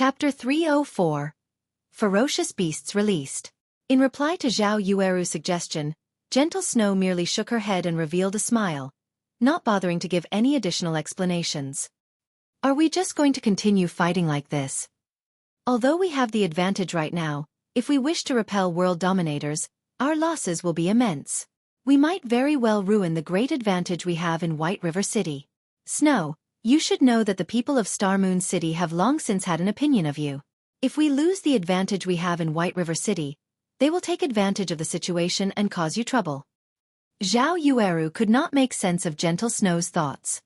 Chapter 304. Ferocious Beasts Released. In reply to Zhao Yueru's suggestion, Gentle Snow merely shook her head and revealed a smile, not bothering to give any additional explanations. Are we just going to continue fighting like this? Although we have the advantage right now, if we wish to repel world dominators, our losses will be immense. We might very well ruin the great advantage we have in White River City. Snow, you should know that the people of Star Moon City have long since had an opinion of you. If we lose the advantage we have in White River City, they will take advantage of the situation and cause you trouble. Zhao Yueru could not make sense of Gentle Snow's thoughts.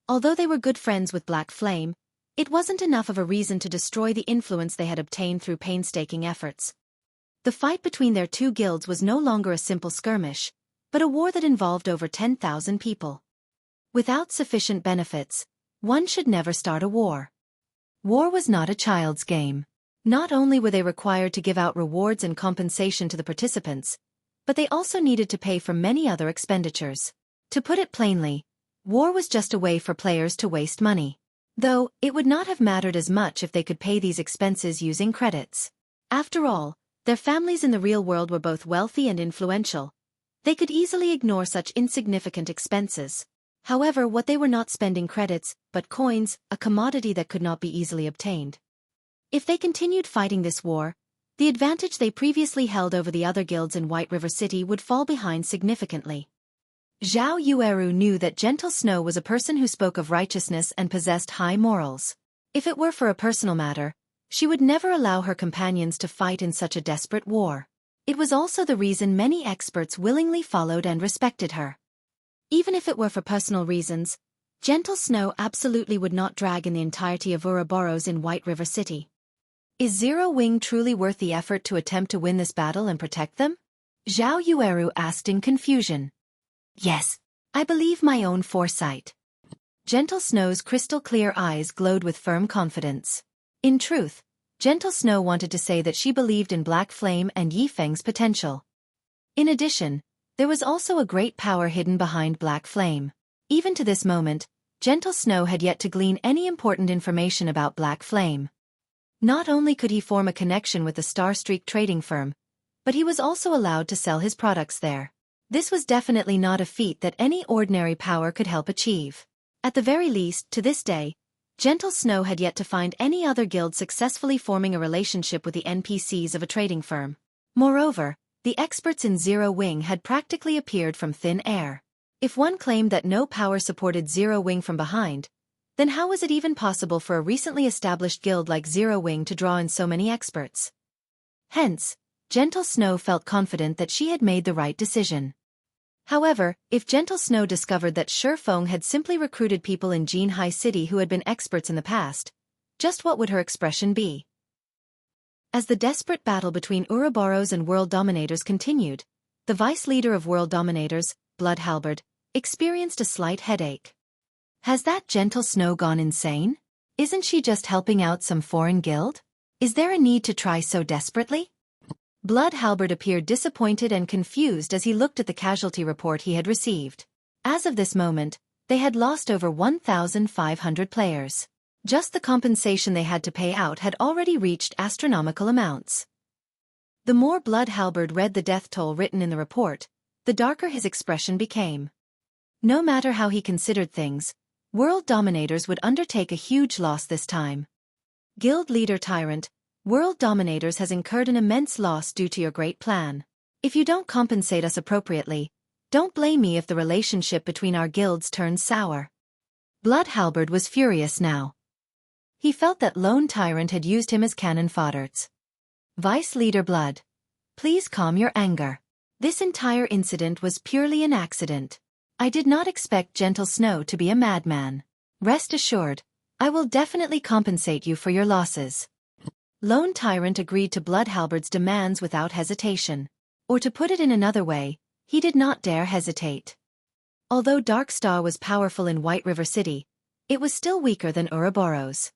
Although they were good friends with Black Flame, it wasn't enough of a reason to destroy the influence they had obtained through painstaking efforts. The fight between their two guilds was no longer a simple skirmish, but a war that involved over 10,000 people. Without sufficient benefits, one should never start a war. War was not a child's game. Not only were they required to give out rewards and compensation to the participants, but they also needed to pay for many other expenditures. To put it plainly, war was just a way for players to waste money. Though, it would not have mattered as much if they could pay these expenses using credits. After all, their families in the real world were both wealthy and influential. They could easily ignore such insignificant expenses. However, what they were not spending credits, but coins, a commodity that could not be easily obtained. If they continued fighting this war, the advantage they previously held over the other guilds in White River City would fall behind significantly. Zhao Yueru knew that Gentle Snow was a person who spoke of righteousness and possessed high morals. If it were for a personal matter, she would never allow her companions to fight in such a desperate war. It was also the reason many experts willingly followed and respected her. Even if it were for personal reasons, Gentle Snow absolutely would not drag in the entirety of Ouroboros in White River City. Is Zero Wing truly worth the effort to attempt to win this battle and protect them? Zhao Yueru asked in confusion. Yes, I believe my own foresight. Gentle Snow's crystal-clear eyes glowed with firm confidence. In truth, Gentle Snow wanted to say that she believed in Black Flame and Yi Feng's potential. In addition, there was also a great power hidden behind Black Flame. Even to this moment, Gentle Snow had yet to glean any important information about Black Flame. Not only could he form a connection with the Star Streak trading firm, but he was also allowed to sell his products there. This was definitely not a feat that any ordinary power could help achieve. At the very least, to this day, Gentle Snow had yet to find any other guild successfully forming a relationship with the NPCs of a trading firm. Moreover, the experts in Zero Wing had practically appeared from thin air. If one claimed that no power supported Zero Wing from behind, then how was it even possible for a recently established guild like Zero Wing to draw in so many experts? Hence, Gentle Snow felt confident that she had made the right decision. However, if Gentle Snow discovered that Feng had simply recruited people in Jinhai City who had been experts in the past, just what would her expression be? As the desperate battle between Ouroboros and World Dominators continued, the vice leader of World Dominators, Blood Halberd, experienced a slight headache. Has that Gentle Snow gone insane? Isn't she just helping out some foreign guild? Is there a need to try so desperately? Blood Halberd appeared disappointed and confused as he looked at the casualty report he had received. As of this moment, they had lost over 1,500 players. Just the compensation they had to pay out had already reached astronomical amounts. The more Blood Halberd read the death toll written in the report, the darker his expression became. No matter how he considered things, World Dominators would undertake a huge loss this time. Guild Leader Tyrant, World Dominators has incurred an immense loss due to your great plan. If you don't compensate us appropriately, don't blame me if the relationship between our guilds turns sour. Blood Halberd was furious now. He felt that Lone Tyrant had used him as cannon fodder. Vice Leader Blood, please calm your anger. This entire incident was purely an accident. I did not expect Gentle Snow to be a madman. Rest assured, I will definitely compensate you for your losses. Lone Tyrant agreed to Blood Halberd's demands without hesitation. Or to put it in another way, he did not dare hesitate. Although Dark Star was powerful in White River City, it was still weaker than Ouroboros.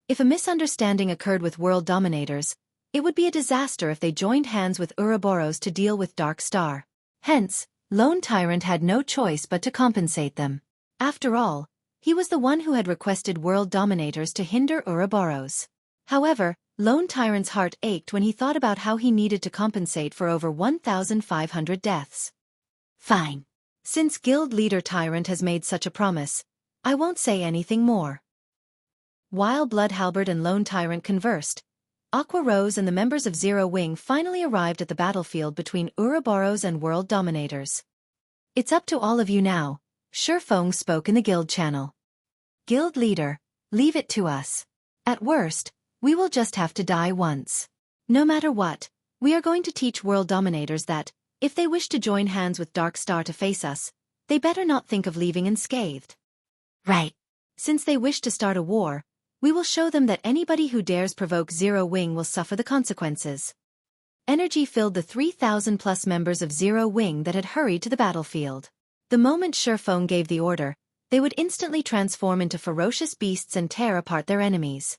If a misunderstanding occurred with World Dominators, it would be a disaster if they joined hands with Ouroboros to deal with Dark Star. Hence, Lone Tyrant had no choice but to compensate them. After all, he was the one who had requested World Dominators to hinder Ouroboros. However, Lone Tyrant's heart ached when he thought about how he needed to compensate for over 1,500 deaths. Fine. Since Guild Leader Tyrant has made such a promise, I won't say anything more. While Blood Halberd and Lone Tyrant conversed, Aqua Rose and the members of Zero Wing finally arrived at the battlefield between Ouroboros and World Dominators. It's up to all of you now, Feng spoke in the guild channel. Guild Leader, leave it to us. At worst, we will just have to die once. No matter what, we are going to teach World Dominators that, if they wish to join hands with Dark Star to face us, they better not think of leaving unscathed. Right. Since they wish to start a war, we will show them that anybody who dares provoke Zero Wing will suffer the consequences. Energy filled the 3,000+ members of Zero Wing that had hurried to the battlefield. The moment Feng gave the order, they would instantly transform into ferocious beasts and tear apart their enemies.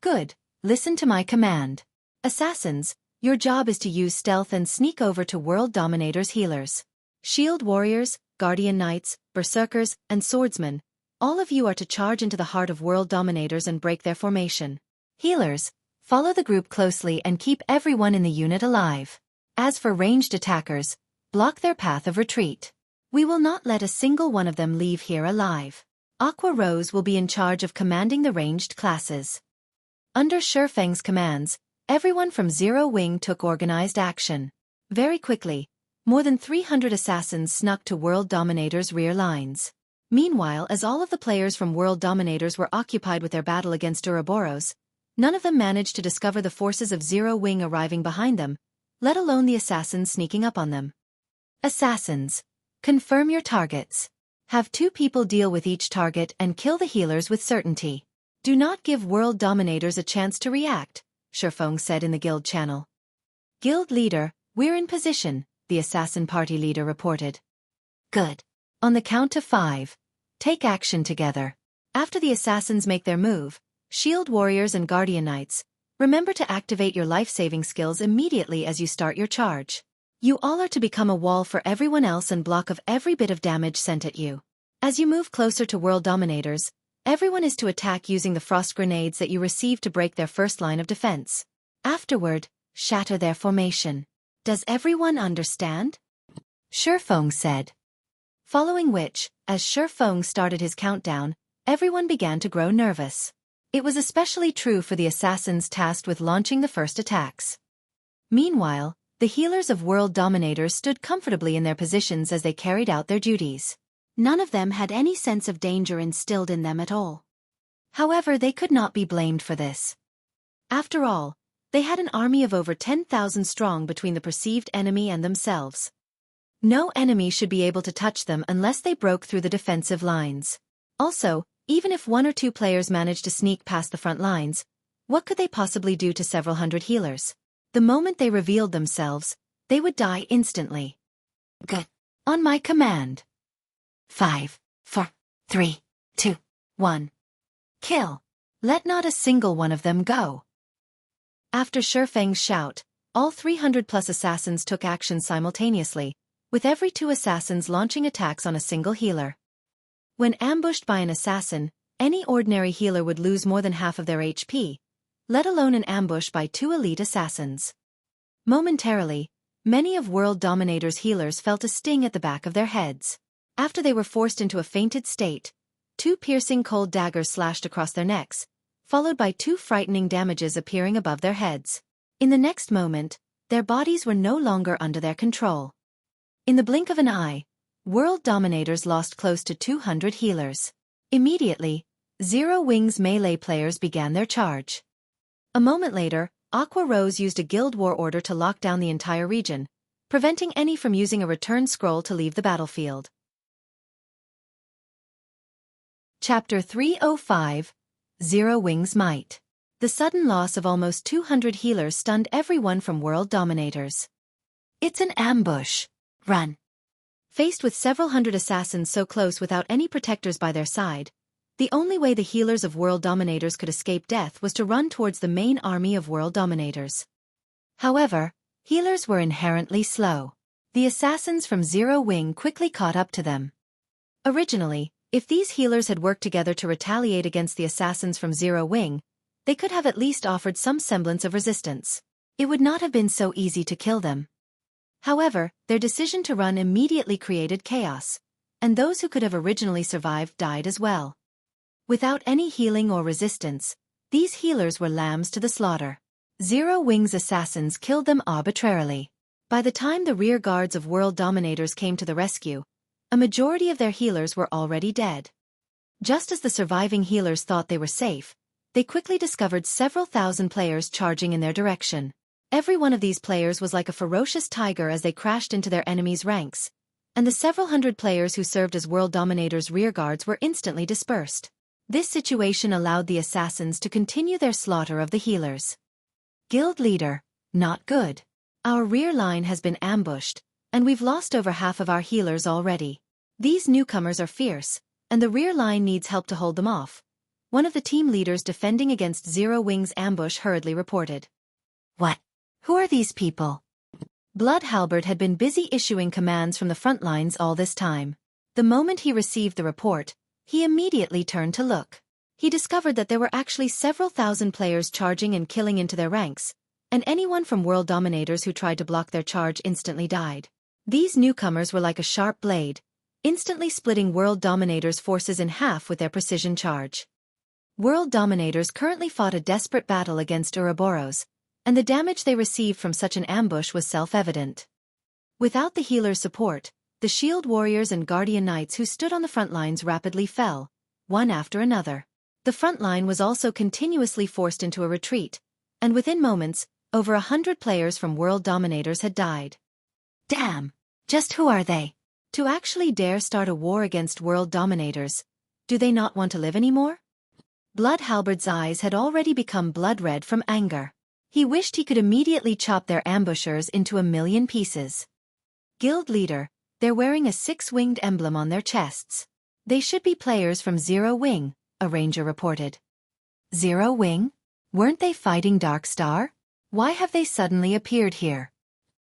Good, listen to my command. Assassins, your job is to use stealth and sneak over to World Dominators' healers. Shield warriors, guardian knights, berserkers, and swordsmen, all of you are to charge into the heart of World Dominators and break their formation. Healers, follow the group closely and keep everyone in the unit alive. As for ranged attackers, block their path of retreat. We will not let a single one of them leave here alive. Aqua Rose will be in charge of commanding the ranged classes. Under Feng's commands, everyone from Zero Wing took organized action. Very quickly, more than 300 assassins snuck to World Dominators' rear lines. Meanwhile, as all of the players from World Dominators were occupied with their battle against Ouroboros, none of them managed to discover the forces of Zero Wing arriving behind them, let alone the assassins sneaking up on them. Assassins, confirm your targets. Have 2 people deal with each target and kill the healers with certainty. Do not give World Dominators a chance to react, Feng said in the guild channel. Guild Leader, we're in position, the assassin party leader reported. Good. On the count of 5, take action together. After the assassins make their move, shield warriors and guardian knights, remember to activate your life-saving skills immediately as you start your charge. You all are to become a wall for everyone else and block of every bit of damage sent at you. As you move closer to World Dominators, everyone is to attack using the frost grenades that you receive to break their first line of defense. Afterward, shatter their formation. Does everyone understand? Feng said. Following which, as Feng started his countdown, everyone began to grow nervous. It was especially true for the assassins tasked with launching the first attacks. Meanwhile, the healers of World Dominators stood comfortably in their positions as they carried out their duties. None of them had any sense of danger instilled in them at all. However, they could not be blamed for this. After all, they had an army of over 10,000 strong between the perceived enemy and themselves. No enemy should be able to touch them unless they broke through the defensive lines. Also, even if 1 or 2 players managed to sneak past the front lines, what could they possibly do to several hundred healers? The moment they revealed themselves, they would die instantly. Good. On my command. 5, 4, 3, 2, 1. Kill. Let not a single one of them go. After Feng's shout, all 300+ assassins took action simultaneously, with every 2 assassins launching attacks on a single healer. When ambushed by an assassin, any ordinary healer would lose more than half of their HP, let alone an ambush by 2 elite assassins. Momentarily, many of World Dominators' healers felt a sting at the back of their heads. After they were forced into a fainted state, 2 piercing cold daggers slashed across their necks, followed by 2 frightening damages appearing above their heads. In the next moment, their bodies were no longer under their control. In the blink of an eye, World Dominators lost close to 200 healers. Immediately, Zero Wing's melee players began their charge. A moment later, Aqua Rose used a guild war order to lock down the entire region, preventing any from using a return scroll to leave the battlefield. Chapter 305, Zero Wing's Might. The sudden loss of almost 200 healers stunned everyone from World Dominators. It's an ambush. Run. Faced with several hundred assassins so close without any protectors by their side, the only way the healers of World Dominators could escape death was to run towards the main army of World Dominators. However, healers were inherently slow. The assassins from Zero Wing quickly caught up to them. Originally, if these healers had worked together to retaliate against the assassins from Zero Wing, they could have at least offered some semblance of resistance. It would not have been so easy to kill them. However, their decision to run immediately created chaos, and those who could have originally survived died as well. Without any healing or resistance, these healers were lambs to the slaughter. Zero Wing's assassins killed them arbitrarily. By the time the rear guards of world dominators came to the rescue, a majority of their healers were already dead. Just as the surviving healers thought they were safe, they quickly discovered several thousand players charging in their direction. Every one of these players was like a ferocious tiger as they crashed into their enemies' ranks, and the several hundred players who served as world dominators' rearguards were instantly dispersed. This situation allowed the assassins to continue their slaughter of the healers. Guild leader, not good. Our rear line has been ambushed, and we've lost over half of our healers already. These newcomers are fierce, and the rear line needs help to hold them off. One of the team leaders defending against Zero Wing's ambush hurriedly reported. What? Who are these people? Blood Halberd had been busy issuing commands from the front lines all this time. The moment he received the report, he immediately turned to look. He discovered that there were actually several thousand players charging and killing into their ranks, and anyone from world dominators who tried to block their charge instantly died. These newcomers were like a sharp blade, instantly splitting world dominators' forces in half with their precision charge. World dominators currently fought a desperate battle against Ouroboros, and the damage they received from such an ambush was self-evident. Without the healer's support, the shield warriors and guardian knights who stood on the front lines rapidly fell, one after another. The front line was also continuously forced into a retreat, and within moments, over 100 players from world dominators had died. Damn! Just who are they? To actually dare start a war against world dominators, do they not want to live anymore? Blood Halberd's eyes had already become blood-red from anger. He wished he could immediately chop their ambushers into a million pieces. Guild leader, they're wearing a six-winged emblem on their chests. They should be players from Zero Wing, a ranger reported. Zero Wing? Weren't they fighting Dark Star? Why have they suddenly appeared here?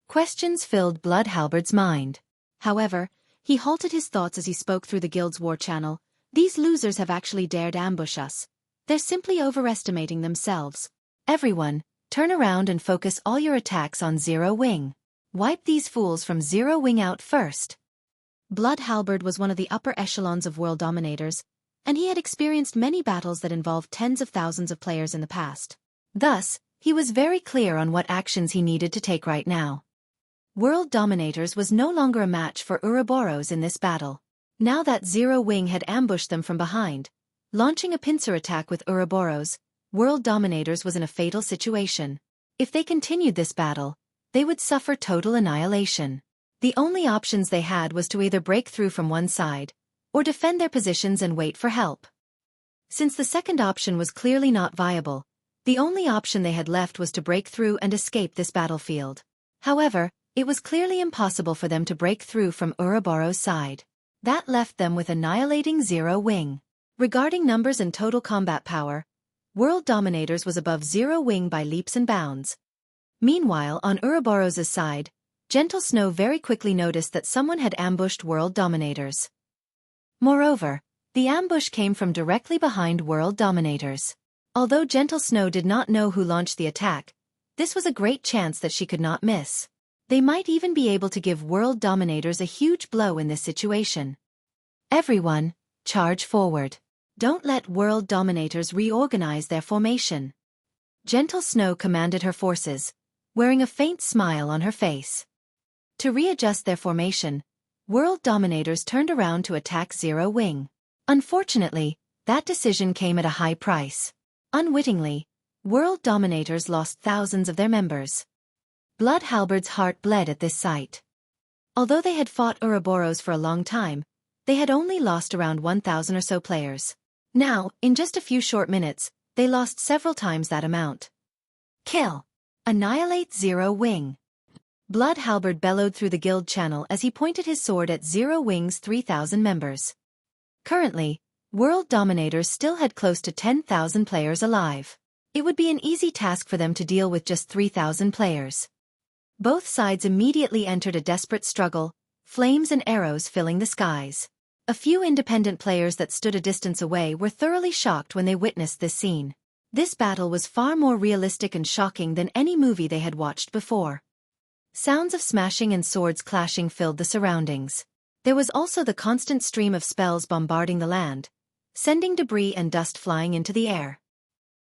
Questions filled Blood Halberd's mind. However, he halted his thoughts as he spoke through the guild's war channel. These losers have actually dared ambush us. They're simply overestimating themselves. Everyone, turn around and focus all your attacks on Zero Wing. Wipe these fools from Zero Wing out first. Blood Halberd was one of the upper echelons of world dominators, and he had experienced many battles that involved tens of thousands of players in the past. Thus, he was very clear on what actions he needed to take right now. World Dominators was no longer a match for Ouroboros in this battle. Now that Zero Wing had ambushed them from behind, launching a pincer attack with Ouroboros, World Dominators was in a fatal situation. If they continued this battle, they would suffer total annihilation. The only options they had was to either break through from one side, or defend their positions and wait for help. Since the second option was clearly not viable, the only option they had left was to break through and escape this battlefield. However, it was clearly impossible for them to break through from Ouroboros' side. That left them with annihilating Zero Wing. Regarding numbers and total combat power, World Dominators was above Zero Wing by leaps and bounds. Meanwhile, on Ouroboros' side, Gentle Snow very quickly noticed that someone had ambushed World Dominators. Moreover, the ambush came from directly behind World Dominators. Although Gentle Snow did not know who launched the attack, this was a great chance that she could not miss. They might even be able to give World Dominators a huge blow in this situation. Everyone, charge forward. Don't let World Dominators reorganize their formation. Gentle Snow commanded her forces, wearing a faint smile on her face. To readjust their formation, World Dominators turned around to attack Zero Wing. Unfortunately, that decision came at a high price. Unwittingly, World Dominators lost thousands of their members. Blood Halberd's heart bled at this sight. Although they had fought Ouroboros for a long time, they had only lost around 1,000 or so players. Now, in just a few short minutes, they lost several times that amount. Kill! Annihilate Zero Wing! Blood Halberd bellowed through the guild channel as he pointed his sword at Zero Wing's 3,000 members. Currently, World Dominators still had close to 10,000 players alive. It would be an easy task for them to deal with just 3,000 players. Both sides immediately entered a desperate struggle, flames and arrows filling the skies. A few independent players that stood a distance away were thoroughly shocked when they witnessed this scene. This battle was far more realistic and shocking than any movie they had watched before. Sounds of smashing and swords clashing filled the surroundings. There was also the constant stream of spells bombarding the land, sending debris and dust flying into the air.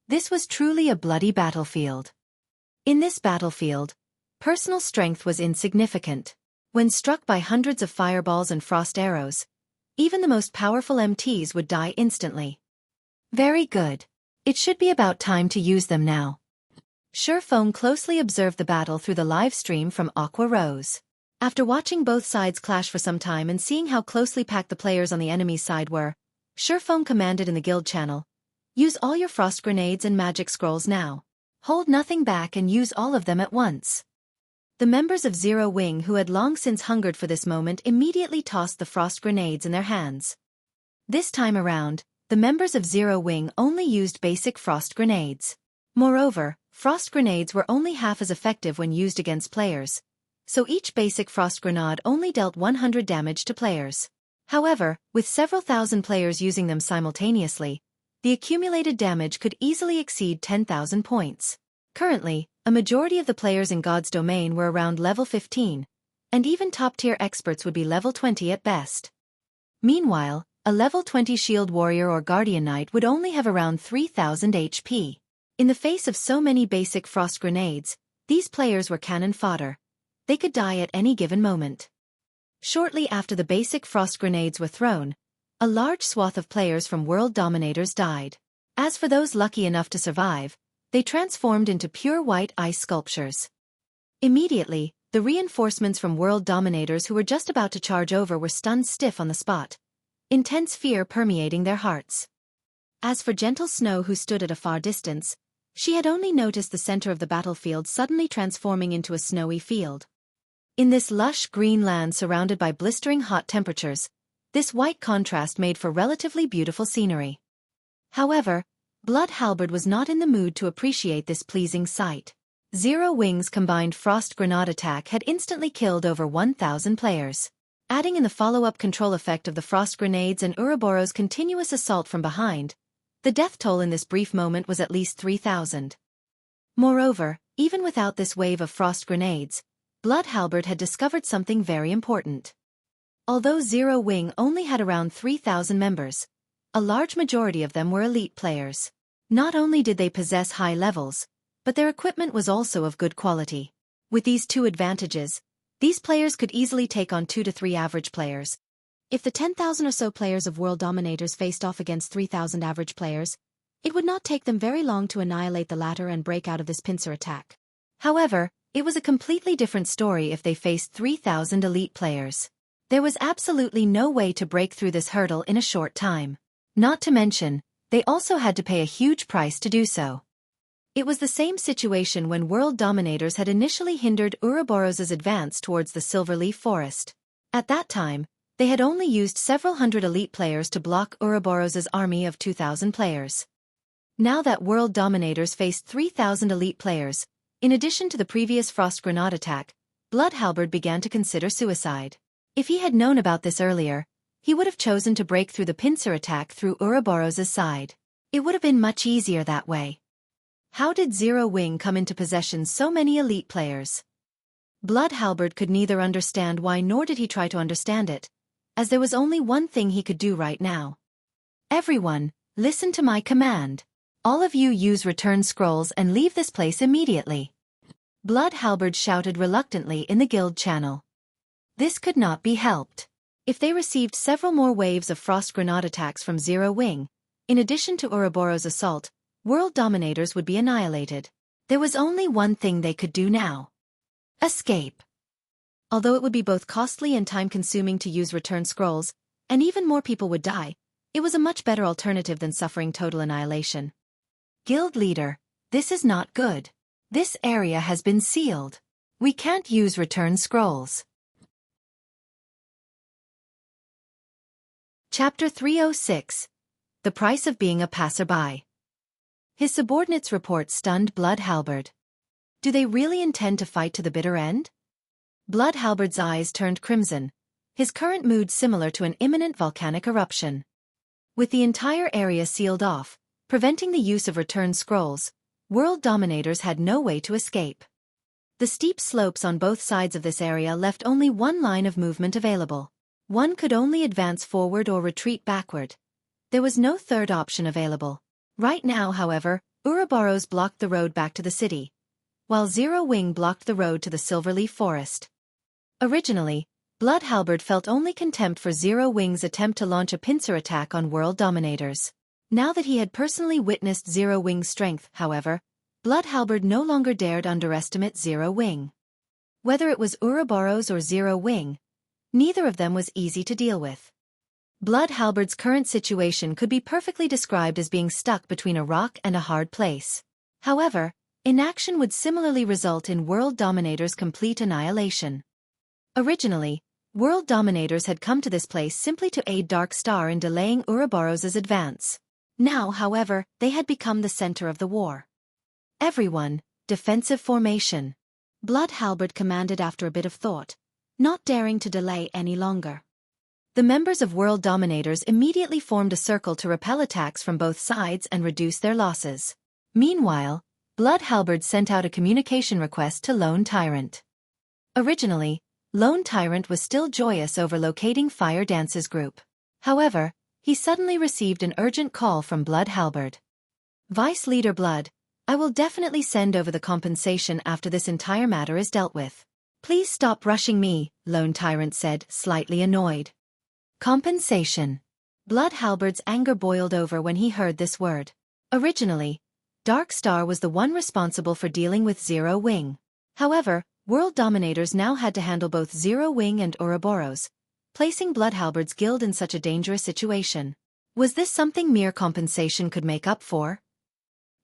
This was truly a bloody battlefield. In this battlefield, personal strength was insignificant. When struck by hundreds of fireballs and frost arrows, even the most powerful MTs would die instantly. Very good. It should be about time to use them now. Feng closely observed the battle through the live stream from Aqua Rose. After watching both sides clash for some time and seeing how closely packed the players on the enemy's side were, Feng commanded in the guild channel, "Use all your frost grenades and magic scrolls now. Hold nothing back and use all of them at once." The members of Zero Wing who had long since hungered for this moment immediately tossed the frost grenades in their hands. This time around, the members of Zero Wing only used basic frost grenades. Moreover, frost grenades were only half as effective when used against players, so each basic frost grenade only dealt 100 damage to players. However, with several thousand players using them simultaneously, the accumulated damage could easily exceed 10,000 points. Currently, a majority of the players in God's domain were around level 15, and even top-tier experts would be level 20 at best. Meanwhile, a level 20 shield warrior or guardian knight would only have around 3,000 HP. In the face of so many basic frost grenades, these players were cannon fodder. They could die at any given moment. Shortly after the basic frost grenades were thrown, a large swath of players from World Dominators died. As for those lucky enough to survive, they transformed into pure white ice sculptures. Immediately, the reinforcements from World Dominators who were just about to charge over were stunned stiff on the spot, intense fear permeating their hearts. As for Gentle Snow who stood at a far distance, she had only noticed the center of the battlefield suddenly transforming into a snowy field. In this lush green land surrounded by blistering hot temperatures, this white contrast made for relatively beautiful scenery. However, Blood Halberd was not in the mood to appreciate this pleasing sight. Zero Wing's combined frost grenade attack had instantly killed over 1,000 players. Adding in the follow-up control effect of the frost grenades and Ouroboros' continuous assault from behind, the death toll in this brief moment was at least 3,000. Moreover, even without this wave of frost grenades, Blood Halberd had discovered something very important. Although Zero Wing only had around 3,000 members, a large majority of them were elite players. Not only did they possess high levels, but their equipment was also of good quality. With these two advantages, these players could easily take on 2 to 3 average players. If the 10,000 or so players of World Dominators faced off against 3,000 average players, it would not take them very long to annihilate the latter and break out of this pincer attack. However, it was a completely different story if they faced 3,000 elite players. There was absolutely no way to break through this hurdle in a short time. Not to mention, they also had to pay a huge price to do so. It was the same situation when World Dominators had initially hindered Ouroboros' advance towards the Silverleaf Forest. At that time, they had only used several hundred elite players to block Ouroboros' army of 2,000 players. Now that World Dominators faced 3,000 elite players, in addition to the previous frost grenade attack, Blood Halberd began to consider suicide. If he had known about this earlier, he would have chosen to break through the pincer attack through Ouroboros' side. It would have been much easier that way. How did Zero Wing come into possession so many elite players? Blood Halberd could neither understand why nor did he try to understand it, as there was only one thing he could do right now. Everyone, listen to my command. All of you use return scrolls and leave this place immediately. Blood Halberd shouted reluctantly in the guild channel. This could not be helped. If they received several more waves of frost grenade attacks from Zero Wing, in addition to Ouroboros' assault, World Dominators would be annihilated. There was only one thing they could do now. Escape. Although it would be both costly and time-consuming to use return scrolls, and even more people would die, it was a much better alternative than suffering total annihilation. Guild leader, this is not good. This area has been sealed. We can't use return scrolls. Chapter 306. The Price of Being a Passerby. His subordinates' report stunned Blood Halberd. Do they really intend to fight to the bitter end? Blood Halberd's eyes turned crimson, his current mood similar to an imminent volcanic eruption. With the entire area sealed off, preventing the use of return scrolls. World dominators had no way to escape. The steep slopes on both sides of this area left only one line of movement available. One could only advance forward or retreat backward. There was no third option available. Right now, however, Ouroboros blocked the road back to the city, while Zero Wing blocked the road to the Silverleaf Forest. Originally, Blood Halberd felt only contempt for Zero Wing's attempt to launch a pincer attack on world dominators. Now that he had personally witnessed Zero Wing's strength, however, Blood Halberd no longer dared underestimate Zero Wing. Whether it was Ouroboros or Zero Wing, neither of them was easy to deal with. Blood Halberd's current situation could be perfectly described as being stuck between a rock and a hard place. However, inaction would similarly result in world dominators' complete annihilation. Originally, world dominators had come to this place simply to aid Dark Star in delaying Ouroboros' advance. Now, however, they had become the center of the war. Everyone, defensive formation. Blood Halberd commanded after a bit of thought, not daring to delay any longer. The members of World Dominators immediately formed a circle to repel attacks from both sides and reduce their losses. Meanwhile, Blood Halberd sent out a communication request to Lone Tyrant. Originally, Lone Tyrant was still joyous over locating Fire Dance's group. However, he suddenly received an urgent call from Blood Halberd. Vice Leader Blood, I will definitely send over the compensation after this entire matter is dealt with. Please stop rushing me, Lone Tyrant said, slightly annoyed. Compensation. Blood Halberd's anger boiled over when he heard this word. Originally, Dark Star was the one responsible for dealing with Zero Wing. However, World Dominators now had to handle both Zero Wing and Ouroboros, placing Blood Halberd's guild in such a dangerous situation. Was this something mere compensation could make up for?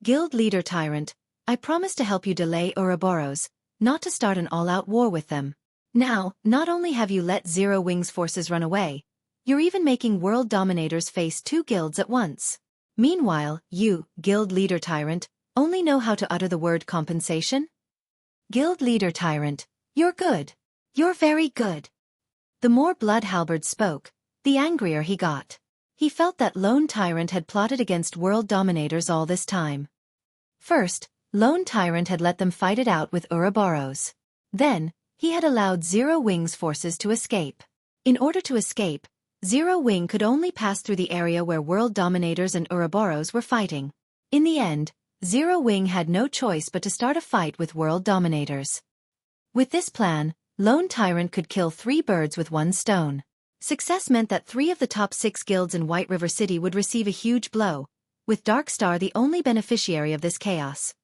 Guild Leader Tyrant, I promise to help you delay Ouroboros, not to start an all-out war with them. Now, not only have you let Zero Wing's forces run away, you're even making World Dominators face two guilds at once. Meanwhile, you, Guild Leader Tyrant, only know how to utter the word compensation? Guild Leader Tyrant, you're good. You're very good. The more Blood Halberd spoke, the angrier he got. He felt that Lone Tyrant had plotted against World Dominators all this time. First, Lone Tyrant had let them fight it out with Ouroboros. Then, he had allowed Zero Wing's forces to escape. In order to escape, Zero Wing could only pass through the area where World Dominators and Ouroboros were fighting. In the end, Zero Wing had no choice but to start a fight with World Dominators. With this plan, Lone Tyrant could kill 3 birds with 1 stone. Success meant that 3 of the top 6 guilds in White River City would receive a huge blow, with Dark Star the only beneficiary of this chaos.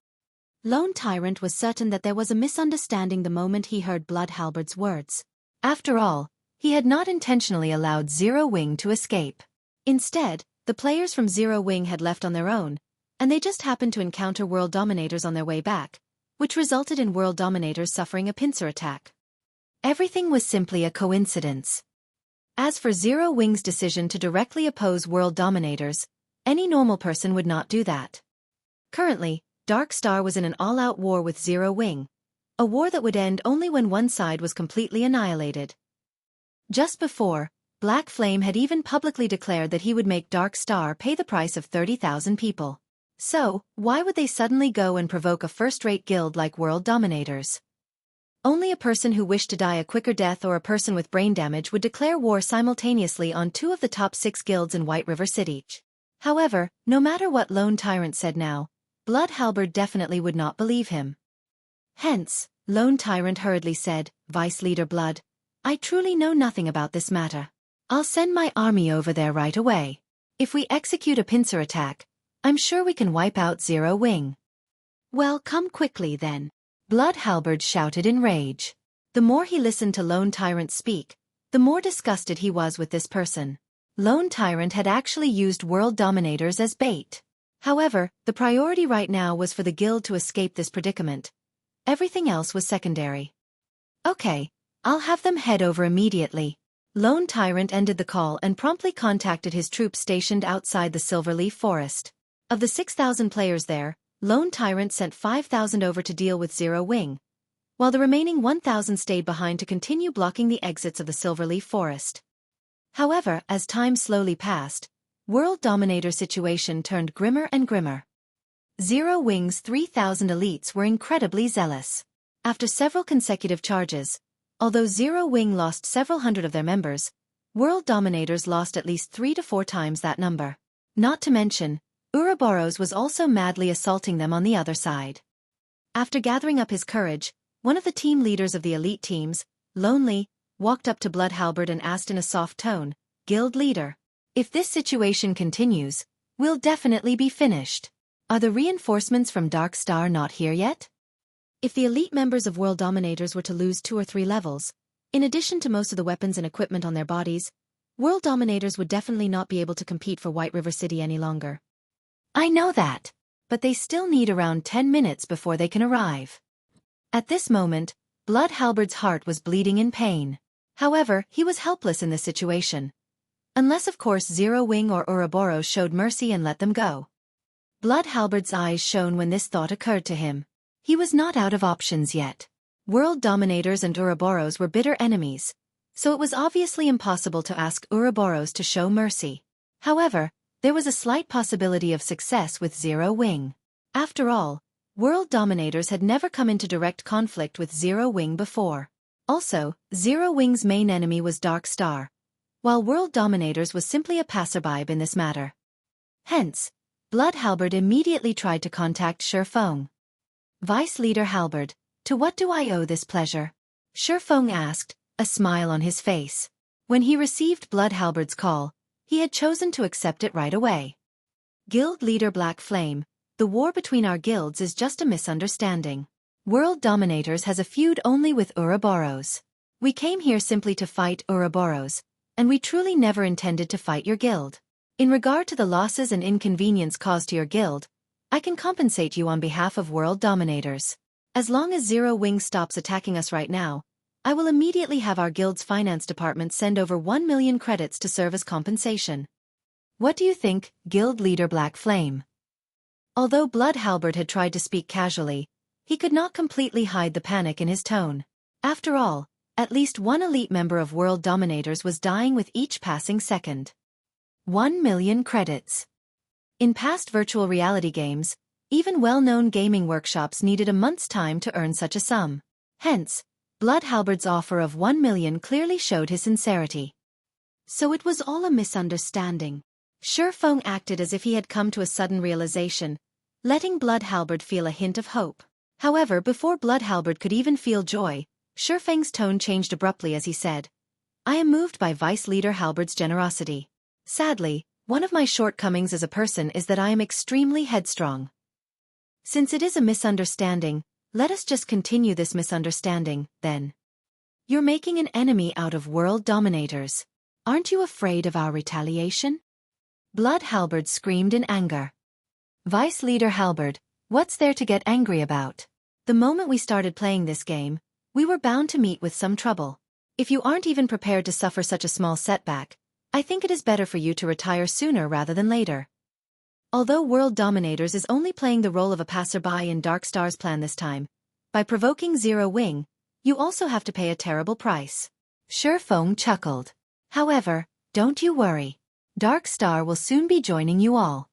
Lone Tyrant was certain that there was a misunderstanding the moment he heard Blood Halberd's words. After all, he had not intentionally allowed Zero Wing to escape. Instead, the players from Zero Wing had left on their own, and they just happened to encounter World Dominators on their way back, which resulted in World Dominators suffering a pincer attack. Everything was simply a coincidence. As for Zero Wing's decision to directly oppose World Dominators, any normal person would not do that. Currently, Dark Star was in an all-out war with Zero Wing, a war that would end only when one side was completely annihilated. Just before, Black Flame had even publicly declared that he would make Dark Star pay the price of 30,000 people. So, why would they suddenly go and provoke a first-rate guild like World Dominators? Only a person who wished to die a quicker death or a person with brain damage would declare war simultaneously on 2 of the top 6 guilds in White River City. However, no matter what Lone Tyrant said now, Blood Halberd definitely would not believe him. Hence, Lone Tyrant hurriedly said, Vice Leader Blood, I truly know nothing about this matter. I'll send my army over there right away. If we execute a pincer attack, I'm sure we can wipe out Zero Wing. Well, come quickly then. Blood Halberd shouted in rage. The more he listened to Lone Tyrant speak, the more disgusted he was with this person. Lone Tyrant had actually used World Dominators as bait. However, the priority right now was for the guild to escape this predicament. Everything else was secondary. Okay, I'll have them head over immediately. Lone Tyrant ended the call and promptly contacted his troops stationed outside the Silverleaf Forest. Of the 6,000 players there, Lone Tyrant sent 5,000 over to deal with Zero Wing, while the remaining 1,000 stayed behind to continue blocking the exits of the Silverleaf Forest. However, as time slowly passed, World Dominator's situation turned grimmer and grimmer. Zero Wing's 3,000 elites were incredibly zealous. After several consecutive charges, although Zero Wing lost several hundred of their members, World Dominators lost at least 3 to 4 times that number. Not to mention, Ouroboros was also madly assaulting them on the other side. After gathering up his courage, one of the team leaders of the elite teams, Lonely, walked up to Blood Halberd and asked in a soft tone, "Guild leader, if this situation continues, we'll definitely be finished. Are the reinforcements from Dark Star not here yet?" If the elite members of World Dominators were to lose 2 or 3 levels, in addition to most of the weapons and equipment on their bodies, World Dominators would definitely not be able to compete for White River City any longer. I know that, but they still need around 10 minutes before they can arrive. At this moment, Blood Halberd's heart was bleeding in pain. However, he was helpless in this situation. Unless of course Zero Wing or Ouroboros showed mercy and let them go. Blood Halberd's eyes shone when this thought occurred to him. He was not out of options yet. World Dominators and Ouroboros were bitter enemies, so it was obviously impossible to ask Ouroboros to show mercy. However, there was a slight possibility of success with Zero Wing. After all, World Dominators had never come into direct conflict with Zero Wing before. Also, Zero Wing's main enemy was Dark Star, while World Dominators was simply a passerby in this matter. Hence, Blood Halberd immediately tried to contact Feng. "Vice Leader Halberd, to what do I owe this pleasure?" Feng asked, a smile on his face. When he received Blood Halberd's call, he had chosen to accept it right away. "Guild Leader Black Flame, the war between our guilds is just a misunderstanding. World Dominators has a feud only with Ouroboros. We came here simply to fight Ouroboros, and we truly never intended to fight your guild. In regard to the losses and inconvenience caused to your guild, I can compensate you on behalf of World Dominators. As long as Zero Wing stops attacking us right now, I will immediately have our guild's finance department send over 1 million credits to serve as compensation. What do you think, Guild Leader Black Flame?" Although Blood Halberd had tried to speak casually, he could not completely hide the panic in his tone. After all, at least one elite member of World Dominators was dying with each passing second. 1 million credits. In past virtual reality games, even well-known gaming workshops needed a month's time to earn such a sum. Hence, Blood Halberd's offer of 1 million clearly showed his sincerity. So it was all a misunderstanding. Feng acted as if he had come to a sudden realization, letting Blood Halberd feel a hint of hope. However, before Blood Halberd could even feel joy, Feng's tone changed abruptly as he said, "I am moved by Vice Leader Halberd's generosity. Sadly, one of my shortcomings as a person is that I am extremely headstrong. Since it is a misunderstanding, let us just continue this misunderstanding, then. You're making an enemy out of World Dominators. Aren't you afraid of our retaliation?" Blood Halberd screamed in anger. "Vice Leader Halberd, what's there to get angry about? The moment we started playing this game, we were bound to meet with some trouble. If you aren't even prepared to suffer such a small setback, I think it is better for you to retire sooner rather than later." Although World Dominators is only playing the role of a passerby in Dark Star's plan this time, by provoking Zero Wing, you also have to pay a terrible price. Feng chuckled. "However, don't you worry. Dark Star will soon be joining you all."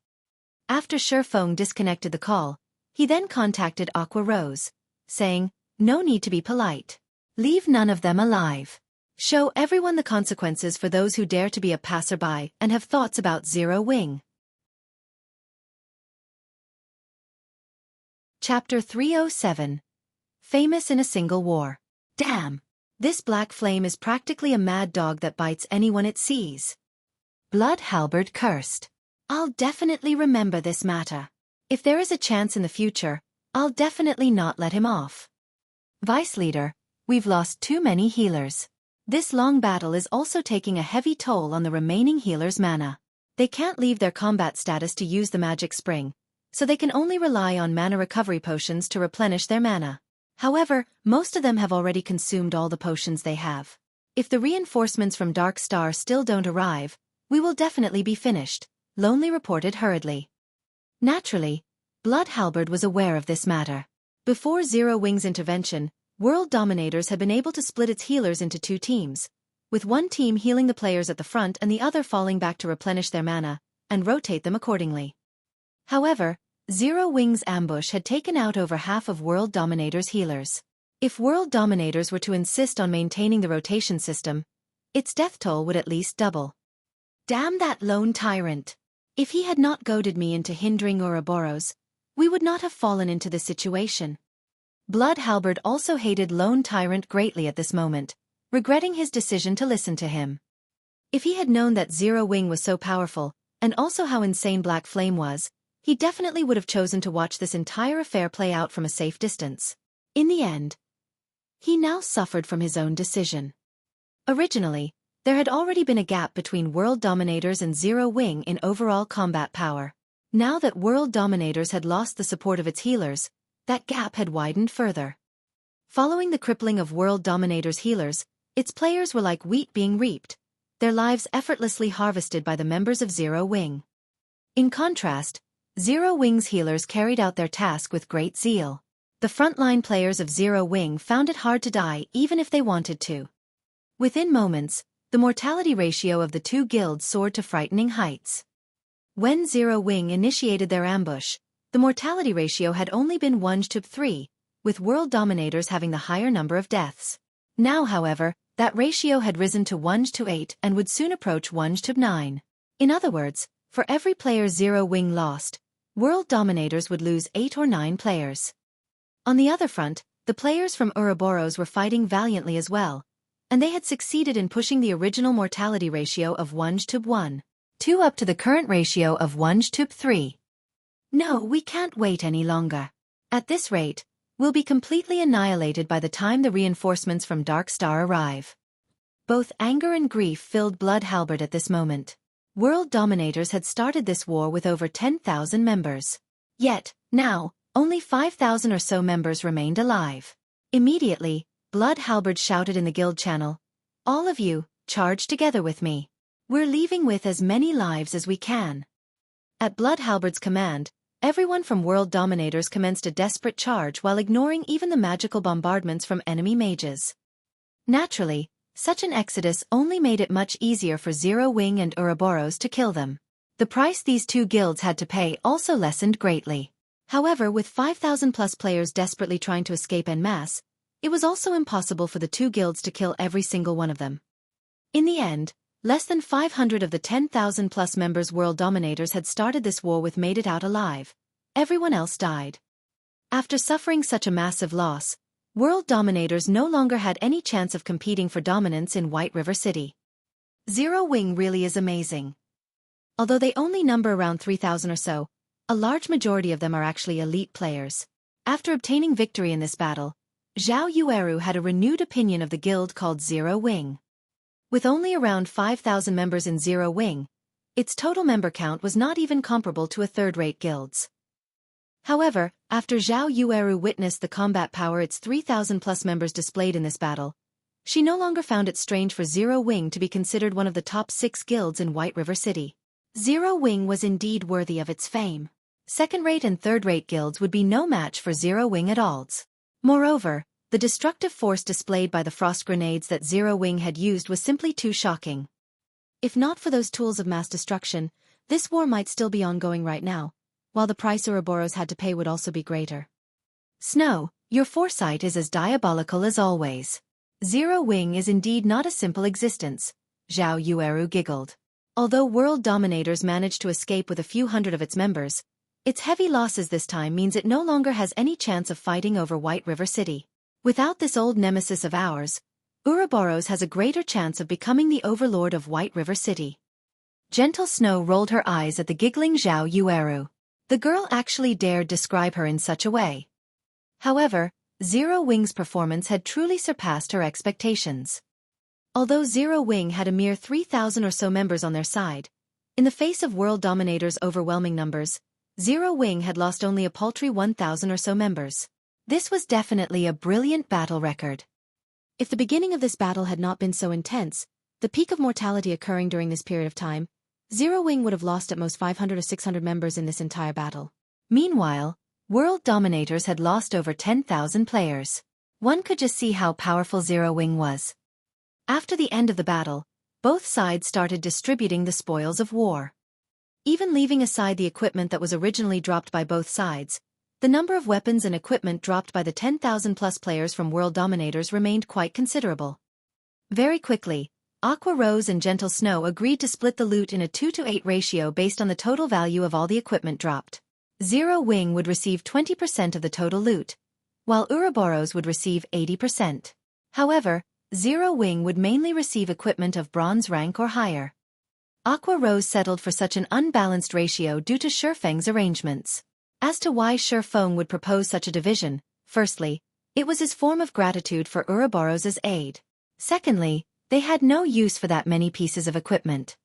After Feng disconnected the call, he then contacted Aqua Rose, saying, "No need to be polite. Leave none of them alive. Show everyone the consequences for those who dare to be a passerby and have thoughts about Zero Wing." Chapter 307. Famous in a Single War. Damn! This Black Flame is practically a mad dog that bites anyone it sees. Blood Halberd cursed. "I'll definitely remember this matter. If there is a chance in the future, I'll definitely not let him off. Vice Leader, we've lost too many healers. This long battle is also taking a heavy toll on the remaining healers' mana. They can't leave their combat status to use the magic spring, so they can only rely on mana recovery potions to replenish their mana. However, most of them have already consumed all the potions they have. If the reinforcements from Dark Star still don't arrive, we will definitely be finished," Lonely reported hurriedly. Naturally, Blood Halberd was aware of this matter. Before Zero Wing's intervention, World Dominators had been able to split its healers into 2 teams, with one team healing the players at the front and the other falling back to replenish their mana, and rotate them accordingly. However, Zero Wing's ambush had taken out over half of World Dominator's healers. If World Dominators were to insist on maintaining the rotation system, its death toll would at least double. Damn that lone tyrant! If he had not goaded me into hindering Ouroboros, we would not have fallen into this situation. Blood Halberd also hated Lone Tyrant greatly at this moment, regretting his decision to listen to him. If he had known that Zero Wing was so powerful, and also how insane Black Flame was, he definitely would have chosen to watch this entire affair play out from a safe distance. In the end, he now suffered from his own decision. Originally, there had already been a gap between World Dominators and Zero Wing in overall combat power. Now that World Dominators had lost the support of its healers, that gap had widened further. Following the crippling of World Dominators' healers, its players were like wheat being reaped, their lives effortlessly harvested by the members of Zero Wing. In contrast, Zero Wing's healers carried out their task with great zeal. The frontline players of Zero Wing found it hard to die even if they wanted to. Within moments, the mortality ratio of the two guilds soared to frightening heights. When Zero Wing initiated their ambush, the mortality ratio had only been 1:3, with World Dominators having the higher number of deaths. Now, however, that ratio had risen to 1:8 and would soon approach 1:9. In other words, for every player Zero Wing lost, World Dominators would lose 8 or 9 players. On the other front, the players from Ouroboros were fighting valiantly as well, and they had succeeded in pushing the original mortality ratio of 1:1 up to the current ratio of 1:3. No, we can't wait any longer. At this rate, we'll be completely annihilated by the time the reinforcements from Dark Star arrive. Both anger and grief filled Blood Halberd at this moment. World Dominators had started this war with over 10,000 members. Yet, now, only 5,000 or so members remained alive. Immediately, Blood Halberd shouted in the guild channel, "All of you, charge together with me. We're leaving with as many lives as we can." At Blood Halberd's command, everyone from World Dominators commenced a desperate charge while ignoring even the magical bombardments from enemy mages. Naturally, such an exodus only made it much easier for Zero Wing and Ouroboros to kill them. The price these two guilds had to pay also lessened greatly. However, with 5,000+ players desperately trying to escape en masse, it was also impossible for the two guilds to kill every single one of them. In the end, less than 500 of the 10,000+ members World Dominators had started this war with made it out alive. Everyone else died. After suffering such a massive loss, World Dominators no longer had any chance of competing for dominance in White River City. Zero Wing really is amazing. Although they only number around 3,000 or so, a large majority of them are actually elite players. After obtaining victory in this battle, Zhao Yueru had a renewed opinion of the guild called Zero Wing. With only around 5,000 members in Zero Wing, its total member count was not even comparable to a third-rate guild's. However, after Zhao Yueru witnessed the combat power its 3,000+ members displayed in this battle, she no longer found it strange for Zero Wing to be considered one of the top 6 guilds in White River City. Zero Wing was indeed worthy of its fame. Second-rate and third-rate guilds would be no match for Zero Wing at all. Moreover, the destructive force displayed by the frost grenades that Zero Wing had used was simply too shocking. If not for those tools of mass destruction, this war might still be ongoing right now, while the price Ouroboros had to pay would also be greater. Snow, your foresight is as diabolical as always. Zero Wing is indeed not a simple existence, Zhao Yueru giggled. Although World Dominators managed to escape with a few hundred of its members, its heavy losses this time means it no longer has any chance of fighting over White River City. Without this old nemesis of ours, Ouroboros has a greater chance of becoming the overlord of White River City. Gentle Snow rolled her eyes at the giggling Zhao Yueru. The girl actually dared describe her in such a way. However, Zero Wing's performance had truly surpassed her expectations. Although Zero Wing had a mere 3,000 or so members on their side, in the face of World Dominators' overwhelming numbers, Zero Wing had lost only a paltry 1,000 or so members. This was definitely a brilliant battle record. If the beginning of this battle had not been so intense, the peak of mortality occurring during this period of time, Zero Wing would have lost at most 500 or 600 members in this entire battle. Meanwhile, World Dominators had lost over 10,000 players. One could just see how powerful Zero Wing was. After the end of the battle, both sides started distributing the spoils of war. Even leaving aside the equipment that was originally dropped by both sides, the number of weapons and equipment dropped by the 10,000-plus players from World Dominators remained quite considerable. Very quickly, Aqua Rose and Gentle Snow agreed to split the loot in a 2-to-8 ratio based on the total value of all the equipment dropped. Zero Wing would receive 20% of the total loot, while Ouroboros would receive 80%. However, Zero Wing would mainly receive equipment of bronze rank or higher. Aqua Rose settled for such an unbalanced ratio due to Feng's arrangements. As to why Feng would propose such a division, firstly, it was his form of gratitude for Ouroboros' aid. Secondly, they had no use for that many pieces of equipment.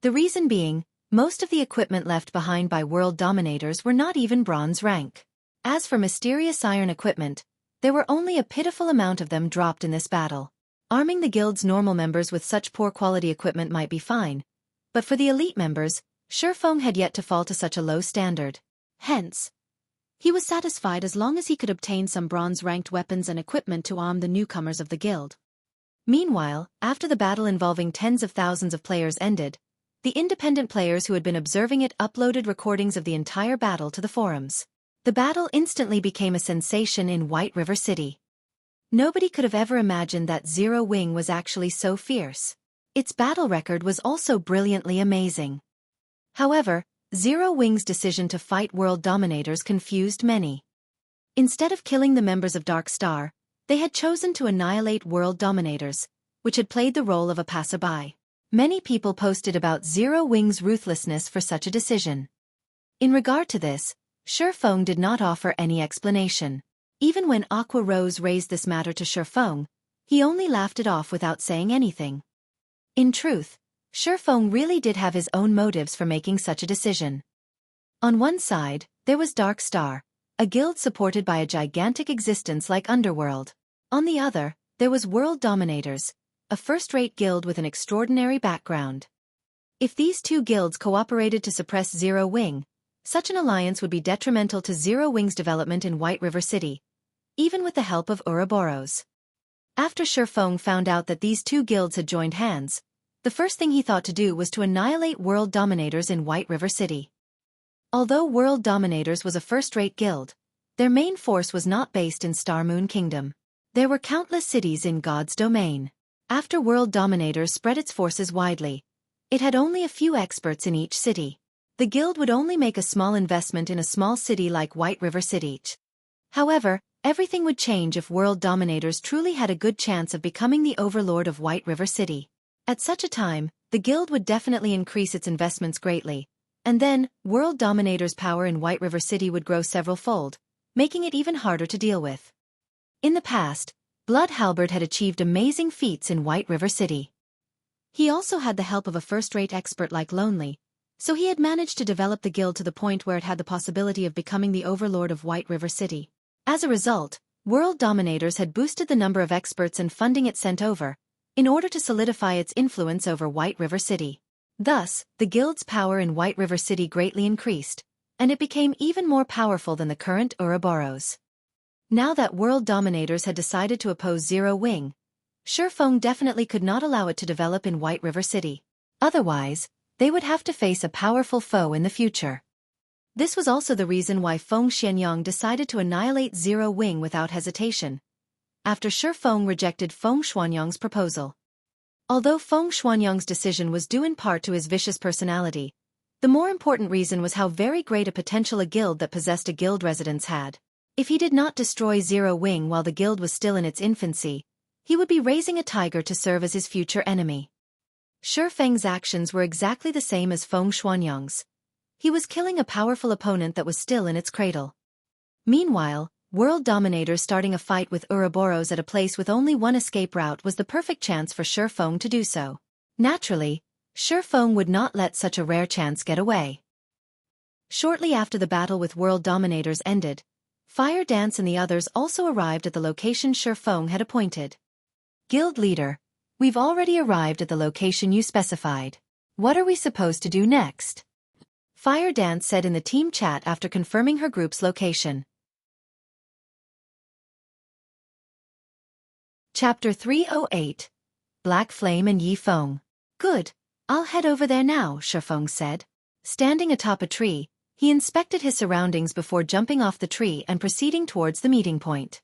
The reason being, most of the equipment left behind by World Dominators were not even bronze rank. As for mysterious iron equipment, there were only a pitiful amount of them dropped in this battle. Arming the guild's normal members with such poor quality equipment might be fine, but for the elite members, Feng had yet to fall to such a low standard. Hence, he was satisfied as long as he could obtain some bronze-ranked weapons and equipment to arm the newcomers of the guild. Meanwhile, after the battle involving tens of thousands of players ended, the independent players who had been observing it uploaded recordings of the entire battle to the forums. The battle instantly became a sensation in White River City. Nobody could have ever imagined that Zero Wing was actually so fierce. Its battle record was also brilliantly amazing. However, Zero Wing's decision to fight World Dominators confused many. Instead of killing the members of Dark Star, they had chosen to annihilate World Dominators, which had played the role of a passerby. Many people posted about Zero Wing's ruthlessness for such a decision. In regard to this, Feng did not offer any explanation. Even when Aqua Rose raised this matter to Feng, he only laughed it off without saying anything. In truth, Feng really did have his own motives for making such a decision. On one side, there was Dark Star, a guild supported by a gigantic existence like Underworld. On the other, there was World Dominators, a first-rate guild with an extraordinary background. If these two guilds cooperated to suppress Zero Wing, such an alliance would be detrimental to Zero Wing's development in White River City, even with the help of Ouroboros. After Feng found out that these two guilds had joined hands, the first thing he thought to do was to annihilate World Dominators in White River City. Although World Dominators was a first-rate guild, their main force was not based in Star Moon Kingdom. There were countless cities in God's domain. After World Dominators spread its forces widely, it had only a few experts in each city. The guild would only make a small investment in a small city like White River City. However, everything would change if World Dominators truly had a good chance of becoming the overlord of White River City. At such a time, the guild would definitely increase its investments greatly, and then, World Dominator's power in White River City would grow several-fold, making it even harder to deal with. In the past, Blood Halberd had achieved amazing feats in White River City. He also had the help of a first-rate expert like Lonely, so he had managed to develop the guild to the point where it had the possibility of becoming the overlord of White River City. As a result, World Dominators had boosted the number of experts and funding it sent over, in order to solidify its influence over White River City. Thus, the guild's power in White River City greatly increased, and it became even more powerful than the current Ouroboros. Now that World Dominators had decided to oppose Zero Wing, Feng definitely could not allow it to develop in White River City. Otherwise, they would have to face a powerful foe in the future. This was also the reason why Feng Xianyang decided to annihilate Zero Wing without hesitation, after Feng rejected Feng Xuanyang's proposal. Although Feng Xuanyang's decision was due in part to his vicious personality, the more important reason was how very great a potential a guild that possessed a guild residence had. If he did not destroy Zero Wing while the guild was still in its infancy, he would be raising a tiger to serve as his future enemy. Feng's actions were exactly the same as Feng Xuanyang's. He was killing a powerful opponent that was still in its cradle. Meanwhile, World Dominators starting a fight with Ouroboros at a place with only one escape route was the perfect chance for Feng to do so. Naturally, Feng would not let such a rare chance get away. Shortly after the battle with World Dominators ended, Fire Dance and the others also arrived at the location Feng had appointed. Guild leader, we've already arrived at the location you specified. What are we supposed to do next? Fire Dance said in the team chat after confirming her group's location. Chapter 308. Black Flame and Yi Feng. Good, I'll head over there now, Feng said. Standing atop a tree, he inspected his surroundings before jumping off the tree and proceeding towards the meeting point.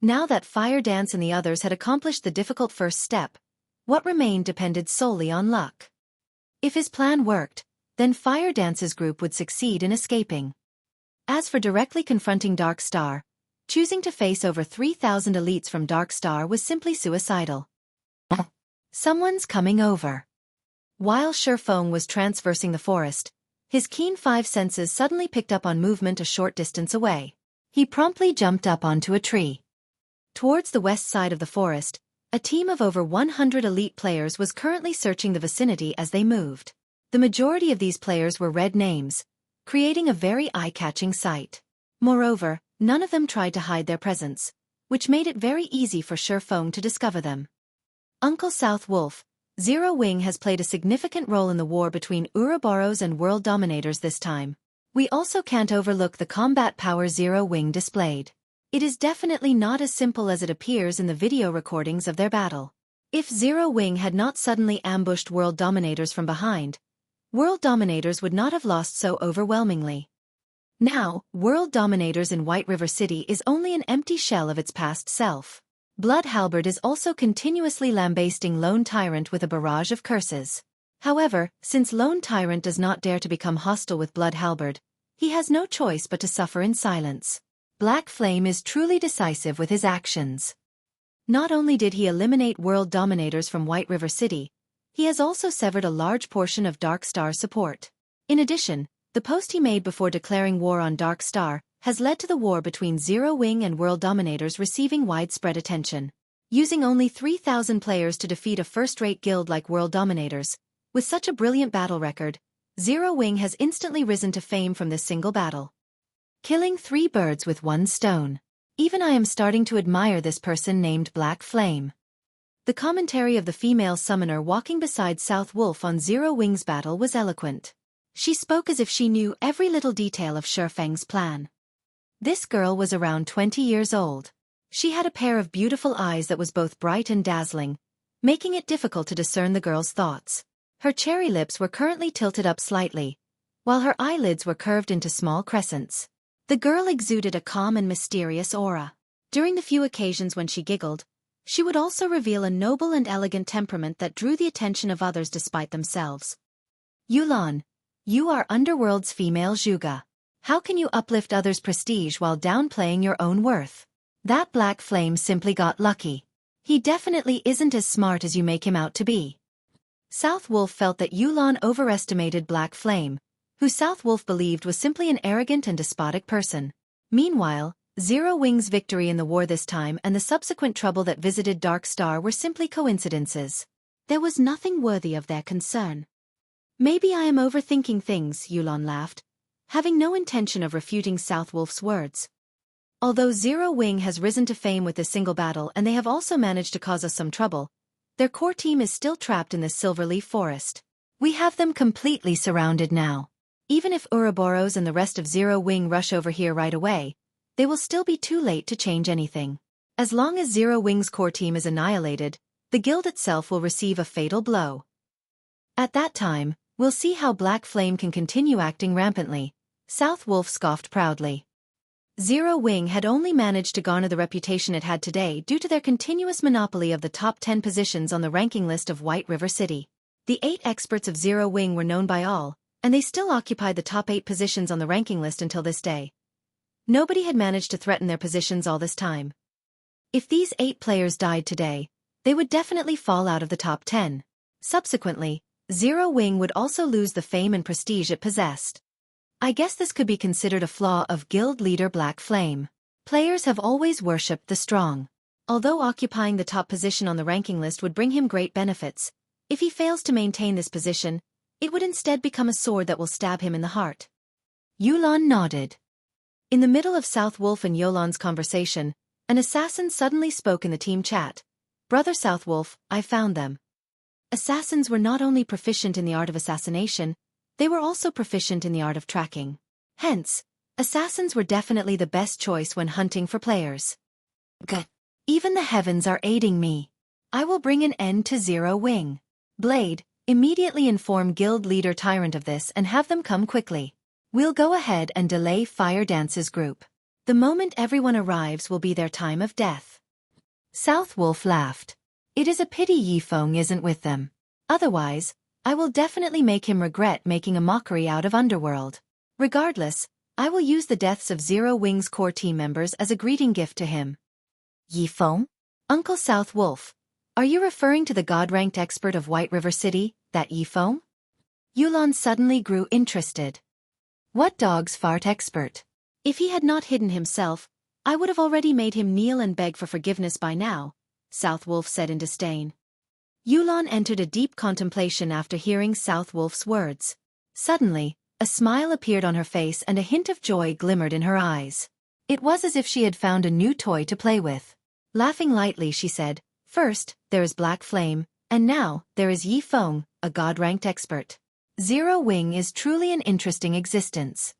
Now that Fire Dance and the others had accomplished the difficult first step, what remained depended solely on luck. If his plan worked, then Fire Dance's group would succeed in escaping. As for directly confronting Dark Star, choosing to face over 3,000 elites from Dark Star was simply suicidal. Someone's coming over. While Feng was traversing the forest, his keen five senses suddenly picked up on movement a short distance away. He promptly jumped up onto a tree. Towards the west side of the forest, a team of over 100 elite players was currently searching the vicinity as they moved. The majority of these players were red names, creating a very eye-catching sight. Moreover, none of them tried to hide their presence, which made it very easy for Feng to discover them. Uncle South Wolf, Zero Wing has played a significant role in the war between Ouroboros and world dominators this time. We also can't overlook the combat power Zero Wing displayed. It is definitely not as simple as it appears in the video recordings of their battle. If Zero Wing had not suddenly ambushed world dominators from behind, world dominators would not have lost so overwhelmingly. Now, world dominators in White River City is only an empty shell of its past self. Blood Halberd is also continuously lambasting Lone Tyrant with a barrage of curses. However, since Lone Tyrant does not dare to become hostile with Blood Halberd, he has no choice but to suffer in silence. Black Flame is truly decisive with his actions. Not only did he eliminate world dominators from White River City, he has also severed a large portion of Dark Star's support. In addition, the post he made before declaring war on Dark Star has led to the war between Zero Wing and world dominators receiving widespread attention. Using only 3,000 players to defeat a first-rate guild like world dominators, with such a brilliant battle record, Zero Wing has instantly risen to fame from this single battle. Killing 3 birds with 1 stone. Even I am starting to admire this person named Black Flame. The commentary of the female summoner walking beside South Wolf on Zero Wing's battle was eloquent. She spoke as if she knew every little detail of Feng's plan. This girl was around 20 years old. She had a pair of beautiful eyes that was both bright and dazzling, making it difficult to discern the girl's thoughts. Her cherry lips were currently tilted up slightly, while her eyelids were curved into small crescents. The girl exuded a calm and mysterious aura. During the few occasions when she giggled, she would also reveal a noble and elegant temperament that drew the attention of others despite themselves. Yulan, you are Underworld's female Zhuge. How can you uplift others' prestige while downplaying your own worth? That Black Flame simply got lucky. He definitely isn't as smart as you make him out to be. South Wolf felt that Yulan overestimated Black Flame, who South Wolf believed was simply an arrogant and despotic person. Meanwhile, Zero Wing's victory in the war this time and the subsequent trouble that visited Dark Star were simply coincidences. There was nothing worthy of their concern. Maybe I am overthinking things, Yulan laughed, having no intention of refuting South Wolf's words. Although Zero Wing has risen to fame with this single battle and they have also managed to cause us some trouble, their core team is still trapped in this Silverleaf Forest. We have them completely surrounded now. Even if Ouroboros and the rest of Zero Wing rush over here right away, they will still be too late to change anything. As long as Zero Wing's core team is annihilated, the guild itself will receive a fatal blow. At that time, we'll see how Black Flame can continue acting rampantly, South Wolf scoffed proudly. Zero Wing had only managed to garner the reputation it had today due to their continuous monopoly of the top 10 positions on the ranking list of White River City. The 8 experts of Zero Wing were known by all, and they still occupied the top 8 positions on the ranking list until this day. Nobody had managed to threaten their positions all this time. If these 8 players died today, they would definitely fall out of the top 10. Subsequently, Zero Wing would also lose the fame and prestige it possessed. I guess this could be considered a flaw of guild leader Black Flame. Players have always worshipped the strong. Although occupying the top position on the ranking list would bring him great benefits, if he fails to maintain this position, it would instead become a sword that will stab him in the heart. Yulan nodded. In the middle of South Wolf and Yolan's conversation, an assassin suddenly spoke in the team chat. Brother South Wolf, I found them. Assassins were not only proficient in the art of assassination, they were also proficient in the art of tracking. Hence, assassins were definitely the best choice when hunting for players. Good. Even the heavens are aiding me. I will bring an end to Zero Wing. Blade, Immediately inform guild leader Tyrant of this and have them come quickly. We'll go ahead and delay Fire Dance's group. The moment everyone arrives will be their time of death. South Wolf laughed. It is a pity Yi Feng isn't with them. Otherwise, I will definitely make him regret making a mockery out of Underworld. Regardless, I will use the deaths of Zero Wing's core team members as a greeting gift to him. Yi Feng? Uncle South Wolf, are you referring to the god-ranked expert of White River City, that Yi Feng? Yulan suddenly grew interested. What dog's fart expert? If he had not hidden himself, I would have already made him kneel and beg for forgiveness by now, South Wolf said in disdain. Yulan entered a deep contemplation after hearing South Wolf's words. Suddenly, a smile appeared on her face and a hint of joy glimmered in her eyes. It was as if she had found a new toy to play with. Laughing lightly, she said, "First, there is Black Flame, and now, there is Yi Feng, a god-ranked expert. Zero Wing is truly an interesting existence."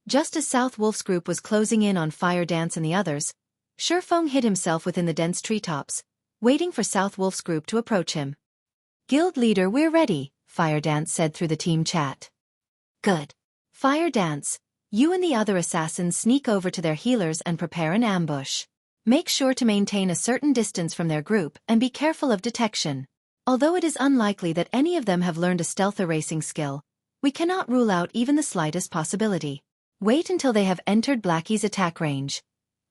Just as South Wolf's group was closing in on Fire Dance and the others, Feng hid himself within the dense treetops, waiting for South Wolf's group to approach him. "Guild leader, we're ready," Fire Dance said through the team chat. "Good. Fire Dance, you and the other assassins sneak over to their healers and prepare an ambush. Make sure to maintain a certain distance from their group and be careful of detection. Although it is unlikely that any of them have learned a stealth erasing skill, we cannot rule out even the slightest possibility. Wait until they have entered Blackie's attack range.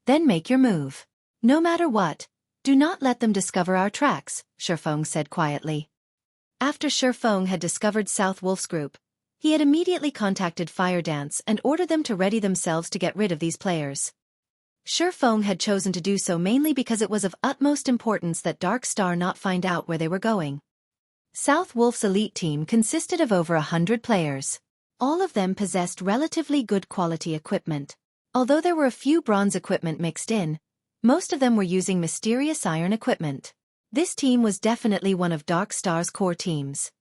Then make your move. No matter what, do not let them discover our tracks," Feng said quietly. After Feng had discovered South Wolf's group, he had immediately contacted Fire Dance and ordered them to ready themselves to get rid of these players. Feng had chosen to do so mainly because it was of utmost importance that Dark Star not find out where they were going. South Wolf's elite team consisted of over 100 players. All of them possessed relatively good quality equipment. Although there were a few bronze equipment mixed in, most of them were using mysterious iron equipment. This team was definitely one of Dark Star's core teams.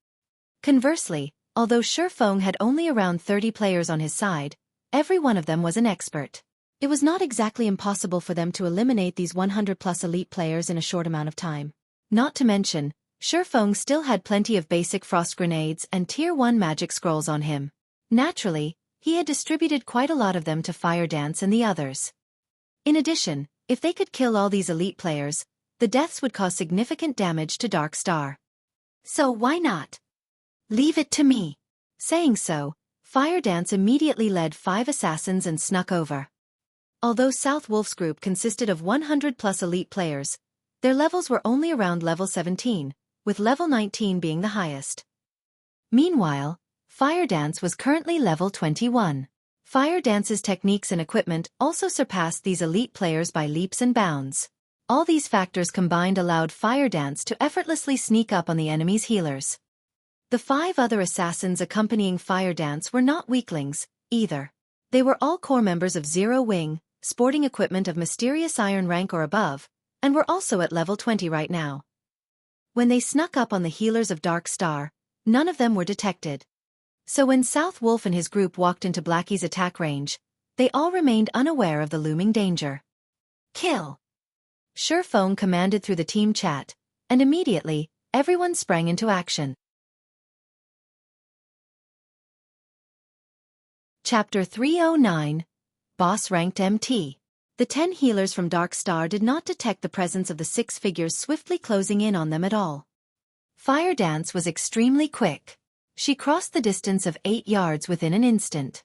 Conversely, although Feng had only around 30 players on his side, every one of them was an expert. It was not exactly impossible for them to eliminate these 100-plus elite players in a short amount of time. Not to mention, Feng still had plenty of basic frost grenades and Tier 1 magic scrolls on him. Naturally, he had distributed quite a lot of them to Fire Dance and the others. In addition, if they could kill all these elite players, the deaths would cause significant damage to Dark Star. So why not? Leave it to me. Saying so, Fire Dance immediately led 5 assassins and snuck over. Although South Wolf's group consisted of 100-plus elite players, their levels were only around level 17, with level 19 being the highest. Meanwhile, Fire Dance was currently level 21. Fire Dance's techniques and equipment also surpassed these elite players by leaps and bounds. All these factors combined allowed Fire Dance to effortlessly sneak up on the enemy's healers. The 5 other assassins accompanying Fire Dance were not weaklings, either. They were all core members of Zero Wing, sporting equipment of mysterious iron rank or above, and were also at level 20 right now. When they snuck up on the healers of Dark Star, none of them were detected. So when South Wolf and his group walked into Blackie's attack range, they all remained unaware of the looming danger. "Kill!" Feng commanded through the team chat, and immediately, everyone sprang into action. Chapter 309, Boss-Ranked MT. The 10 healers from Dark Star did not detect the presence of the 6 figures swiftly closing in on them at all. Fire Dance was extremely quick. She crossed the distance of 8 yards within an instant.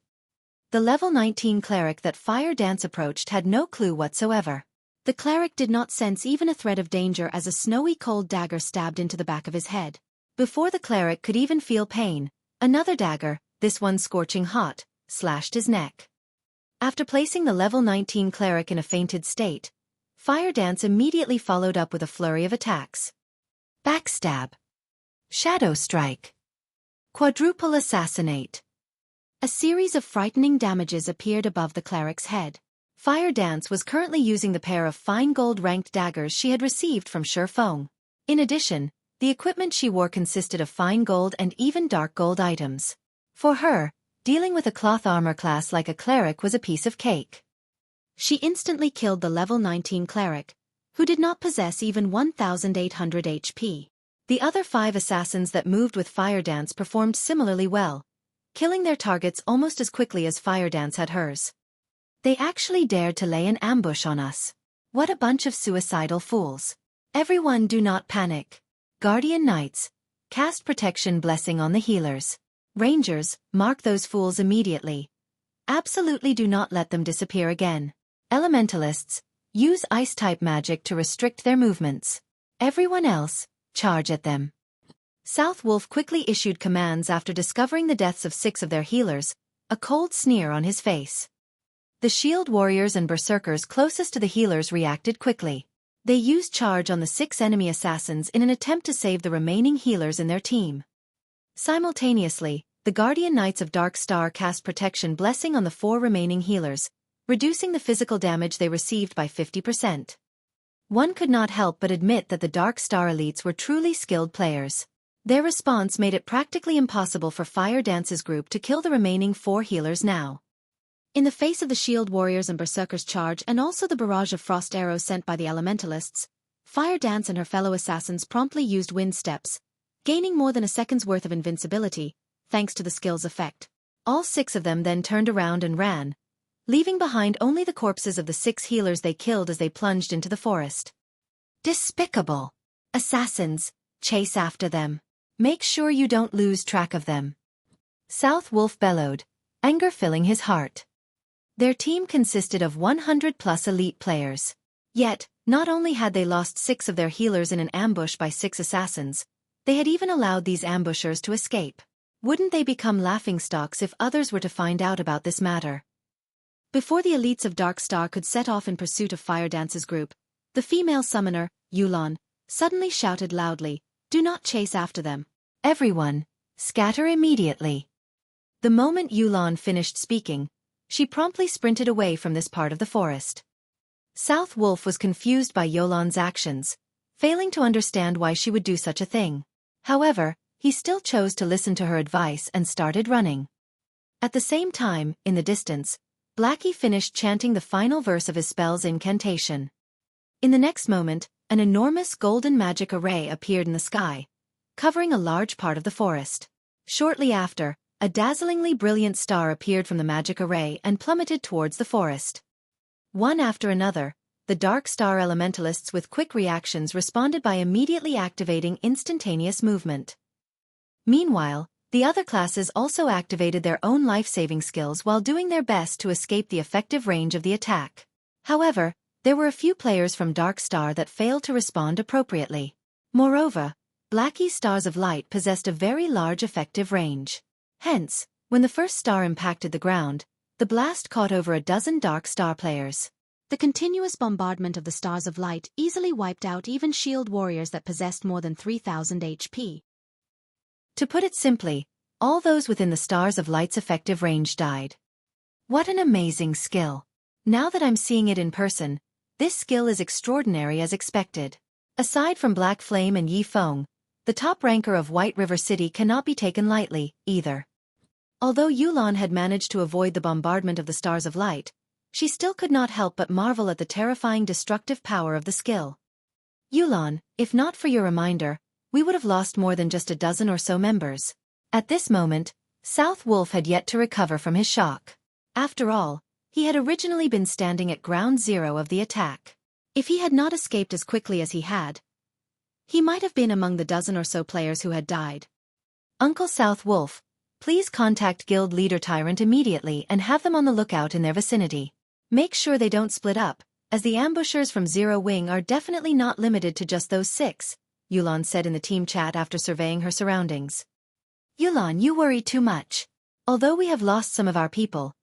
The level 19 cleric that Fire Dance approached had no clue whatsoever. The cleric did not sense even a threat of danger as a snowy cold dagger stabbed into the back of his head. Before the cleric could even feel pain, another dagger, this one scorching hot, slashed his neck. After placing the level 19 cleric in a fainted state, Fire Dance immediately followed up with a flurry of attacks. Backstab. Shadow Strike. Quadruple Assassinate. A series of frightening damages appeared above the cleric's head. Fire Dance was currently using the pair of fine gold-ranked daggers she had received from Feng. In addition, the equipment she wore consisted of fine gold and even dark gold items. For her, dealing with a cloth armor class like a cleric was a piece of cake. She instantly killed the level 19 cleric, who did not possess even 1,800 HP. The other 5 assassins that moved with Fire Dance performed similarly well, killing their targets almost as quickly as Fire Dance had hers. They actually dared to lay an ambush on us. What a bunch of suicidal fools. Everyone do not panic. Guardian Knights, cast Protection Blessing on the healers. Rangers, mark those fools immediately. Absolutely do not let them disappear again. Elementalists, use Ice-type magic to restrict their movements. Everyone else, charge at them. South Wolf quickly issued commands after discovering the deaths of 6 of their healers, a cold sneer on his face. The shield warriors and berserkers closest to the healers reacted quickly. They used charge on the 6 enemy assassins in an attempt to save the remaining healers in their team. Simultaneously, the Guardian Knights of Dark Star cast Protection Blessing on the 4 remaining healers, reducing the physical damage they received by 50%. One could not help but admit that the Dark Star elites were truly skilled players. Their response made it practically impossible for Fire Dance's group to kill the remaining 4 healers now. In the face of the shield warriors and berserkers' charge and also the barrage of frost arrows sent by the elementalists, Fire Dance and her fellow assassins promptly used wind steps, gaining more than a second's worth of invincibility, thanks to the skill's effect. All 6 of them then turned around and ran, leaving behind only the corpses of the 6 healers they killed as they plunged into the forest. Despicable! Assassins, chase after them. Make sure you don't lose track of them. South Wolf bellowed, anger filling his heart. Their team consisted of 100+ elite players. Yet, not only had they lost 6 of their healers in an ambush by 6 assassins, they had even allowed these ambushers to escape. Wouldn't they become laughingstocks if others were to find out about this matter? Before the elites of Dark Star could set off in pursuit of Fire Dance's group, the female summoner, Yulan, suddenly shouted loudly, "Do not chase after them. Everyone, scatter immediately." The moment Yulan finished speaking, she promptly sprinted away from this part of the forest. South Wolf was confused by Yulan's actions, failing to understand why she would do such a thing. However, he still chose to listen to her advice and started running. At the same time, in the distance, Blackie finished chanting the final verse of his spell's incantation. In the next moment, an enormous golden magic array appeared in the sky, covering a large part of the forest. Shortly after, a dazzlingly brilliant star appeared from the magic array and plummeted towards the forest. One after another, the Dark Star elementalists with quick reactions responded by immediately activating instantaneous movement. Meanwhile, the other classes also activated their own life-saving skills while doing their best to escape the effective range of the attack. However, there were a few players from Dark Star that failed to respond appropriately. Moreover, Blackie's Stars of Light possessed a very large effective range. Hence, when the first star impacted the ground, the blast caught over a dozen Dark Star players. The continuous bombardment of the Stars of Light easily wiped out even shield warriors that possessed more than 3,000 HP. To put it simply, all those within the Stars of Light's effective range died. What an amazing skill! Now that I'm seeing it in person, this skill is extraordinary as expected. Aside from Black Flame and Yi Feng, the top ranker of White River City cannot be taken lightly, either. Although Yulan had managed to avoid the bombardment of the Stars of Light, she still could not help but marvel at the terrifying destructive power of the skill. Yulan, if not for your reminder, we would have lost more than just a dozen or so members. At this moment, South Wolf had yet to recover from his shock. After all, he had originally been standing at ground zero of the attack. If he had not escaped as quickly as he had, he might have been among the dozen or so players who had died. Uncle South Wolf, please contact Guild Leader Tyrant immediately and have them on the lookout in their vicinity. Make sure they don't split up, as the ambushers from Zero Wing are definitely not limited to just those 6, Yulan said in the team chat after surveying her surroundings. Yulan, you worry too much. Although we have lost some of our people,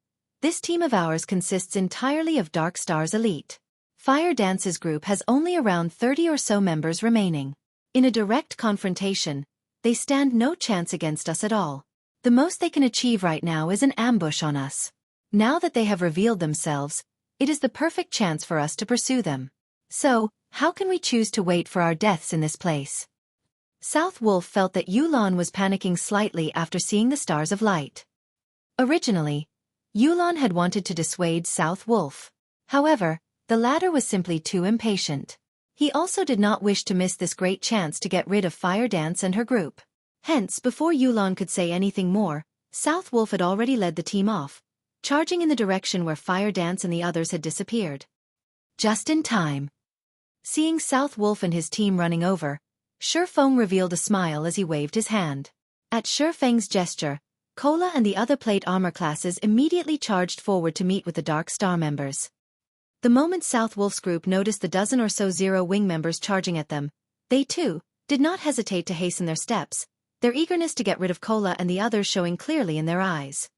this team of ours consists entirely of Dark Star's elite. Fire Dance's group has only around 30 or so members remaining. In a direct confrontation, they stand no chance against us at all. The most they can achieve right now is an ambush on us. Now that they have revealed themselves, it is the perfect chance for us to pursue them. So, how can we choose to wait for our deaths in this place? South Wolf felt that Yulan was panicking slightly after seeing the Stars of Light. Originally, Yulan had wanted to dissuade South Wolf. However, the latter was simply too impatient. He also did not wish to miss this great chance to get rid of Fire Dance and her group. Hence, before Yulon could say anything more, South Wolf had already led the team off, charging in the direction where Fire Dance and the others had disappeared. Just in time. Seeing South Wolf and his team running over, Feng revealed a smile as he waved his hand. At Feng's gesture, Cola and the other plate armor classes immediately charged forward to meet with the Dark Star members. The moment South Wolf's group noticed the dozen or so Zero Wing members charging at them, they too did not hesitate to hasten their steps, their eagerness to get rid of Cola and the others showing clearly in their eyes.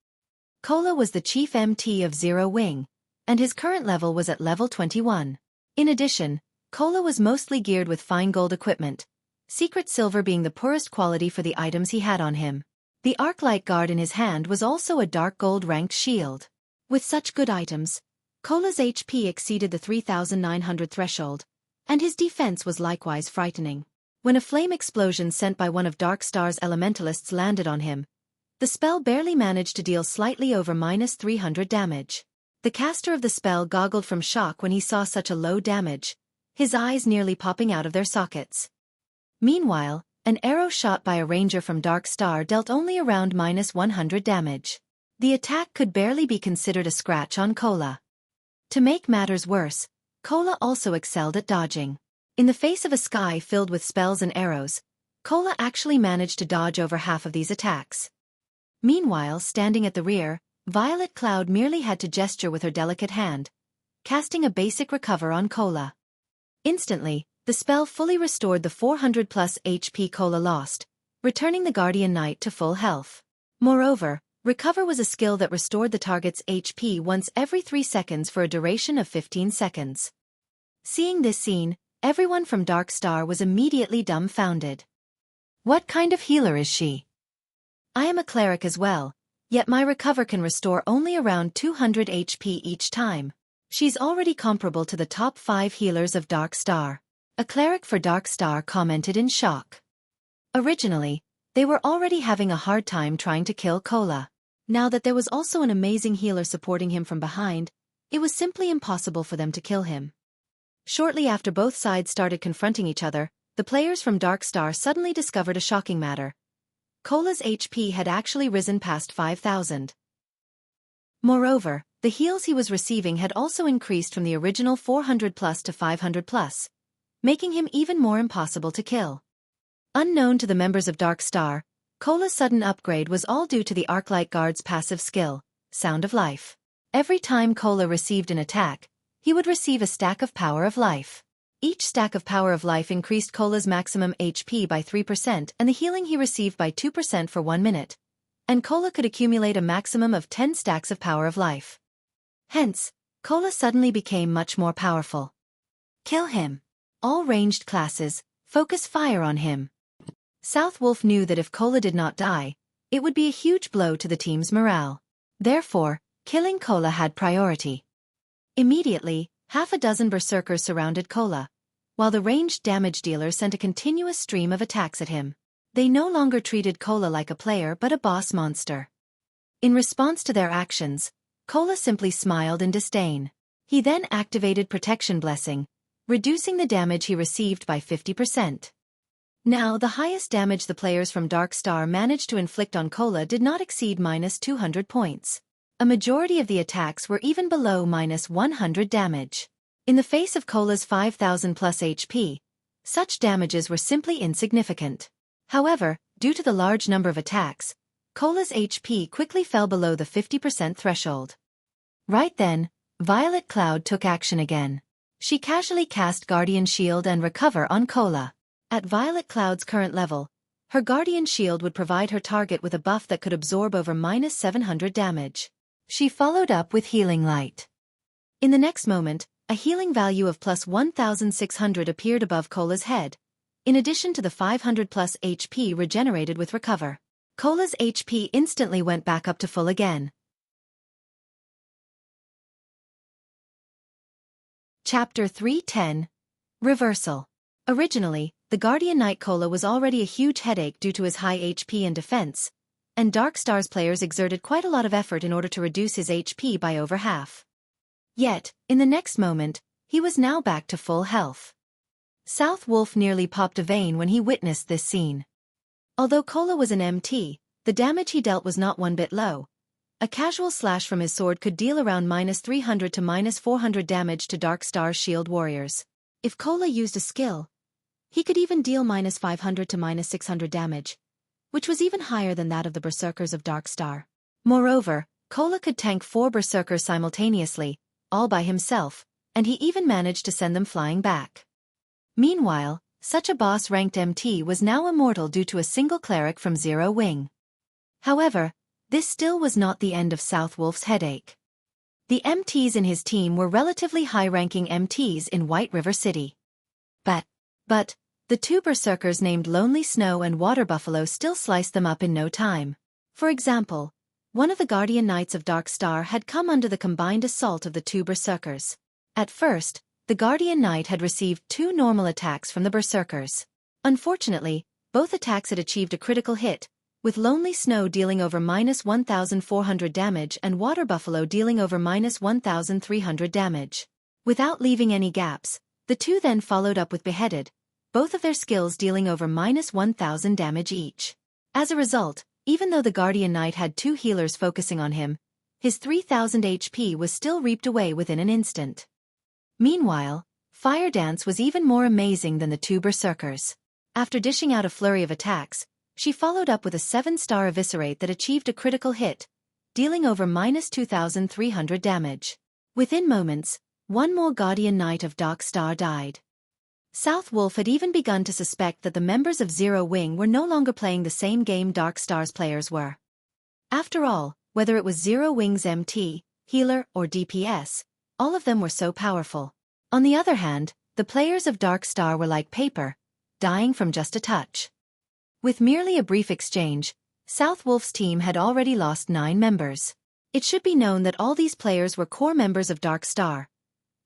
Cola was the chief MT of Zero Wing, and his current level was at level 21. In addition, Cola was mostly geared with fine gold equipment, secret silver being the poorest quality for the items he had on him. The Arc-Light Guard in his hand was also a dark gold ranked shield. With such good items, Cola's HP exceeded the 3,900 threshold, and his defense was likewise frightening. When a flame explosion sent by one of Dark Star's elementalists landed on him, the spell barely managed to deal slightly over -300 damage. The caster of the spell goggled from shock when he saw such a low damage, his eyes nearly popping out of their sockets. Meanwhile, an arrow shot by a ranger from Dark Star dealt only around -100 damage. The attack could barely be considered a scratch on Cola. To make matters worse, Cola also excelled at dodging. In the face of a sky filled with spells and arrows, Cola actually managed to dodge over half of these attacks. Meanwhile, standing at the rear, Violet Cloud merely had to gesture with her delicate hand, casting a basic recover on Cola. Instantly, the spell fully restored the 400+ HP Cola lost, returning the Guardian Knight to full health. Moreover, recover was a skill that restored the target's HP once every 3 seconds for a duration of 15 seconds. Seeing this scene, everyone from Dark Star was immediately dumbfounded. What kind of healer is she? I am a cleric as well, yet my recover can restore only around 200 HP each time. She's already comparable to the top 5 healers of Dark Star. A cleric for Dark Star commented in shock. Originally, they were already having a hard time trying to kill Cola. Now that there was also an amazing healer supporting him from behind, it was simply impossible for them to kill him. Shortly after both sides started confronting each other, the players from Dark Star suddenly discovered a shocking matter. Cola's HP had actually risen past 5,000. Moreover, the heals he was receiving had also increased from the original 400+ to 500+. Making him even more impossible to kill. Unknown to the members of Dark Star, Cola's sudden upgrade was all due to the Arc-Light Guard's passive skill, Sound of Life. Every time Cola received an attack, he would receive a stack of Power of Life. Each stack of Power of Life increased Cola's maximum HP by 3% and the healing he received by 2% for 1 minute, and Cola could accumulate a maximum of 10 stacks of Power of Life. Hence, Cola suddenly became much more powerful. Kill him. All ranged classes, focus fire on him. South Wolf knew that if Cola did not die, it would be a huge blow to the team's morale. Therefore, killing Cola had priority. Immediately, half a dozen berserkers surrounded Cola, while the ranged damage dealer sent a continuous stream of attacks at him. They no longer treated Cola like a player but a boss monster. In response to their actions, Cola simply smiled in disdain. He then activated Protection Blessing, reducing the damage he received by 50%. Now, the highest damage the players from Dark Star managed to inflict on Cola did not exceed -200 points. A majority of the attacks were even below -100 damage. In the face of Cola's 5,000+ HP, such damages were simply insignificant. However, due to the large number of attacks, Cola's HP quickly fell below the 50% threshold. Right then, Violet Cloud took action again. She casually cast Guardian Shield and Recover on Cola. At Violet Cloud's current level, her Guardian Shield would provide her target with a buff that could absorb over -700 damage. She followed up with Healing Light. In the next moment, a healing value of +1,600 appeared above Cola's head, in addition to the 500+ HP regenerated with Recover. Cola's HP instantly went back up to full again. Chapter 310. Reversal. Originally, the Guardian Knight Cola was already a huge headache due to his high HP and defense, and Dark Star's players exerted quite a lot of effort in order to reduce his HP by over half. Yet, in the next moment, he was now back to full health. South Wolf nearly popped a vein when he witnessed this scene. Although Cola was an MT, the damage he dealt was not one bit low. A casual slash from his sword could deal around -300 to -400 damage to Dark Star's shield warriors. If Cola used a skill, he could even deal -500 to -600 damage, which was even higher than that of the Berserkers of Dark Star. Moreover, Cola could tank 4 Berserkers simultaneously, all by himself, and he even managed to send them flying back. Meanwhile, such a boss-ranked MT was now immortal due to a single cleric from Zero Wing. However, this still was not the end of South Wolf's headache. The MTs in his team were relatively high-ranking MTs in White River City. But, the 2 Berserkers named Lonely Snow and Water Buffalo still sliced them up in no time. For example, one of the Guardian Knights of Dark Star had come under the combined assault of the 2 Berserkers. At first, the Guardian Knight had received 2 normal attacks from the Berserkers. Unfortunately, both attacks had achieved a critical hit, with Lonely Snow dealing over -1,400 damage and Water Buffalo dealing over -1,300 damage. Without leaving any gaps, the 2 then followed up with Beheaded, both of their skills dealing over -1,000 damage each. As a result, even though the Guardian Knight had 2 healers focusing on him, his 3,000 HP was still reaped away within an instant. Meanwhile, Fire Dance was even more amazing than the 2 Berserkers. After dishing out a flurry of attacks, she followed up with a 7-star Eviscerate that achieved a critical hit, dealing over -2,300 damage. Within moments, one more Guardian Knight of Dark Star died. South Wolf had even begun to suspect that the members of Zero Wing were no longer playing the same game Dark Star's players were. After all, whether it was Zero Wing's MT, healer, or DPS, all of them were so powerful. On the other hand, the players of Dark Star were like paper, dying from just a touch. With merely a brief exchange, South Wolf's team had already lost 9 members. It should be known that all these players were core members of Dark Star.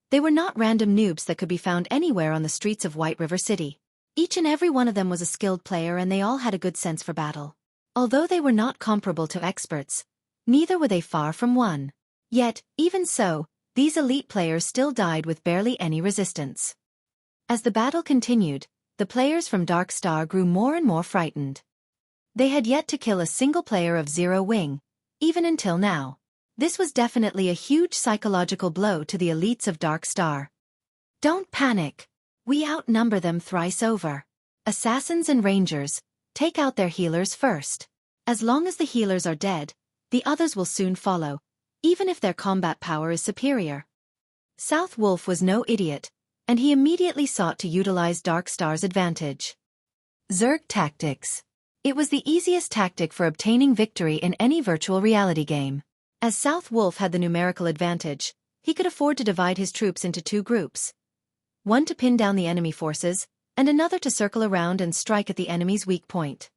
They were not random noobs that could be found anywhere on the streets of White River City. Each and every one of them was a skilled player and they all had a good sense for battle. Although they were not comparable to experts, neither were they far from one. Yet, even so, these elite players still died with barely any resistance. As the battle continued, the players from Dark Star grew more and more frightened. They had yet to kill a single player of Zero Wing, even until now. This was definitely a huge psychological blow to the elites of Dark Star. Don't panic. We outnumber them thrice over. Assassins and Rangers, take out their healers first. As long as the healers are dead, the others will soon follow, even if their combat power is superior. South Wolf was no idiot, and he immediately sought to utilize Dark Star's advantage. Zerg Tactics. It was the easiest tactic for obtaining victory in any virtual reality game. As South Wolf had the numerical advantage, he could afford to divide his troops into 2 groups. One to pin down the enemy forces, and another to circle around and strike at the enemy's weak point.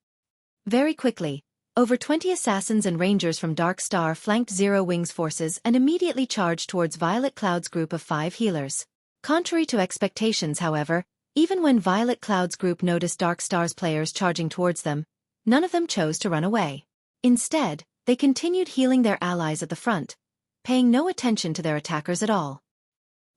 Very quickly, over 20 assassins and rangers from Dark Star flanked Zero Wing's forces and immediately charged towards Violet Cloud's group of 5 healers. Contrary to expectations, however, even when Violet Cloud's group noticed Dark Star's players charging towards them, none of them chose to run away. Instead, they continued healing their allies at the front, paying no attention to their attackers at all.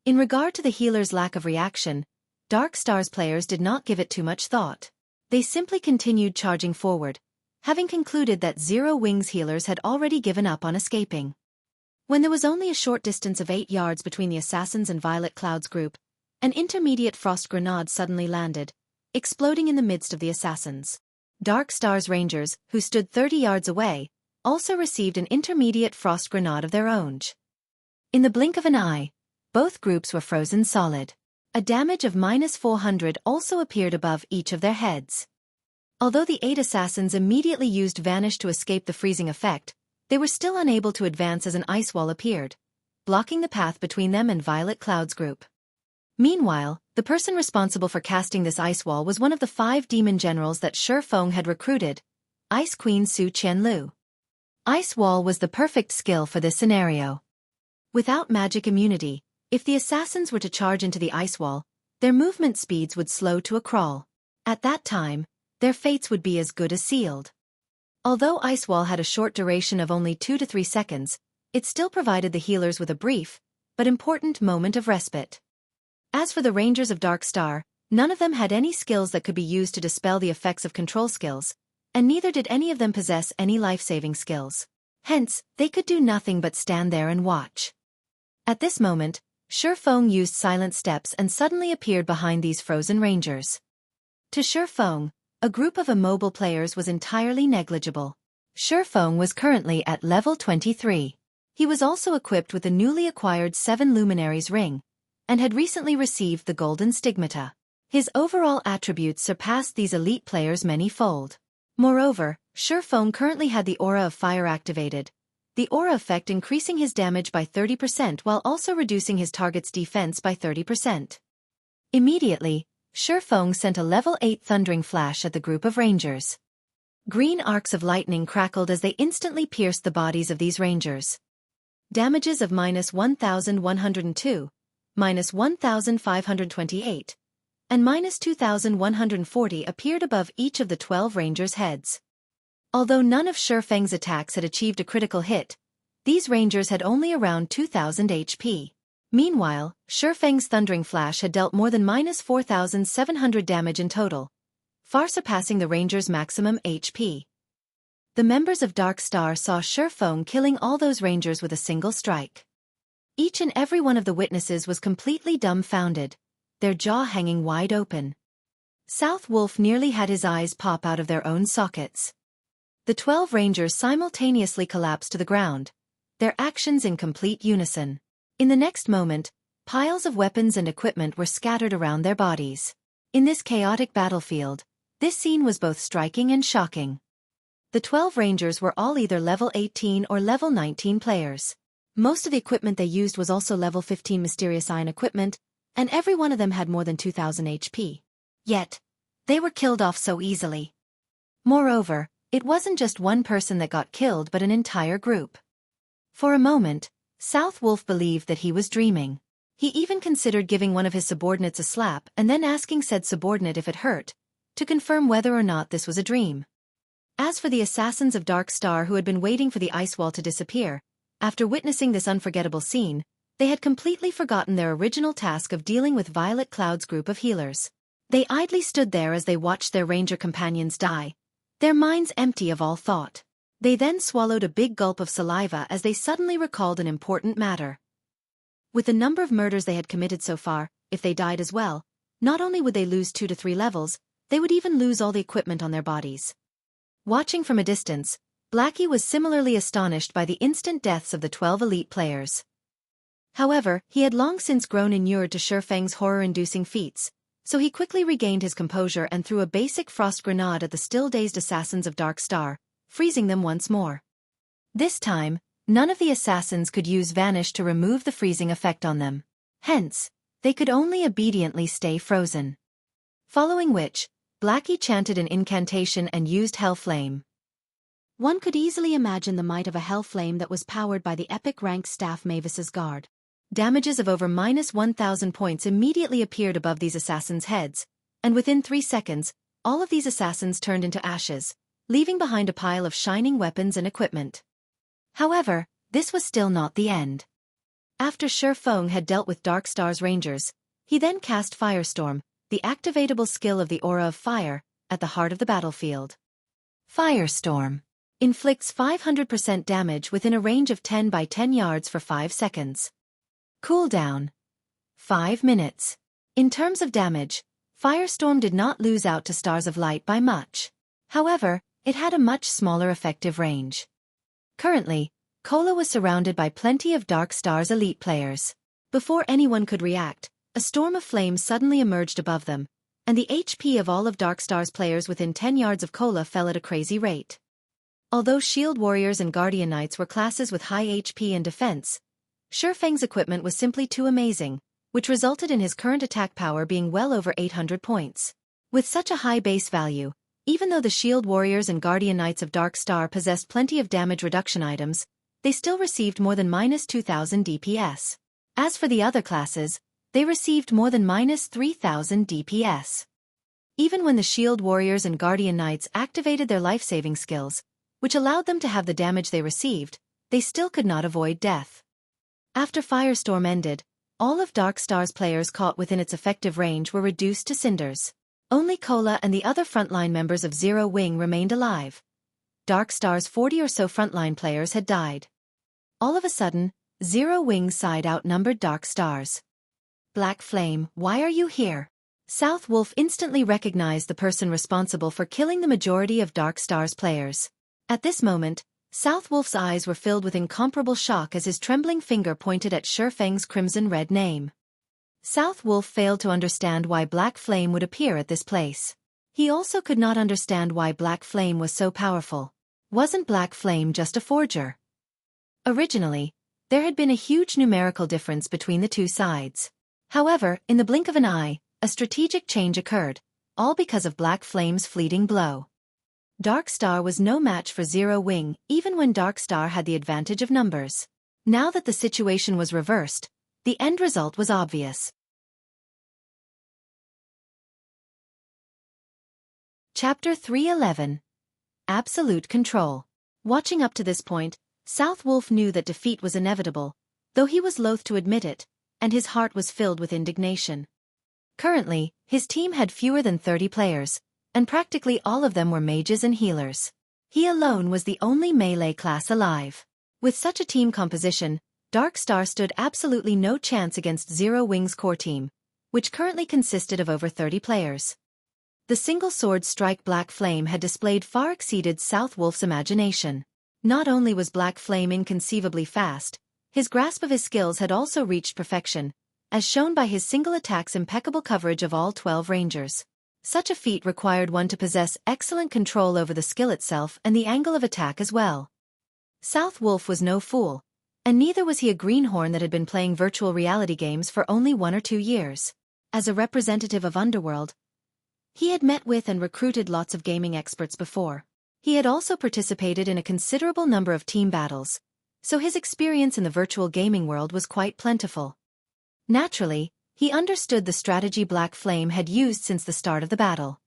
In regard to the healers' lack of reaction, Dark Star's players did not give it too much thought. They simply continued charging forward, having concluded that Zero Wing's healers had already given up on escaping. When there was only a short distance of 8 yards between the assassins and Violet Cloud's group, an intermediate frost grenade suddenly landed, exploding in the midst of the assassins. Dark Star's Rangers, who stood 30 yards away, also received an intermediate frost grenade of their own. In the blink of an eye, both groups were frozen solid. A damage of -400 also appeared above each of their heads. Although the 8 assassins immediately used Vanish to escape the freezing effect, they were still unable to advance as an ice wall appeared, blocking the path between them and Violet Cloud's group. Meanwhile, the person responsible for casting this ice wall was one of the 5 demon generals that Feng had recruited, Ice Queen Su Qianlu. Ice Wall was the perfect skill for this scenario. Without magic immunity, if the assassins were to charge into the ice wall, their movement speeds would slow to a crawl. At that time, their fates would be as good as sealed. Although Ice Wall had a short duration of only 2 to 3 seconds, it still provided the healers with a brief, but important moment of respite. As for the Rangers of Dark Star, None of them had any skills that could be used to dispel the effects of control skills, and neither did any of them possess any life-saving skills. Hence, they could do nothing but stand there and watch. At this moment, Feng used silent steps and suddenly appeared behind these frozen rangers. To Feng, a group of immobile players was entirely negligible. Feng was currently at level 23. He was also equipped with the newly acquired 7 Luminaries ring, and had recently received the Golden Stigmata. His overall attributes surpassed these elite players many-fold. Moreover, Feng currently had the Aura of Fire activated, the aura effect increasing his damage by 30% while also reducing his target's defense by 30%. Immediately, Feng sent a level 8 thundering flash at the group of rangers. Green arcs of lightning crackled as they instantly pierced the bodies of these rangers. Damages of -1,102, -1,528, and -2,140 appeared above each of the 12 rangers' heads. Although none of Feng's attacks had achieved a critical hit, these rangers had only around 2,000 HP. Meanwhile, Feng's thundering flash had dealt more than -4,700 damage in total, far surpassing the rangers' maximum HP. The members of Dark Star saw Feng killing all those rangers with a single strike. Each and every one of the witnesses was completely dumbfounded, their jaw hanging wide open. South Wolf nearly had his eyes pop out of their own sockets. The 12 rangers simultaneously collapsed to the ground, their actions in complete unison. In the next moment, piles of weapons and equipment were scattered around their bodies. In this chaotic battlefield, this scene was both striking and shocking. The 12 rangers were all either level 18 or level 19 players. Most of the equipment they used was also level 15 mysterious iron equipment, and every one of them had more than 2,000 HP. Yet, they were killed off so easily. Moreover, it wasn't just one person that got killed but an entire group. For a moment, South Wolf believed that he was dreaming. He even considered giving one of his subordinates a slap and then asking said subordinate if it hurt, to confirm whether or not this was a dream. As for the assassins of Dark Star who had been waiting for the ice wall to disappear, after witnessing this unforgettable scene, they had completely forgotten their original task of dealing with Violet Cloud's group of healers. They idly stood there as they watched their ranger companions die, their minds empty of all thought. They then swallowed a big gulp of saliva as they suddenly recalled an important matter. With the number of murders they had committed so far, if they died as well, not only would they lose 2 to 3 levels, they would even lose all the equipment on their bodies. Watching from a distance, Blackie was similarly astonished by the instant deaths of the 12 elite players. However, he had long since grown inured to Feng's horror-inducing feats, so he quickly regained his composure and threw a basic frost grenade at the still-dazed assassins of Dark Star, freezing them once more. This time, none of the assassins could use Vanish to remove the freezing effect on them. Hence, they could only obediently stay frozen. Following which, Blackie chanted an incantation and used Hell Flame. One could easily imagine the might of a Hell Flame that was powered by the epic rank staff Mavis's Guard. Damages of over -1,000 points immediately appeared above these assassins' heads, and within 3 seconds, all of these assassins turned into ashes, leaving behind a pile of shining weapons and equipment. However, this was still not the end. After Feng had dealt with Dark Star's rangers, he then cast Firestorm, the activatable skill of the Aura of Fire, at the heart of the battlefield. Firestorm inflicts 500% damage within a range of 10 by 10 yards for 5 seconds. Cooldown: 5 minutes. In terms of damage, Firestorm did not lose out to Stars of Light by much. However, it had a much smaller effective range. Currently, Cola was surrounded by plenty of Dark Star's elite players. Before anyone could react, a storm of flames suddenly emerged above them, and the HP of all of Dark Star's players within 10 yards of Cola fell at a crazy rate. Although Shield Warriors and Guardian Knights were classes with high HP and defense, Feng's equipment was simply too amazing, which resulted in his current attack power being well over 800 points. With such a high base value, even though the Shield Warriors and Guardian Knights of Dark Star possessed plenty of damage reduction items, they still received more than -2,000 DPS. As for the other classes, they received more than -3,000 DPS. Even when the Shield Warriors and Guardian Knights activated their life-saving skills, which allowed them to have the damage they received, they still could not avoid death. After Firestorm ended, All of Dark Star's players caught within its effective range were reduced to cinders. Only Cola and the other frontline members of Zero Wing remained alive. Dark Star's 40 or so frontline players had died. All of a sudden, Zero Wing's side outnumbered Dark Star's. Black Flame, why are you here? South Wolf instantly recognized the person responsible for killing the majority of Dark Star's players. At this moment, South Wolf's eyes were filled with incomparable shock as his trembling finger pointed at Feng's crimson-red name. South Wolf failed to understand why Black Flame would appear at this place. He also could not understand why Black Flame was so powerful. Wasn't Black Flame just a forger? Originally, there had been a huge numerical difference between the two sides. However, in the blink of an eye, a strategic change occurred, all because of Black Flame's fleeting blow. Dark Star was no match for Zero Wing, even when Dark Star had the advantage of numbers. Now that the situation was reversed, the end result was obvious. Chapter 311. Absolute Control. Watching up to this point, South Wolf knew that defeat was inevitable, though he was loath to admit it, and his heart was filled with indignation. Currently, his team had fewer than 30 players, and practically all of them were mages and healers. He alone was the only melee class alive. With such a team composition, Dark Star stood absolutely no chance against Zero Wing's core team, which currently consisted of over 30 players. The single sword strike Black Flame had displayed far exceeded South Wolf's imagination. Not only was Black Flame inconceivably fast, his grasp of his skills had also reached perfection, as shown by his single attack's impeccable coverage of all 12 rangers. Such a feat required one to possess excellent control over the skill itself and the angle of attack as well. South Wolf was no fool, and neither was he a greenhorn that had been playing virtual reality games for only 1 or 2 years. As a representative of Underworld, he had met with and recruited lots of gaming experts before. He had also participated in a considerable number of team battles, so his experience in the virtual gaming world was quite plentiful. Naturally, he understood the strategy Black Flame had used since the start of the battle.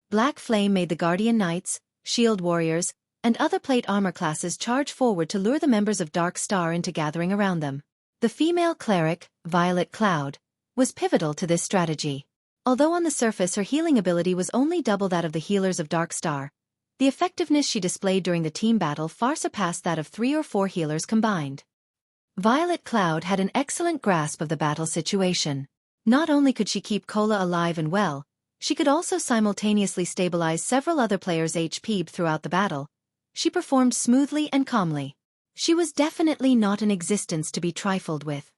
Black Flame made the Guardian Knights, Shield Warriors, and other plate armor classes charge forward to lure the members of Dark Star into gathering around them. The female cleric, Violet Cloud, was pivotal to this strategy. Although on the surface her healing ability was only double that of the healers of Dark Star, the effectiveness she displayed during the team battle far surpassed that of 3 or 4 healers combined. Violet Cloud had an excellent grasp of the battle situation. Not only could she keep Cola alive and well, she could also simultaneously stabilize several other players' HP throughout the battle. She performed smoothly and calmly. She was definitely not an existence to be trifled with.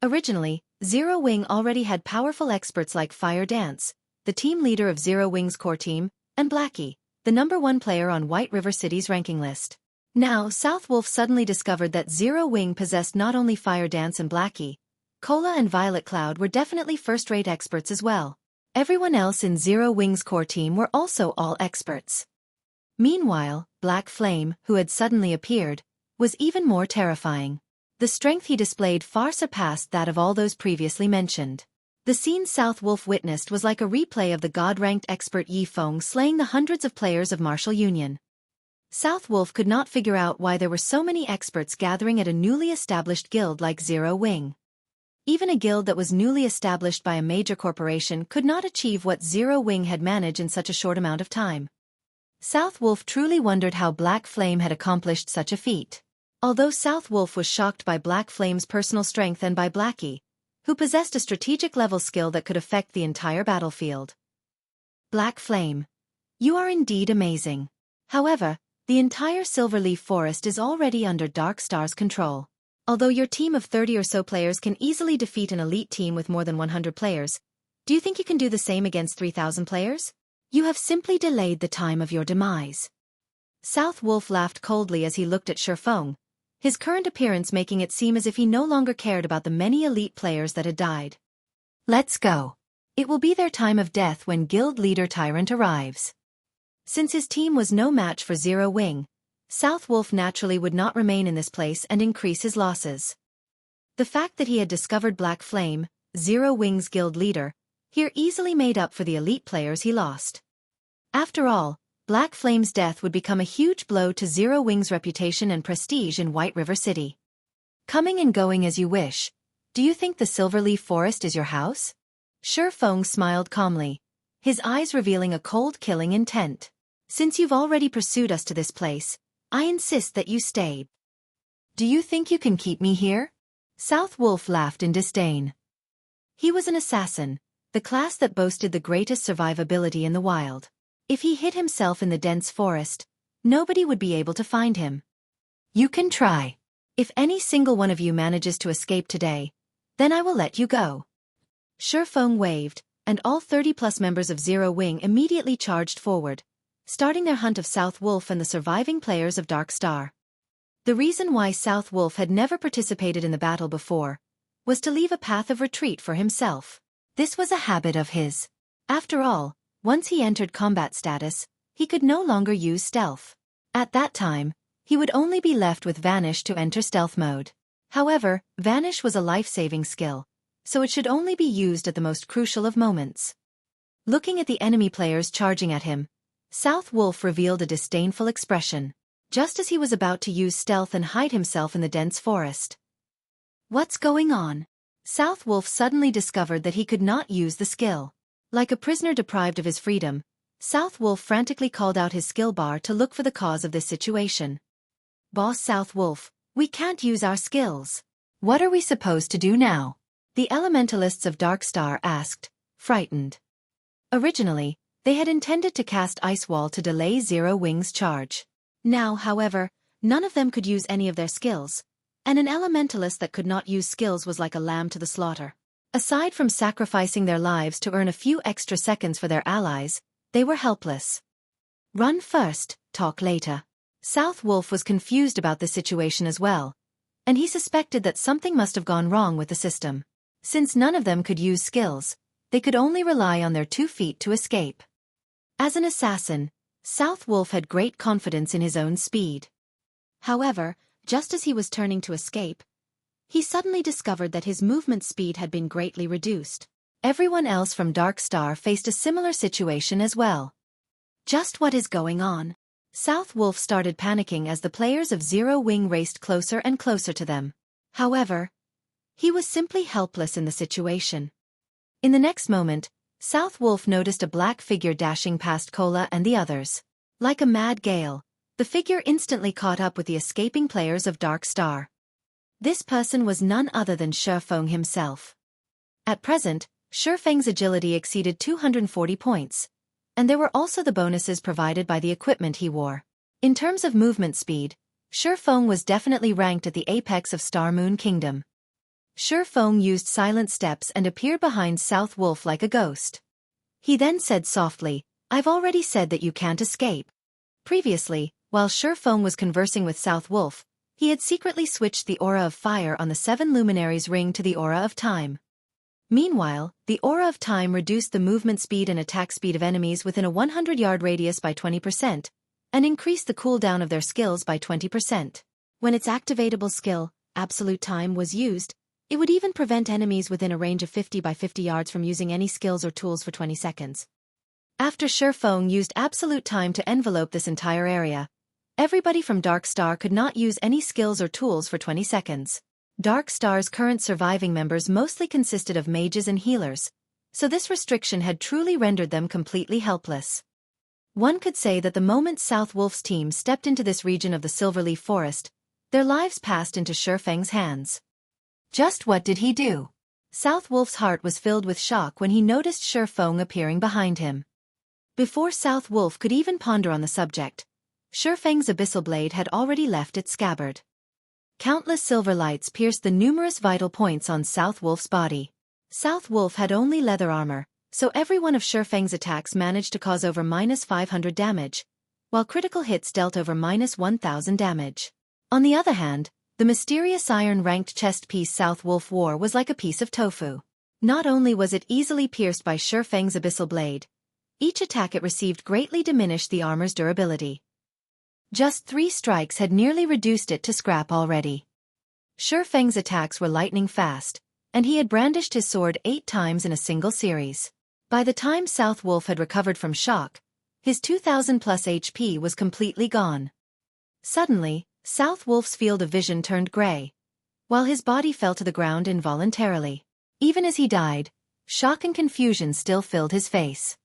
Originally, Zero Wing already had powerful experts like Fire Dance, the team leader of Zero Wing's core team, and Blackie, the #1 player on White River City's ranking list. Now, South Wolf suddenly discovered that Zero Wing possessed not only Fire Dance and Blackie, Cola and Violet Cloud were definitely first-rate experts as well. Everyone else in Zero Wing's core team were also all experts. Meanwhile, Black Flame, who had suddenly appeared, was even more terrifying. The strength he displayed far surpassed that of all those previously mentioned. The scene South Wolf witnessed was like a replay of the god-ranked expert Feng slaying the hundreds of players of Martial Union. South Wolf could not figure out why there were so many experts gathering at a newly established guild like Zero Wing. Even a guild that was newly established by a major corporation could not achieve what Zero Wing had managed in such a short amount of time. South Wolf truly wondered how Black Flame had accomplished such a feat. Although South Wolf was shocked by Black Flame's personal strength and by Blackie, who possessed a strategic-level skill that could affect the entire battlefield. Black Flame, you are indeed amazing. However, the entire Silverleaf Forest is already under Dark Star's control. Although your team of 30 or so players can easily defeat an elite team with more than 100 players, do you think you can do the same against 3,000 players? You have simply delayed the time of your demise. South Wolf laughed coldly as he looked at Feng, his current appearance making it seem as if he no longer cared about the many elite players that had died. Let's go. It will be their time of death when Guild Leader Tyrant arrives. Since his team was no match for Zero Wing, South Wolf naturally would not remain in this place and increase his losses. The fact that he had discovered Black Flame, Zero Wing's guild leader, here easily made up for the elite players he lost. After all, Black Flame's death would become a huge blow to Zero Wing's reputation and prestige in White River City. Coming and going as you wish, Do you think the Silverleaf Forest is your house? Feng smiled calmly, his eyes revealing a cold killing intent. Since you've already pursued us to this place, I insist that you stay. Do you think you can keep me here? South Wolf laughed in disdain. He was an assassin, the class that boasted the greatest survivability in the wild. If he hid himself in the dense forest, nobody would be able to find him. You can try. If any single one of you manages to escape today, then I will let you go. Feng waved, and all 30+ members of Zero Wing immediately charged forward, starting their hunt of South Wolf and the surviving players of Dark Star. The reason why South Wolf had never participated in the battle before was to leave a path of retreat for himself. This was a habit of his. After all, once he entered combat status, he could no longer use stealth. At that time, he would only be left with Vanish to enter stealth mode. However, Vanish was a life-saving skill, so it should only be used at the most crucial of moments. Looking at the enemy players charging at him, South Wolf revealed a disdainful expression, just as he was about to use stealth and hide himself in the dense forest. What's going on? South Wolf suddenly discovered that he could not use the skill. Like a prisoner deprived of his freedom, South Wolf frantically called out his skill bar to look for the cause of this situation. Boss South Wolf, we can't use our skills. What are we supposed to do now? The elementalists of Dark Star asked, frightened. Originally, they had intended to cast Ice Wall to delay Zero Wing's charge. Now, however, none of them could use any of their skills, and an elementalist that could not use skills was like a lamb to the slaughter. Aside from sacrificing their lives to earn a few extra seconds for their allies, they were helpless. Run first, talk later. South Wolf was confused about the situation as well, and he suspected that something must have gone wrong with the system. Since none of them could use skills, they could only rely on their 2 feet to escape. As an assassin, South Wolf had great confidence in his own speed. However, just as he was turning to escape, he suddenly discovered that his movement speed had been greatly reduced. Everyone else from Dark Star faced a similar situation as well. Just what is going on? South Wolf started panicking as the players of Zero Wing raced closer and closer to them. However, he was simply helpless in the situation. In the next moment, South Wolf noticed a black figure dashing past Cola and the others. Like a mad gale, the figure instantly caught up with the escaping players of Dark Star. This person was none other than Feng himself. At present, Feng's agility exceeded 240 points, and there were also the bonuses provided by the equipment he wore. In terms of movement speed, Feng was definitely ranked at the apex of Star Moon Kingdom. Feng used silent steps and appeared behind South Wolf like a ghost. He then said softly, "I've already said that you can't escape." Previously, while Feng was conversing with South Wolf, he had secretly switched the aura of fire on the 7 luminaries ring to the aura of time. Meanwhile, the aura of time reduced the movement speed and attack speed of enemies within a 100-yard radius by 20%, and increased the cooldown of their skills by 20%. When its activatable skill, Absolute Time, was used, it would even prevent enemies within a range of 50 by 50 yards from using any skills or tools for 20 seconds. After Feng used Absolute Time to envelope this entire area, everybody from Dark Star could not use any skills or tools for 20 seconds. Dark Star's current surviving members mostly consisted of mages and healers, so this restriction had truly rendered them completely helpless. One could say that the moment South Wolf's team stepped into this region of the Silverleaf Forest, their lives passed into Feng's hands. Just what did he do? South Wolf's heart was filled with shock when he noticed Feng appearing behind him. Before South Wolf could even ponder on the subject, Feng's abyssal blade had already left its scabbard. Countless silver lights pierced the numerous vital points on South Wolf's body. South Wolf had only leather armor, so every one of Feng's attacks managed to cause over -500 damage, while critical hits dealt over -1000 damage. On the other hand, the mysterious iron-ranked chest piece South Wolf wore was like a piece of tofu. Not only was it easily pierced by Feng's abyssal blade, each attack it received greatly diminished the armor's durability. Just 3 strikes had nearly reduced it to scrap already. Feng's attacks were lightning fast, and he had brandished his sword 8 times in a single series. By the time South Wolf had recovered from shock, his 2000+ HP was completely gone. Suddenly, South Wolf's field of vision turned gray, while his body fell to the ground involuntarily. Even as he died, shock and confusion still filled his face.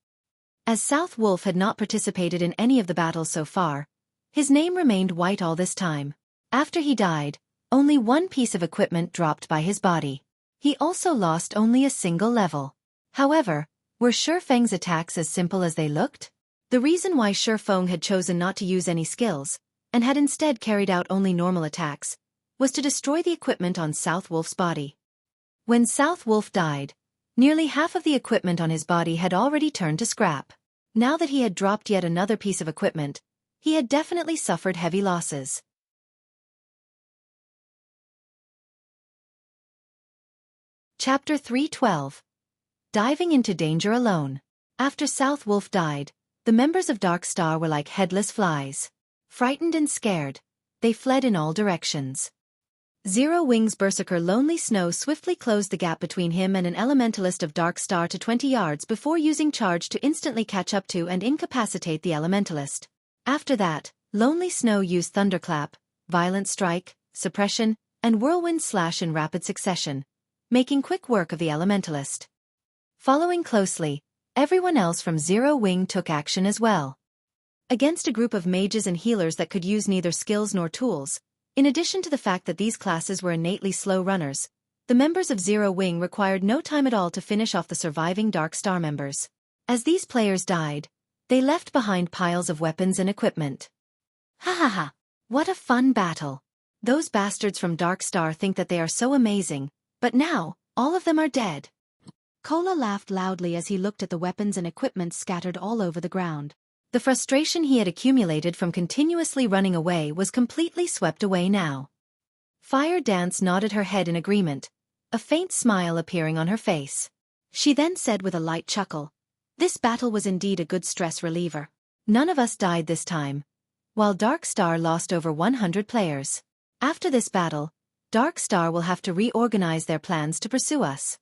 As South Wolf had not participated in any of the battles so far, his name remained white all this time. After he died, only one piece of equipment dropped by his body. He also lost only a single level. However, were Feng's attacks as simple as they looked? The reason why Feng had chosen not to use any skills, and had instead carried out only normal attacks, was to destroy the equipment on South Wolf's body. When South Wolf died, nearly half of the equipment on his body had already turned to scrap. Now that he had dropped yet another piece of equipment, he had definitely suffered heavy losses. Chapter 312. Diving into danger alone. After South Wolf died, the members of Dark Star were like headless flies. Frightened and scared, they fled in all directions. Zero Wing's berserker Lonely Snow swiftly closed the gap between him and an elementalist of Dark Star to 20 yards before using charge to instantly catch up to and incapacitate the elementalist. After that, Lonely Snow used Thunderclap, Violent Strike, Suppression, and Whirlwind Slash in rapid succession, making quick work of the elementalist. Following closely, everyone else from Zero Wing took action as well. Against a group of mages and healers that could use neither skills nor tools, in addition to the fact that these classes were innately slow runners, the members of Zero Wing required no time at all to finish off the surviving Dark Star members. As these players died, they left behind piles of weapons and equipment. Ha ha ha! What a fun battle! Those bastards from Dark Star think that they are so amazing, but now, all of them are dead. Cola laughed loudly as he looked at the weapons and equipment scattered all over the ground. The frustration he had accumulated from continuously running away was completely swept away now. Fire Dance nodded her head in agreement, a faint smile appearing on her face. She then said with a light chuckle, "This battle was indeed a good stress reliever. None of us died this time, while Dark Star lost over 100 players. After this battle, Dark Star will have to reorganize their plans to pursue us."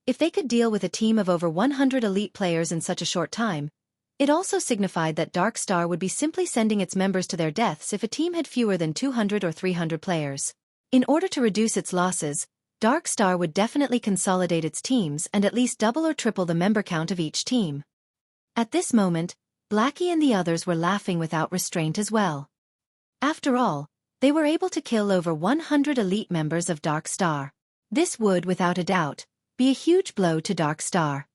If they could deal with a team of over 100 elite players in such a short time, it also signified that Dark Star would be simply sending its members to their deaths if a team had fewer than 200 or 300 players. In order to reduce its losses, Dark Star would definitely consolidate its teams and at least double or triple the member count of each team. At this moment, Blackie and the others were laughing without restraint as well. After all, they were able to kill over 100 elite members of Dark Star. This would, without a doubt, be a huge blow to Dark Star.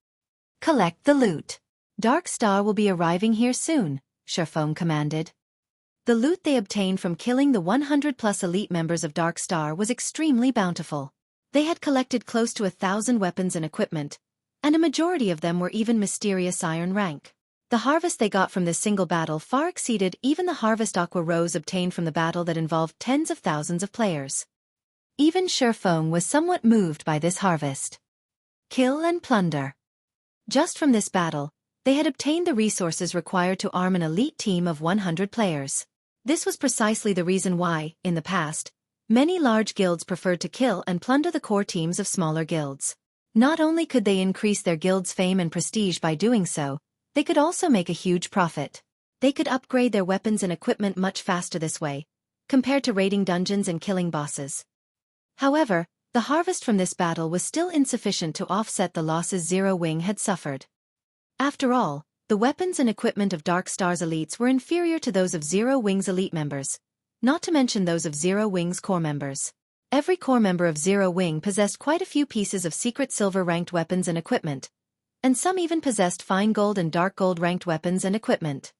Collect the loot. Dark Star will be arriving here soon, Feng commanded. The loot they obtained from killing the 100-plus elite members of Dark Star was extremely bountiful. They had collected close to 1,000 weapons and equipment, and a majority of them were even mysterious iron rank. The harvest they got from this single battle far exceeded even the harvest Aqua Rose obtained from the battle that involved tens of thousands of players. Even Feng was somewhat moved by this harvest. Kill and plunder. Just from this battle, they had obtained the resources required to arm an elite team of 100 players. This was precisely the reason why, in the past, many large guilds preferred to kill and plunder the core teams of smaller guilds. Not only could they increase their guild's fame and prestige by doing so, they could also make a huge profit. They could upgrade their weapons and equipment much faster this way, compared to raiding dungeons and killing bosses. However, the harvest from this battle was still insufficient to offset the losses Zero Wing had suffered. After all, the weapons and equipment of Dark Star's elites were inferior to those of Zero Wing's elite members, not to mention those of Zero Wing's core members. Every core member of Zero Wing possessed quite a few pieces of secret silver-ranked weapons and equipment, and some even possessed fine gold and dark gold-ranked weapons and equipment.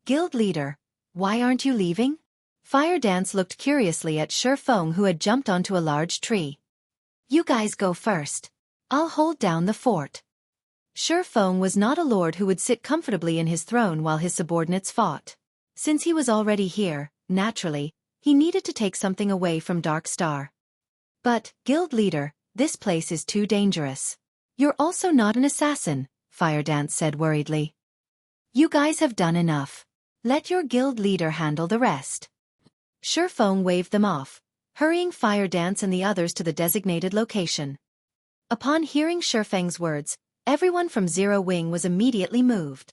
Guild leader, why aren't you leaving? Fire Dance looked curiously at Feng, who had jumped onto a large tree. You guys go first. I'll hold down the fort. Feng was not a lord who would sit comfortably in his throne while his subordinates fought. Since he was already here, naturally, he needed to take something away from Dark Star. But, guild leader, this place is too dangerous. You're also not an assassin, Fire Dance said worriedly. You guys have done enough. Let your guild leader handle the rest. Feng waved them off, hurrying Fire Dance and the others to the designated location. Upon hearing Feng's words, everyone from Zero Wing was immediately moved.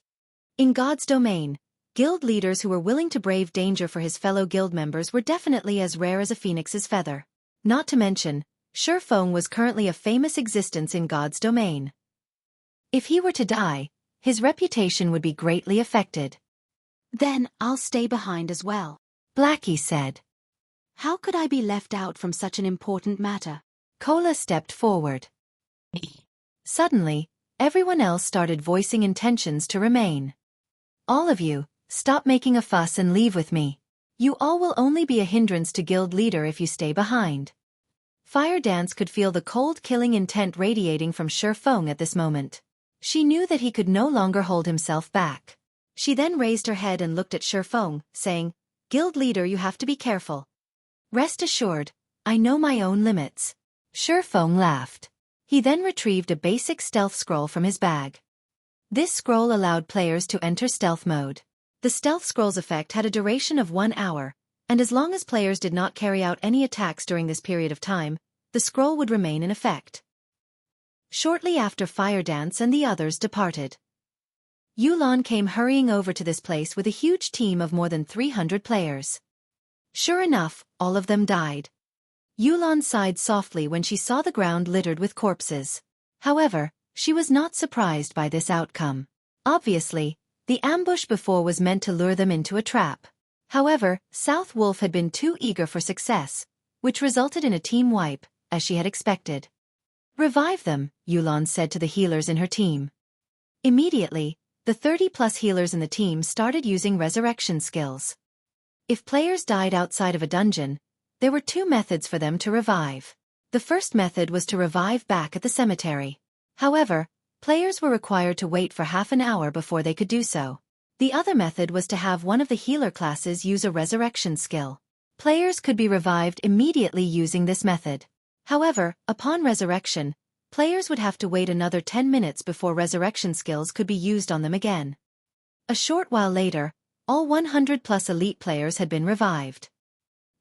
In God's domain, guild leaders who were willing to brave danger for his fellow guild members were definitely as rare as a phoenix's feather. Not to mention, Feng was currently a famous existence in God's domain. If he were to die, his reputation would be greatly affected. Then I'll stay behind as well, Blackie said. How could I be left out from such an important matter? Cola stepped forward. Suddenly, everyone else started voicing intentions to remain. All of you, stop making a fuss and leave with me. You all will only be a hindrance to guild leader if you stay behind. Fire Dance could feel the cold killing intent radiating from Feng at this moment. She knew that he could no longer hold himself back. She then raised her head and looked at Feng, saying, Guild leader, you have to be careful. Rest assured, I know my own limits. Feng laughed. He then retrieved a basic stealth scroll from his bag. This scroll allowed players to enter stealth mode. The stealth scroll's effect had a duration of 1 hour, and as long as players did not carry out any attacks during this period of time, the scroll would remain in effect. Shortly after Fire Dance and the others departed, Yulan came hurrying over to this place with a huge team of more than 300 players. Sure enough, all of them died. Yulan sighed softly when she saw the ground littered with corpses. However, she was not surprised by this outcome. Obviously, the ambush before was meant to lure them into a trap. However, South Wolf had been too eager for success, which resulted in a team wipe, as she had expected. Revive them, Yulan said to the healers in her team. Immediately, the 30-plus healers in the team started using resurrection skills. If players died outside of a dungeon, there were 2 methods for them to revive. The first method was to revive back at the cemetery. However, players were required to wait for half an hour before they could do so. The other method was to have one of the healer classes use a resurrection skill. Players could be revived immediately using this method. However, upon resurrection, players would have to wait another 10 minutes before resurrection skills could be used on them again. A short while later, all 100-plus elite players had been revived.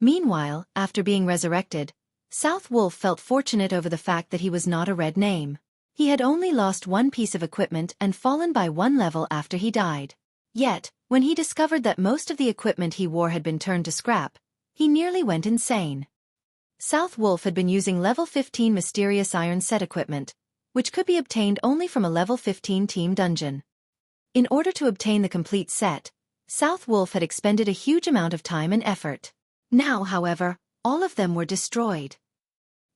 Meanwhile, after being resurrected, South Wolf felt fortunate over the fact that he was not a red name. He had only lost 1 piece of equipment and fallen by 1 level after he died. Yet, when he discovered that most of the equipment he wore had been turned to scrap, he nearly went insane. South Wolf had been using level 15 mysterious iron set equipment, which could be obtained only from a level 15 team dungeon. In order to obtain the complete set, South Wolf had expended a huge amount of time and effort. Now, however, all of them were destroyed.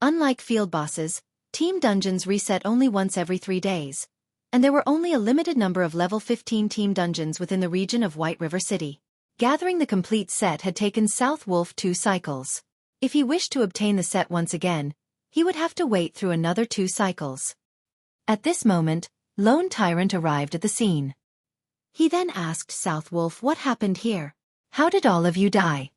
Unlike field bosses, team dungeons reset only once every 3 days, and there were only a limited number of level 15 team dungeons within the region of White River City. Gathering the complete set had taken South Wolf 2 cycles. If he wished to obtain the set once again, he would have to wait through another 2 cycles. At this moment, Lone Tyrant arrived at the scene. He then asked South Wolf what happened here. How did all of you die?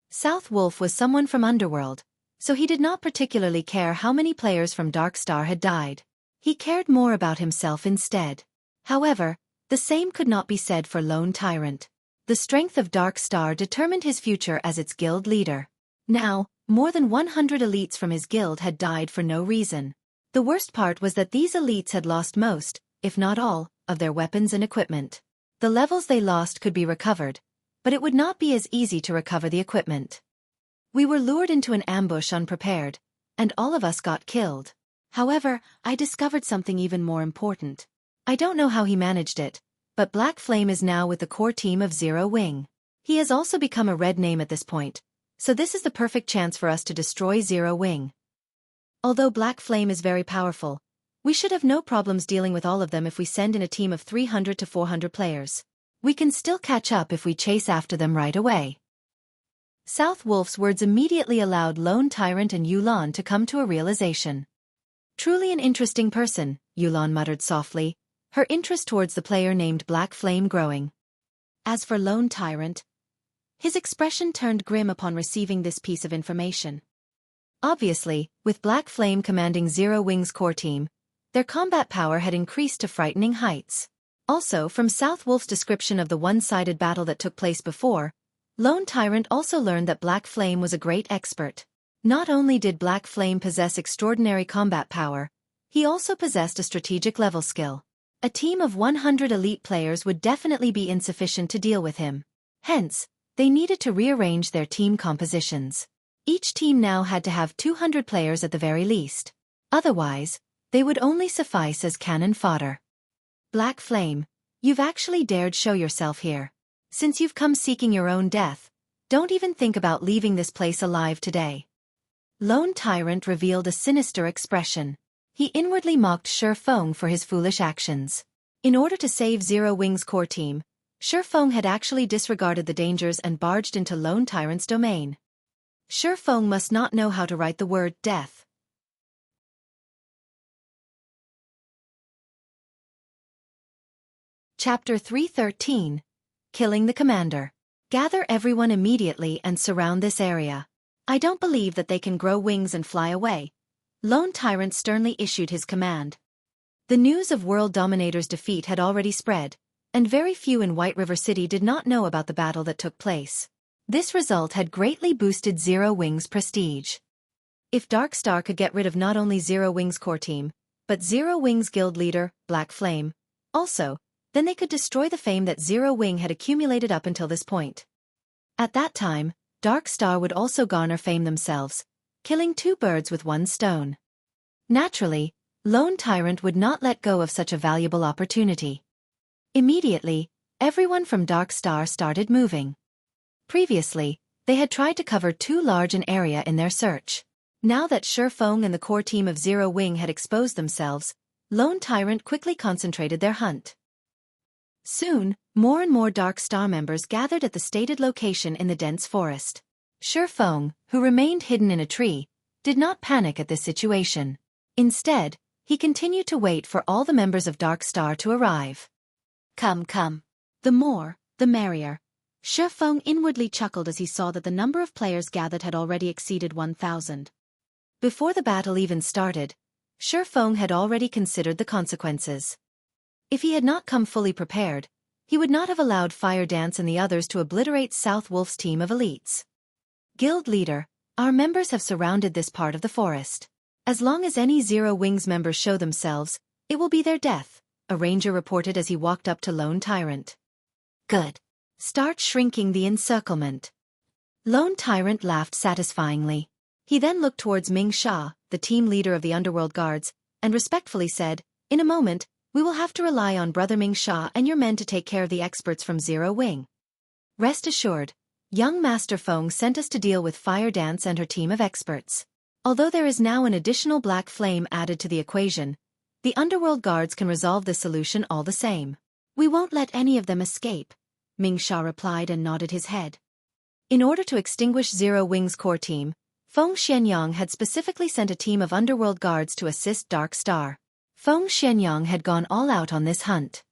South Wolf was someone from Underworld, so he did not particularly care how many players from Dark Star had died. He cared more about himself instead. However, the same could not be said for Lone Tyrant. The strength of Dark Star determined his future as its guild leader. Now, more than 100 elites from his guild had died for no reason. The worst part was that these elites had lost most, if not all, of their weapons and equipment. The levels they lost could be recovered, but it would not be as easy to recover the equipment. We were lured into an ambush unprepared, and all of us got killed. However, I discovered something even more important. I don't know how he managed it, but Black Flame is now with the core team of Zero Wing. He has also become a red name at this point, so this is the perfect chance for us to destroy Zero Wing. Although Black Flame is very powerful, we should have no problems dealing with all of them if we send in a team of 300 to 400 players. We can still catch up if we chase after them right away. South Wolf's words immediately allowed Lone Tyrant and Yulan to come to a realization. Truly an interesting person, Yulan muttered softly, her interest towards the player named Black Flame growing. As for Lone Tyrant, his expression turned grim upon receiving this piece of information. Obviously, with Black Flame commanding Zero Wing's core team, their combat power had increased to frightening heights. Also, from South Wolf's description of the one-sided battle that took place before, Lone Tyrant also learned that Black Flame was a great expert. Not only did Black Flame possess extraordinary combat power, he also possessed a strategic level skill. A team of 100 elite players would definitely be insufficient to deal with him. Hence, they needed to rearrange their team compositions. Each team now had to have 200 players at the very least. Otherwise, they would only suffice as cannon fodder. Black Flame, you've actually dared show yourself here. Since you've come seeking your own death, don't even think about leaving this place alive today. Lone Tyrant revealed a sinister expression. He inwardly mocked Feng for his foolish actions. In order to save Zero Wing's core team, Feng had actually disregarded the dangers and barged into Lone Tyrant's domain. Feng must not know how to write the word death. Chapter 313. Killing the Commander. Gather everyone immediately and surround this area. I don't believe that they can grow wings and fly away. Lone Tyrant sternly issued his command. The news of World Dominator's defeat had already spread, and very few in White River City did not know about the battle that took place. This result had greatly boosted Zero Wing's prestige. If Darkstar could get rid of not only Zero Wing's core team, but Zero Wing's guild leader, Black Flame, also, then they could destroy the fame that Zero Wing had accumulated up until this point. At that time, Darkstar would also garner fame themselves, killing two birds with one stone. Naturally, Lone Tyrant would not let go of such a valuable opportunity. Immediately, everyone from Darkstar started moving. Previously, they had tried to cover too large an area in their search. Now that Feng and the core team of Zero Wing had exposed themselves, Lone Tyrant quickly concentrated their hunt. Soon, more and more Darkstar members gathered at the stated location in the dense forest. Feng, who remained hidden in a tree, did not panic at this situation. Instead, he continued to wait for all the members of Darkstar to arrive. Come, come. The more, the merrier. Feng inwardly chuckled as he saw that the number of players gathered had already exceeded 1,000. Before the battle even started, Feng had already considered the consequences. If he had not come fully prepared, he would not have allowed Fire Dance and the others to obliterate South Wolf's team of elites. Guild leader, our members have surrounded this part of the forest. As long as any Zero Wings members show themselves, it will be their death, a ranger reported as he walked up to Lone Tyrant. Good. Start shrinking the encirclement. Lone Tyrant laughed satisfyingly. He then looked towards Ming Sha, the team leader of the Underworld Guards, and respectfully said, "In a moment, we will have to rely on Brother Ming Sha and your men to take care of the experts from Zero Wing. Rest assured, young Master Feng sent us to deal with Fire Dance and her team of experts. Although there is now an additional Black Flame added to the equation, the Underworld Guards can resolve this solution all the same. We won't let any of them escape," Ming Sha replied and nodded his head. In order to extinguish Zero Wing's core team, Feng Xianyang had specifically sent a team of Underworld Guards to assist Darkstar. Feng Xianyang had gone all out on this hunt.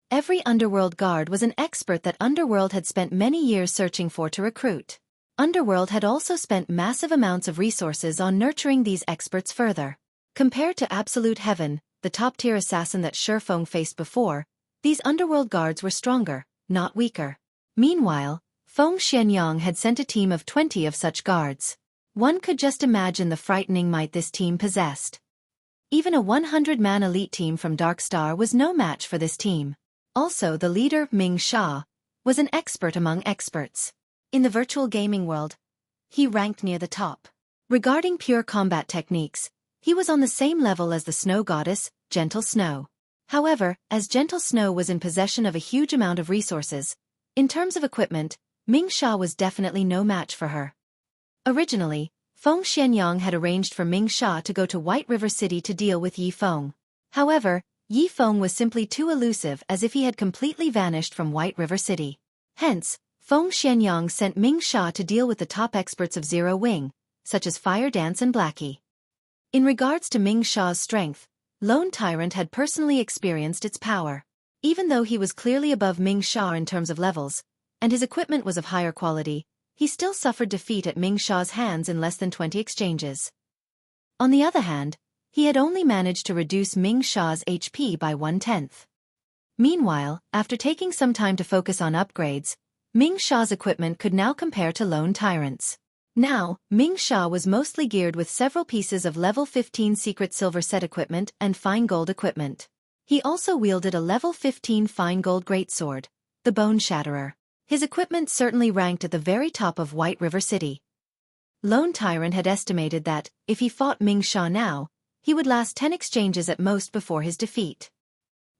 Every Underworld Guard was an expert that Underworld had spent many years searching for to recruit. Underworld had also spent massive amounts of resources on nurturing these experts further. Compared to Absolute Heaven, the top-tier assassin that Feng faced before, these Underworld Guards were stronger, not weaker. Meanwhile, Feng Xianyang had sent a team of 20 of such guards. One could just imagine the frightening might this team possessed. Even a 100-man elite team from Darkstar was no match for this team. Also, the leader, Ming Sha, was an expert among experts. In the virtual gaming world, he ranked near the top. Regarding pure combat techniques, he was on the same level as the snow goddess, Gentle Snow. However, as Gentle Snow was in possession of a huge amount of resources, in terms of equipment, Ming Sha was definitely no match for her. Originally, Feng Xianyang had arranged for Ming Sha to go to White River City to deal with Yi Feng. However, Yi Feng was simply too elusive, as if he had completely vanished from White River City. Hence, Feng Xianyang sent Ming Sha to deal with the top experts of Zero Wing, such as Fire Dance and Blackie. In regards to Ming Sha's strength, Lone Tyrant had personally experienced its power. Even though he was clearly above Ming Sha in terms of levels, and his equipment was of higher quality, he still suffered defeat at Ming Sha's hands in less than 20 exchanges. On the other hand, he had only managed to reduce Ming Sha's HP by 1/10. Meanwhile, after taking some time to focus on upgrades, Ming Sha's equipment could now compare to Lone Tyrant's. Now, Ming Sha was mostly geared with several pieces of level 15 secret silver set equipment and fine gold equipment. He also wielded a level 15 fine gold greatsword, the Bone Shatterer. His equipment certainly ranked at the very top of White River City. Lone Tyrant had estimated that, if he fought Ming Sha now, he would last 10 exchanges at most before his defeat.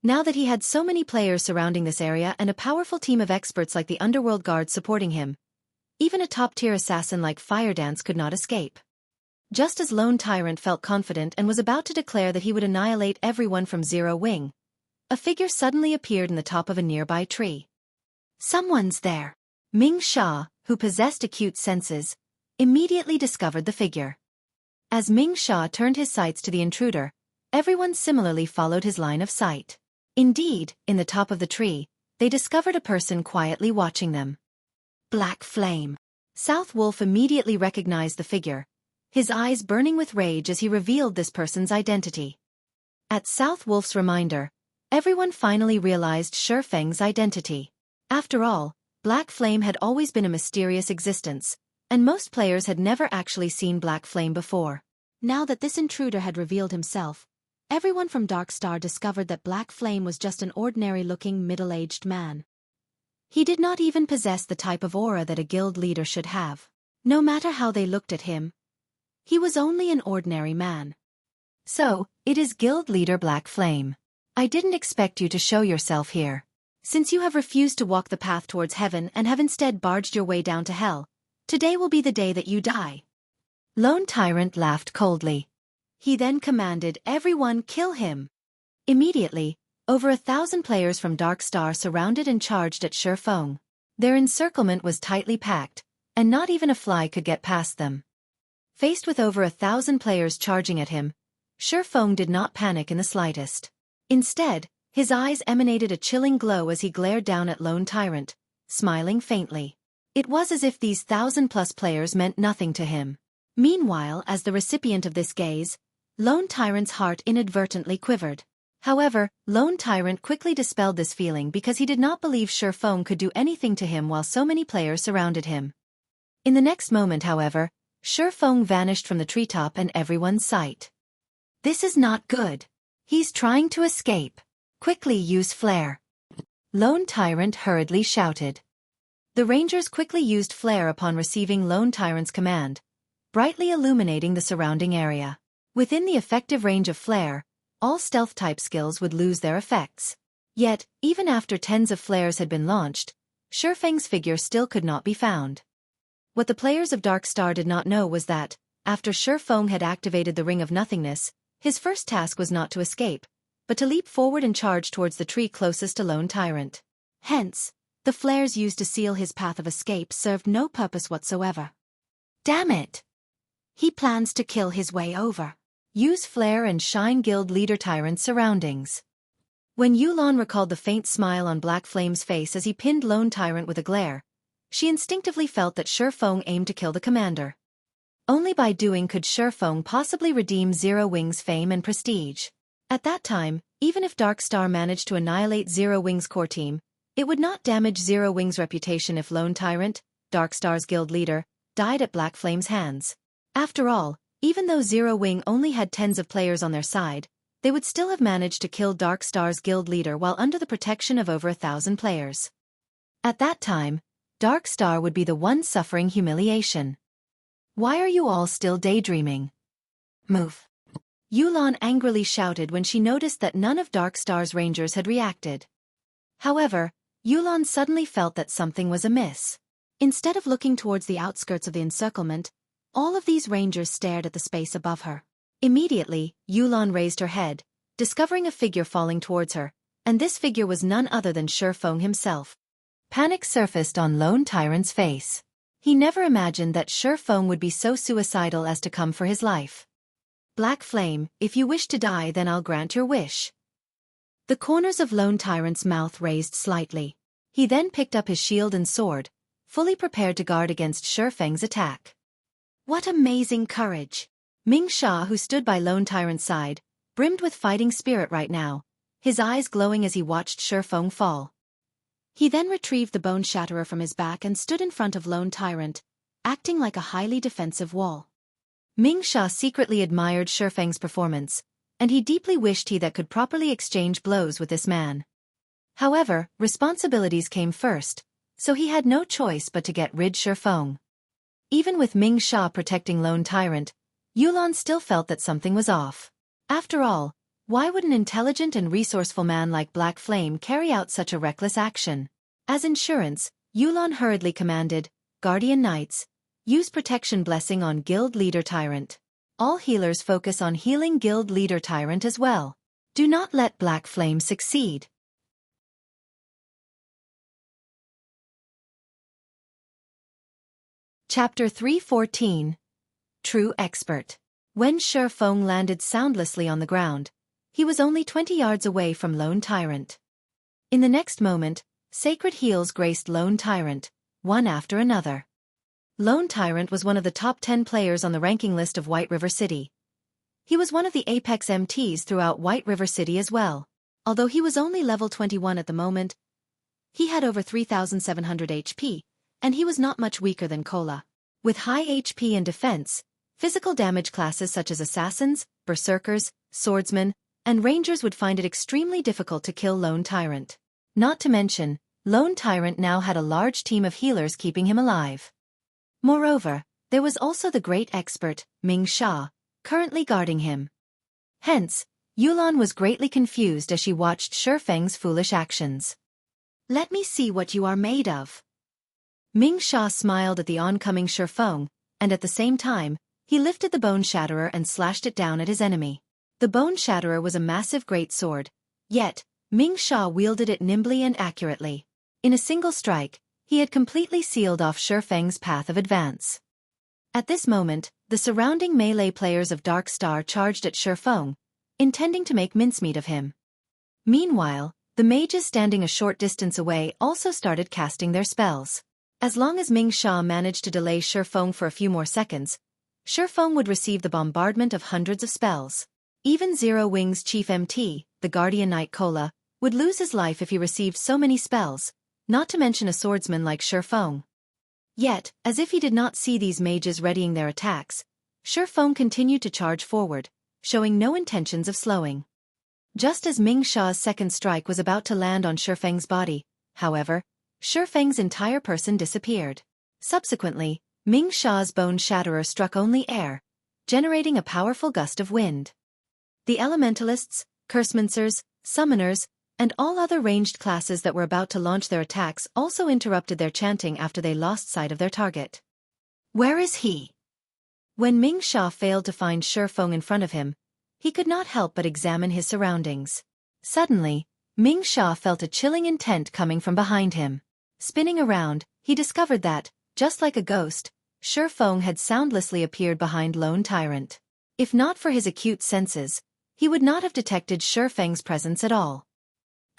Now that he had so many players surrounding this area and a powerful team of experts like the Underworld Guard supporting him, even a top-tier assassin like Fire Dance could not escape. Just as Lone Tyrant felt confident and was about to declare that he would annihilate everyone from Zero Wing, a figure suddenly appeared in the top of a nearby tree. Someone's there. Ming Sha, who possessed acute senses, immediately discovered the figure. As Ming Sha turned his sights to the intruder, everyone similarly followed his line of sight. Indeed, in the top of the tree, they discovered a person quietly watching them. Black Flame. South Wolf immediately recognized the figure, his eyes burning with rage as he revealed this person's identity. At South Wolf's reminder, everyone finally realized Feng's identity. After all, Black Flame had always been a mysterious existence, and most players had never actually seen Black Flame before. Now that this intruder had revealed himself, everyone from Dark Star discovered that Black Flame was just an ordinary-looking middle-aged man. He did not even possess the type of aura that a guild leader should have. No matter how they looked at him, he was only an ordinary man. So, it is Guild Leader Black Flame. I didn't expect you to show yourself here. Since you have refused to walk the path towards heaven and have instead barged your way down to hell, today will be the day that you die. Lone Tyrant laughed coldly. He then commanded everyone kill him. Immediately, over 1,000 players from Dark Star surrounded and charged at Feng. Their encirclement was tightly packed, and not even a fly could get past them. Faced with over 1,000 players charging at him, Feng did not panic in the slightest. Instead, his eyes emanated a chilling glow as he glared down at Lone Tyrant, smiling faintly. It was as if these 1,000+ players meant nothing to him. Meanwhile, as the recipient of this gaze, Lone Tyrant's heart inadvertently quivered. However, Lone Tyrant quickly dispelled this feeling because he did not believe Feng could do anything to him while so many players surrounded him. In the next moment, however, Feng vanished from the treetop and everyone's sight. This is not good. He's trying to escape. Quickly use flare. Lone Tyrant hurriedly shouted. The Rangers quickly used flare upon receiving Lone Tyrant's command, brightly illuminating the surrounding area. Within the effective range of flare, all stealth-type skills would lose their effects. Yet, even after tens of flares had been launched, Feng's figure still could not be found. What the players of Dark Star did not know was that, after Feng had activated the Ring of Nothingness, his first task was not to escape, but to leap forward and charge towards the tree closest to Lone Tyrant. Hence, the flares used to seal his path of escape served no purpose whatsoever. Damn it! He plans to kill his way over. Use flare and shine Guild Leader Tyrant's surroundings. When Yulan recalled the faint smile on Black Flame's face as he pinned Lone Tyrant with a glare, she instinctively felt that Feng aimed to kill the commander. Only by doing could Feng possibly redeem Zero Wing's fame and prestige. At that time, even if Dark Star managed to annihilate Zero Wing's core team, it would not damage Zero Wing's reputation if Lone Tyrant, Dark Star's guild leader, died at Black Flame's hands. After all, even though Zero Wing only had tens of players on their side, they would still have managed to kill Dark Star's guild leader while under the protection of over 1,000 players. At that time, Dark Star would be the one suffering humiliation. Why are you all still daydreaming? Move. Yulan angrily shouted when she noticed that none of Dark Star's rangers had reacted. However, Yulan suddenly felt that something was amiss. Instead of looking towards the outskirts of the encirclement, all of these rangers stared at the space above her. Immediately, Yulan raised her head, discovering a figure falling towards her, and this figure was none other than Feng himself. Panic surfaced on Lone Tyrant's face. He never imagined that Feng would be so suicidal as to come for his life. Black Flame, if you wish to die, then I'll grant your wish. The corners of Lone Tyrant's mouth raised slightly. He then picked up his shield and sword, fully prepared to guard against Feng's attack. What amazing courage! Ming Sha, who stood by Lone Tyrant's side, brimmed with fighting spirit right now, his eyes glowing as he watched Feng fall. He then retrieved the Bone Shatterer from his back and stood in front of Lone Tyrant, acting like a highly defensive wall. Ming Sha secretly admired Feng's performance, and he deeply wished he that could properly exchange blows with this man. However, responsibilities came first, so he had no choice but to get rid Feng. Even with Ming Sha protecting Lone Tyrant, Yulan still felt that something was off. After all, why would an intelligent and resourceful man like Black Flame carry out such a reckless action? As insurance, Yulan hurriedly commanded, Guardian Knights, use Protection Blessing on Guild Leader Tyrant. All healers focus on healing Guild Leader Tyrant as well. Do not let Black Flame succeed. Chapter 314. True Expert. When Feng landed soundlessly on the ground, he was only 20 yards away from Lone Tyrant. In the next moment, sacred heals graced Lone Tyrant, one after another. Lone Tyrant was one of the top 10 players on the ranking list of White River City. He was one of the apex MTs throughout White River City as well. Although he was only level 21 at the moment, he had over 3,700 HP, and he was not much weaker than Cola. With high HP and defense, physical damage classes such as assassins, berserkers, swordsmen, and rangers would find it extremely difficult to kill Lone Tyrant. Not to mention, Lone Tyrant now had a large team of healers keeping him alive. Moreover, there was also the great expert, Ming Sha, currently guarding him. Hence, Yulan was greatly confused as she watched Feng's foolish actions. Let me see what you are made of. Ming Sha smiled at the oncoming Feng, and at the same time, he lifted the Bone Shatterer and slashed it down at his enemy. The Bone Shatterer was a massive great sword, yet, Ming Sha wielded it nimbly and accurately. In a single strike, he had completely sealed off Feng's path of advance. At this moment, the surrounding melee players of Dark Star charged at Feng, intending to make mincemeat of him. Meanwhile, the mages standing a short distance away also started casting their spells. As long as Ming Sha managed to delay Feng for a few more seconds, Feng would receive the bombardment of hundreds of spells. Even Zero Wing's chief MT, the Guardian Knight Cola, would lose his life if he received so many spells, not to mention a swordsman like Feng. Yet, as if he did not see these mages readying their attacks, Feng continued to charge forward, showing no intentions of slowing. Just as Ming Sha's second strike was about to land on Feng's body, however, Feng's entire person disappeared. Subsequently, Ming Sha's Bone Shatterer struck only air, generating a powerful gust of wind. The elementalists, cursemancers, summoners, and all other ranged classes that were about to launch their attacks also interrupted their chanting after they lost sight of their target. Where is he? When Ming Sha failed to find Feng in front of him, he could not help but examine his surroundings. Suddenly, Ming Sha felt a chilling intent coming from behind him. Spinning around, he discovered that, just like a ghost, Feng had soundlessly appeared behind Lone Tyrant. If not for his acute senses, he would not have detected Feng's presence at all.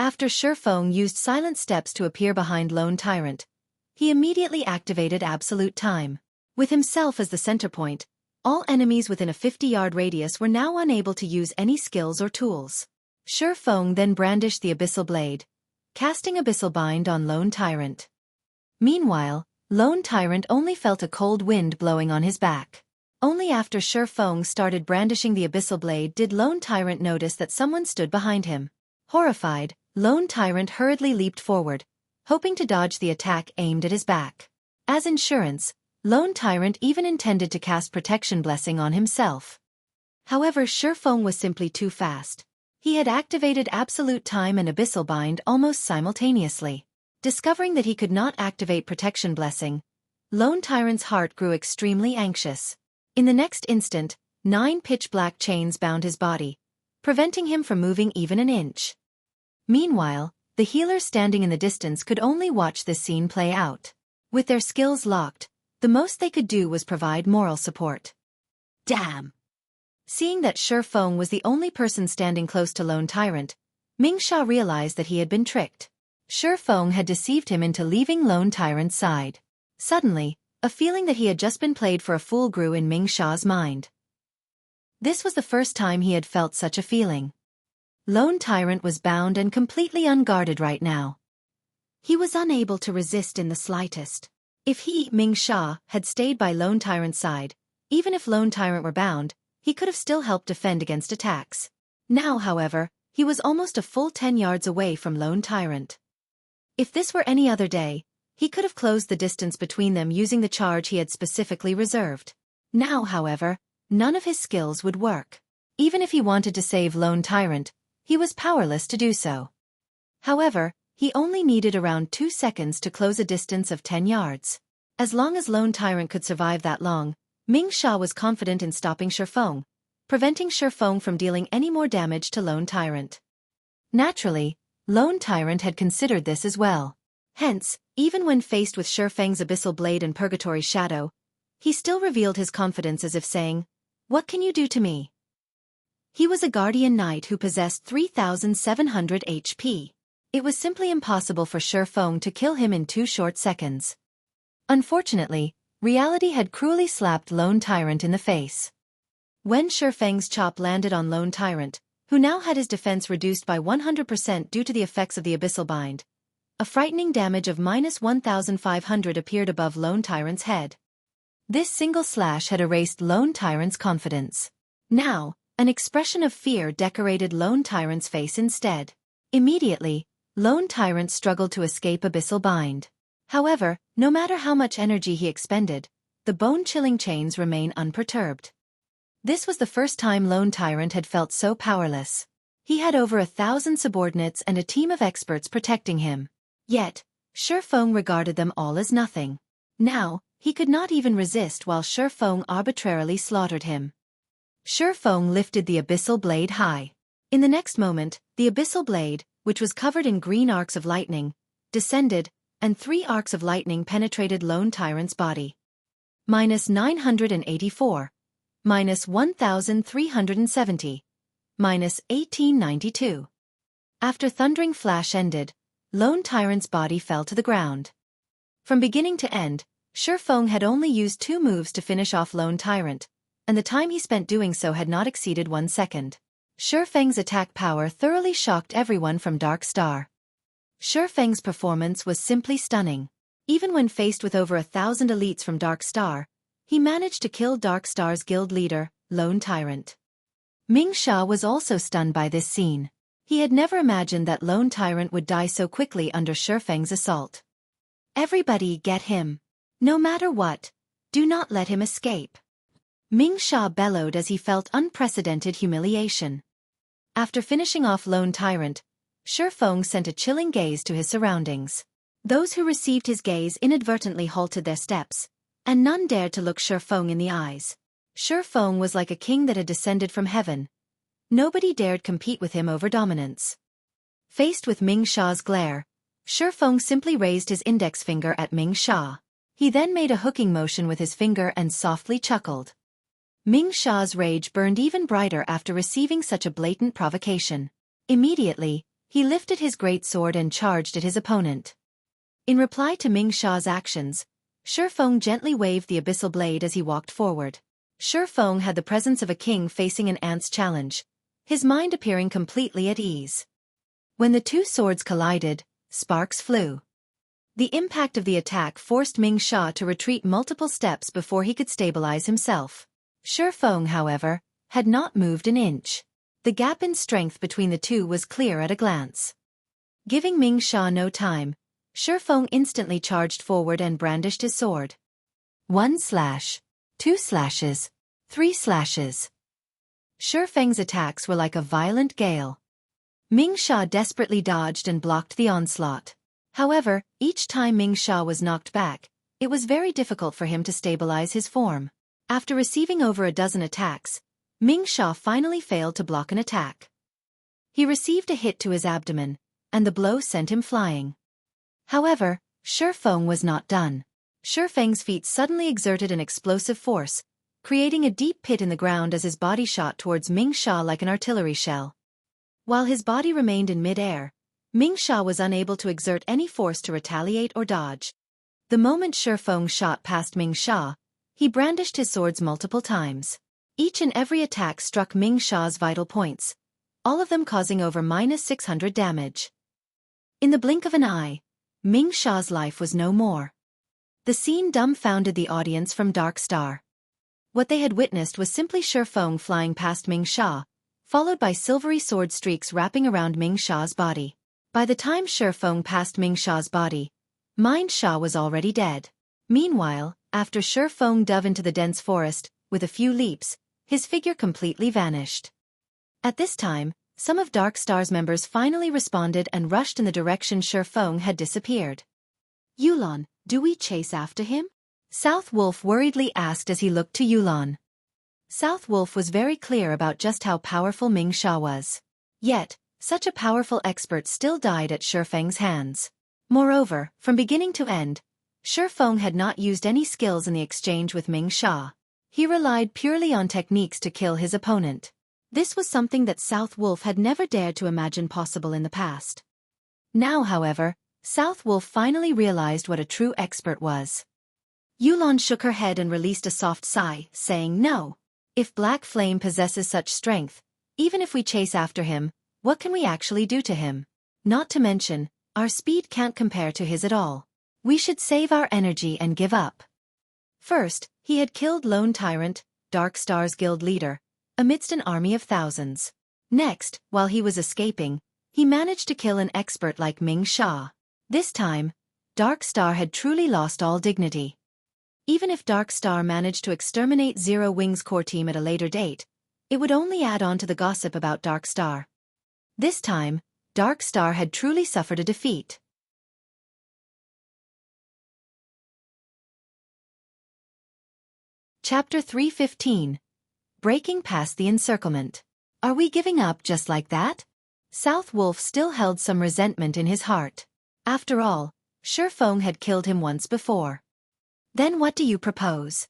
After Feng used silent steps to appear behind Lone Tyrant, he immediately activated Absolute Time. With himself as the center point, all enemies within a 50-yard radius were now unable to use any skills or tools. Feng then brandished the Abyssal Blade, casting Abyssal Bind on Lone Tyrant. Meanwhile, Lone Tyrant only felt a cold wind blowing on his back. Only after Feng started brandishing the Abyssal Blade did Lone Tyrant notice that someone stood behind him. Horrified, Lone Tyrant hurriedly leaped forward, hoping to dodge the attack aimed at his back. As insurance, Lone Tyrant even intended to cast Protection Blessing on himself. However, Feng was simply too fast. He had activated Absolute Time and Abyssal Bind almost simultaneously. Discovering that he could not activate Protection Blessing, Lone Tyrant's heart grew extremely anxious. In the next instant, 9 pitch-black chains bound his body, preventing him from moving even an inch. Meanwhile, the healers standing in the distance could only watch this scene play out. With their skills locked, the most they could do was provide moral support. Damn! Seeing that Feng was the only person standing close to Lone Tyrant, Ming Sha realized that he had been tricked. Feng had deceived him into leaving Lone Tyrant's side. Suddenly, a feeling that he had just been played for a fool grew in Ming Sha's mind. This was the first time he had felt such a feeling. Lone Tyrant was bound and completely unguarded right now. He was unable to resist in the slightest. If he, Ming Sha, had stayed by Lone Tyrant's side, even if Lone Tyrant were bound, he could have still helped defend against attacks. Now, however, he was almost a full 10 yards away from Lone Tyrant. If this were any other day, he could have closed the distance between them using the charge he had specifically reserved. Now, however, none of his skills would work. Even if he wanted to save Lone Tyrant, he was powerless to do so. However, he only needed around 2 seconds to close a distance of 10 yards. As long as Lone Tyrant could survive that long, Ming Sha was confident in stopping Feng, preventing Feng from dealing any more damage to Lone Tyrant. Naturally, Lone Tyrant had considered this as well. Hence, even when faced with Feng's Abyssal Blade and Purgatory Shadow, he still revealed his confidence as if saying, "What can you do to me?" He was a Guardian Knight who possessed 3,700 HP. It was simply impossible for Feng to kill him in 2 short seconds. Unfortunately, reality had cruelly slapped Lone Tyrant in the face. When Feng's chop landed on Lone Tyrant, who now had his defense reduced by 100% due to the effects of the Abyssal Bind, a frightening damage of -1,500 appeared above Lone Tyrant's head. This single slash had erased Lone Tyrant's confidence. Now, an expression of fear decorated Lone Tyrant's face instead. Immediately, Lone Tyrant struggled to escape Abyssal Bind. However, no matter how much energy he expended, the bone-chilling chains remain unperturbed. This was the first time Lone Tyrant had felt so powerless. He had over 1,000 subordinates and a team of experts protecting him. Yet, Feng regarded them all as nothing. Now, he could not even resist while Feng arbitrarily slaughtered him. Feng lifted the Abyssal Blade high. In the next moment, the Abyssal Blade, which was covered in green arcs of lightning, descended, and 3 arcs of lightning penetrated Lone Tyrant's body. -984. -1,370. -1892. After thundering flash ended, Lone Tyrant's body fell to the ground. From beginning to end, Feng had only used 2 moves to finish off Lone Tyrant, and the time he spent doing so had not exceeded 1 second. Feng's attack power thoroughly shocked everyone from Dark Star. Feng's performance was simply stunning. Even when faced with over 1,000 elites from Dark Star, he managed to kill Dark Star's guild leader, Lone Tyrant. Ming Sha was also stunned by this scene. He had never imagined that Lone Tyrant would die so quickly under Feng's assault. "Everybody get him. No matter what, do not let him escape," Ming Sha bellowed as he felt unprecedented humiliation. After finishing off Lone Tyrant, Feng sent a chilling gaze to his surroundings. Those who received his gaze inadvertently halted their steps, and none dared to look Feng in the eyes. Feng was like a king that had descended from heaven. Nobody dared compete with him over dominance. Faced with Ming Sha's glare, Feng simply raised his index finger at Ming Sha. He then made a hooking motion with his finger and softly chuckled. Ming Sha's rage burned even brighter after receiving such a blatant provocation. Immediately, he lifted his great sword and charged at his opponent. In reply to Ming Sha's actions, Feng gently waved the Abyssal Blade as he walked forward. Feng had the presence of a king facing an ant's challenge, his mind appearing completely at ease. When the 2 swords collided, sparks flew. The impact of the attack forced Ming Sha to retreat multiple steps before he could stabilize himself. Feng, however, had not moved an inch. The gap in strength between the two was clear at a glance. Giving Ming Sha no time, Feng instantly charged forward and brandished his sword. 1 slash, 2 slashes, 3 slashes. Feng's attacks were like a violent gale. Ming Sha desperately dodged and blocked the onslaught. However, each time Ming Sha was knocked back, it was very difficult for him to stabilize his form. After receiving over a dozen attacks, Ming Sha finally failed to block an attack. He received a hit to his abdomen, and the blow sent him flying. However, Feng was not done. Feng's feet suddenly exerted an explosive force, creating a deep pit in the ground as his body shot towards Ming Sha like an artillery shell. While his body remained in mid-air, Ming Sha was unable to exert any force to retaliate or dodge. The moment Feng shot past Ming Sha, he brandished his swords multiple times. Each and every attack struck Ming Sha's vital points, all of them causing over -600 damage. In the blink of an eye, Ming Sha's life was no more. The scene dumbfounded the audience from Dark Star. What they had witnessed was simply Feng flying past Ming Sha, followed by silvery sword streaks wrapping around Ming Sha's body. By the time Feng passed Ming Sha's body, Mind Sha was already dead. Meanwhile, after Feng dove into the dense forest, with a few leaps, his figure completely vanished. At this time, some of Dark Star's members finally responded and rushed in the direction Feng had disappeared. Yulon, do we chase after him? South Wolf worriedly asked as he looked to Yulon. South Wolf was very clear about just how powerful Ming Sha was. Yet, such a powerful expert still died at Feng's hands. Moreover, from beginning to end, Feng had not used any skills in the exchange with Ming Sha. He relied purely on techniques to kill his opponent. This was something that South Wolf had never dared to imagine possible in the past. Now, however, South Wolf finally realized what a true expert was. Yulon shook her head and released a soft sigh, saying no. If Black Flame possesses such strength, even if we chase after him, what can we actually do to him? Not to mention, our speed can't compare to his at all. We should save our energy and give up. First, he had killed Lone Tyrant, Dark Star's guild leader, amidst an army of thousands. Next, while he was escaping, he managed to kill an expert like Ming Sha. This time, Dark Star had truly lost all dignity. Even if Dark Star managed to exterminate Zero Wing's core team at a later date, it would only add on to the gossip about Dark Star. This time, Dark Star had truly suffered a defeat. Chapter 315. Breaking past the encirclement. Are we giving up just like that? South Wolf still held some resentment in his heart. After all, Feng had killed him once before. Then what do you propose?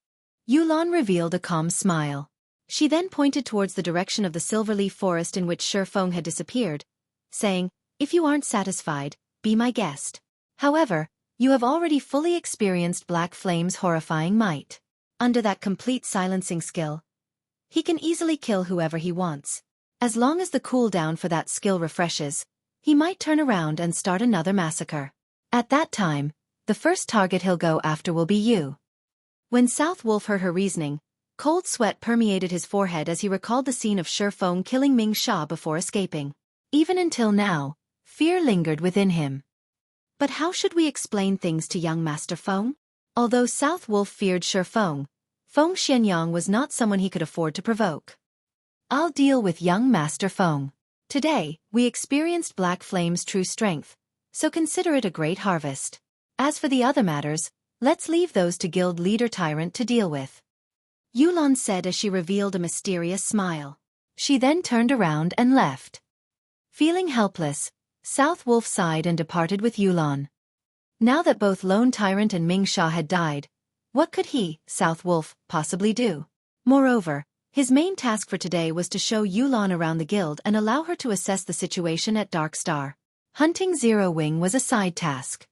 Yulon revealed a calm smile. She then pointed towards the direction of the silverleaf forest in which Feng had disappeared, saying, "If you aren't satisfied, be my guest. However, you have already fully experienced Black Flame's horrifying might. Under that complete silencing skill, he can easily kill whoever he wants. As long as the cooldown for that skill refreshes, he might turn around and start another massacre. At that time, the first target he'll go after will be you." When South Wolf heard her reasoning, cold sweat permeated his forehead as he recalled the scene of Feng killing Ming Sha before escaping. Even until now, fear lingered within him. But how should we explain things to young Master Feng? Although South Wolf feared Feng Xianyang was not someone he could afford to provoke. "I'll deal with young Master Feng. Today, we experienced Black Flame's true strength, so consider it a great harvest. As for the other matters, let's leave those to Guild Leader Tyrant to deal with," Yulon said as she revealed a mysterious smile. She then turned around and left. Feeling helpless, South Wolf sighed and departed with Yulon. Now that both Lone Tyrant and Ming Sha had died, what could he, South Wolf, possibly do? Moreover, his main task for today was to show Yulon around the guild and allow her to assess the situation at Dark Star. Hunting Zero Wing was a side task.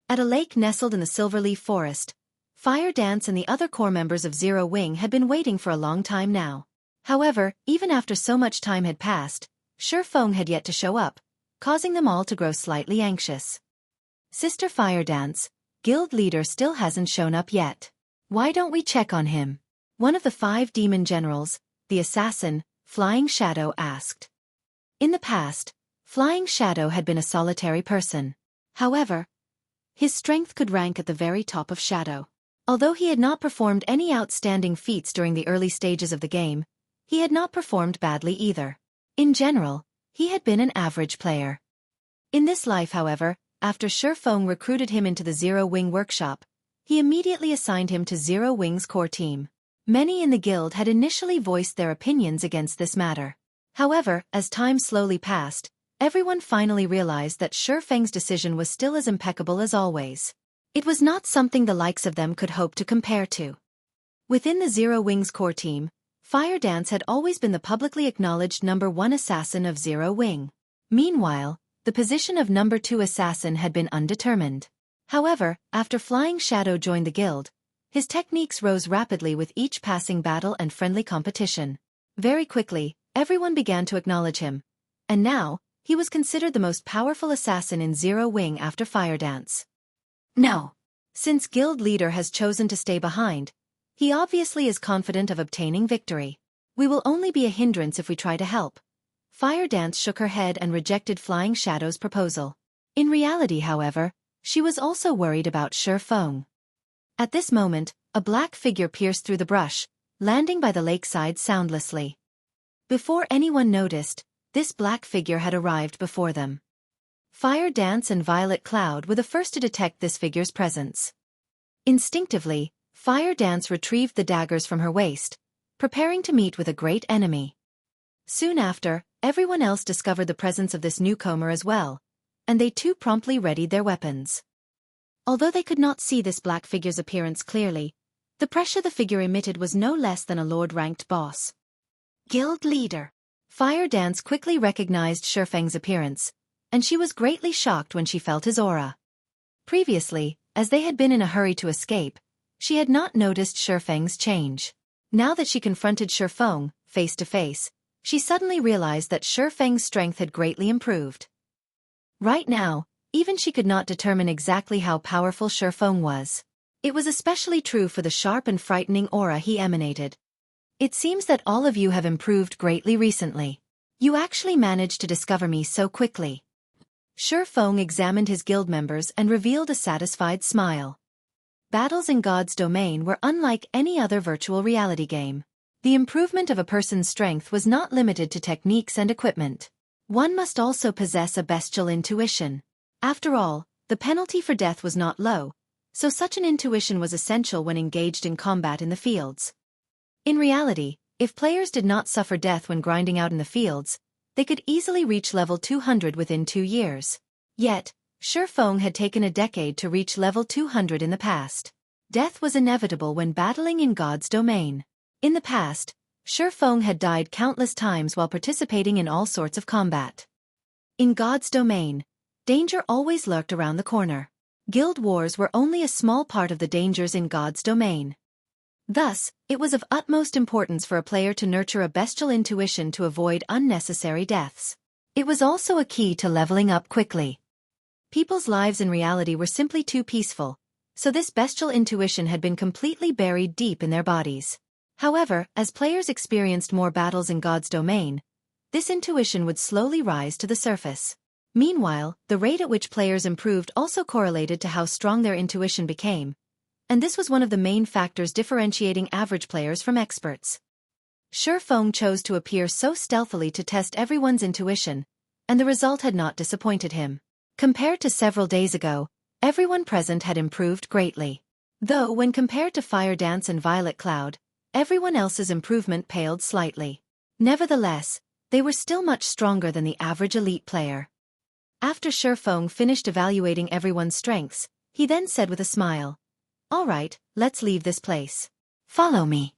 At a lake nestled in the Silverleaf Forest, Fire Dance and the other core members of Zero Wing had been waiting for a long time now. However, even after so much time had passed, Feng had yet to show up, causing them all to grow slightly anxious. "Sister Fire Dance, guild leader still hasn't shown up yet. Why don't we check on him?" One of the 5 demon generals, the assassin, Flying Shadow, asked. In the past, Flying Shadow had been a solitary person. However, his strength could rank at the very top of Shadow. Although he had not performed any outstanding feats during the early stages of the game, he had not performed badly either. In general, he had been an average player. In this life, however, after Feng recruited him into the Zero Wing workshop, he immediately assigned him to Zero Wing's core team. Many in the guild had initially voiced their opinions against this matter. However, as time slowly passed, everyone finally realized that Feng's decision was still as impeccable as always. It was not something the likes of them could hope to compare to. Within the Zero Wing's core team, Fire Dance had always been the publicly acknowledged #1 assassin of Zero Wing. Meanwhile, the position of #2 assassin had been undetermined. However, after Flying Shadow joined the guild, his techniques rose rapidly with each passing battle and friendly competition. Very quickly, everyone began to acknowledge him, and now, he was considered the most powerful assassin in Zero Wing after Fire Dance. No. Since guild leader has chosen to stay behind, he obviously is confident of obtaining victory. We will only be a hindrance if we try to help. Fire Dance shook her head and rejected Flying Shadow's proposal. In reality, however, she was also worried about Feng. At this moment, a black figure pierced through the brush, landing by the lakeside soundlessly. Before anyone noticed, this black figure had arrived before them. Fire Dance and Violet Cloud were the first to detect this figure's presence. Instinctively, Fire Dance retrieved the daggers from her waist, preparing to meet with a great enemy. Soon after, everyone else discovered the presence of this newcomer as well, and they too promptly readied their weapons. Although they could not see this black figure's appearance clearly, the pressure the figure emitted was no less than a lord-ranked boss. Guild leader. Fire Dance quickly recognized Feng's appearance, and she was greatly shocked when she felt his aura. Previously, as they had been in a hurry to escape, she had not noticed Feng's change. Now that she confronted Feng, face to face, she suddenly realized that Feng's strength had greatly improved. Right now, even she could not determine exactly how powerful Feng was. It was especially true for the sharp and frightening aura he emanated. It seems that all of you have improved greatly recently. You actually managed to discover me so quickly. Feng examined his guild members and revealed a satisfied smile. Battles in God's domain were unlike any other virtual reality game. The improvement of a person's strength was not limited to techniques and equipment. One must also possess a bestial intuition. After all, the penalty for death was not low, so such an intuition was essential when engaged in combat in the fields. In reality, if players did not suffer death when grinding out in the fields, they could easily reach level 200 within 2 years. Yet, Feng had taken a decade to reach level 200 in the past. Death was inevitable when battling in God's domain. In the past, Feng had died countless times while participating in all sorts of combat. In God's domain, danger always lurked around the corner. Guild wars were only a small part of the dangers in God's domain. Thus, it was of utmost importance for a player to nurture a bestial intuition to avoid unnecessary deaths. It was also a key to leveling up quickly. People's lives in reality were simply too peaceful, so this bestial intuition had been completely buried deep in their bodies. However, as players experienced more battles in God's domain, this intuition would slowly rise to the surface. Meanwhile, the rate at which players improved also correlated to how strong their intuition became, and this was one of the main factors differentiating average players from experts. Feng chose to appear so stealthily to test everyone's intuition, and the result had not disappointed him. Compared to several days ago, everyone present had improved greatly. Though when compared to Fire Dance and Violet Cloud, everyone else's improvement paled slightly. Nevertheless, they were still much stronger than the average elite player. After Feng finished evaluating everyone's strengths, he then said with a smile, "All right, let's leave this place. Follow me."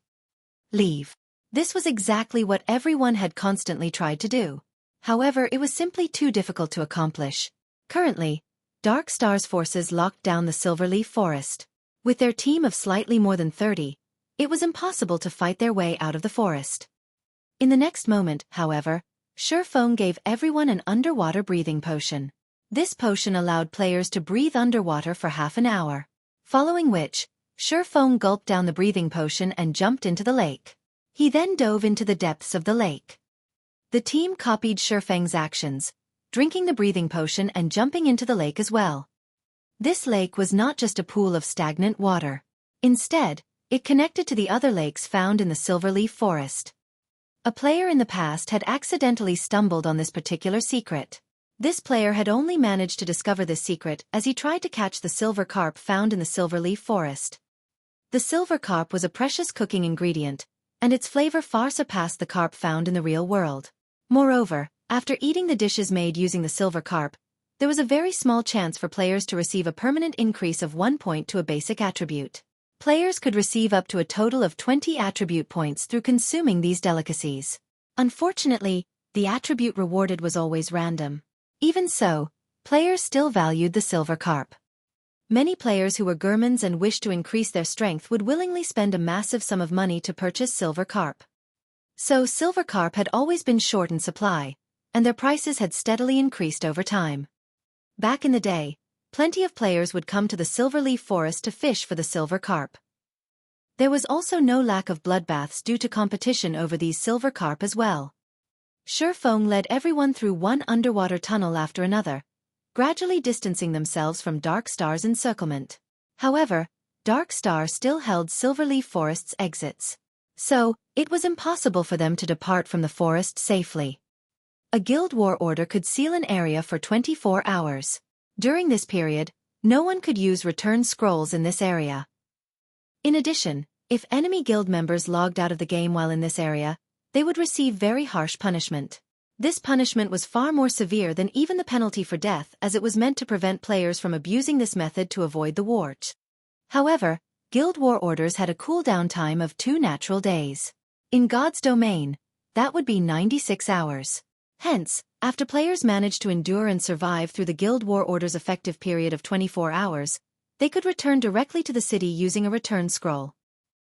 Leave. This was exactly what everyone had constantly tried to do. However, it was simply too difficult to accomplish. Currently, Dark Star's forces locked down the Silverleaf Forest. With their team of slightly more than 30, it was impossible to fight their way out of the forest. In the next moment, however, Feng gave everyone an underwater breathing potion. This potion allowed players to breathe underwater for half an hour. Following which, Feng gulped down the breathing potion and jumped into the lake. He then dove into the depths of the lake. The team copied Feng's actions, drinking the breathing potion and jumping into the lake as well. This lake was not just a pool of stagnant water. Instead, it connected to the other lakes found in the Silverleaf Forest. A player in the past had accidentally stumbled on this particular secret. This player had only managed to discover this secret as he tried to catch the silver carp found in the Silverleaf Forest. The silver carp was a precious cooking ingredient, and its flavor far surpassed the carp found in the real world. Moreover, after eating the dishes made using the silver carp, there was a very small chance for players to receive a permanent increase of 1 point to a basic attribute. Players could receive up to a total of 20 attribute points through consuming these delicacies. Unfortunately, the attribute rewarded was always random. Even so, players still valued the silver carp. Many players who were gourmands and wished to increase their strength would willingly spend a massive sum of money to purchase silver carp. So silver carp had always been short in supply, and their prices had steadily increased over time. Back in the day, plenty of players would come to the Silverleaf Forest to fish for the silver carp. There was also no lack of bloodbaths due to competition over these silver carp as well. Feng led everyone through one underwater tunnel after another, gradually distancing themselves from Dark Star's encirclement. However, Dark Star still held Silverleaf Forest's exits. So, it was impossible for them to depart from the forest safely. A guild war order could seal an area for 24 hours. During this period, no one could use return scrolls in this area. In addition, if enemy guild members logged out of the game while in this area, they would receive very harsh punishment. This punishment was far more severe than even the penalty for death, as it was meant to prevent players from abusing this method to avoid the wart. However, guild war orders had a cooldown time of 2 natural days. In God's domain, that would be 96 hours. Hence, after players managed to endure and survive through the guild war order's effective period of 24 hours, they could return directly to the city using a return scroll.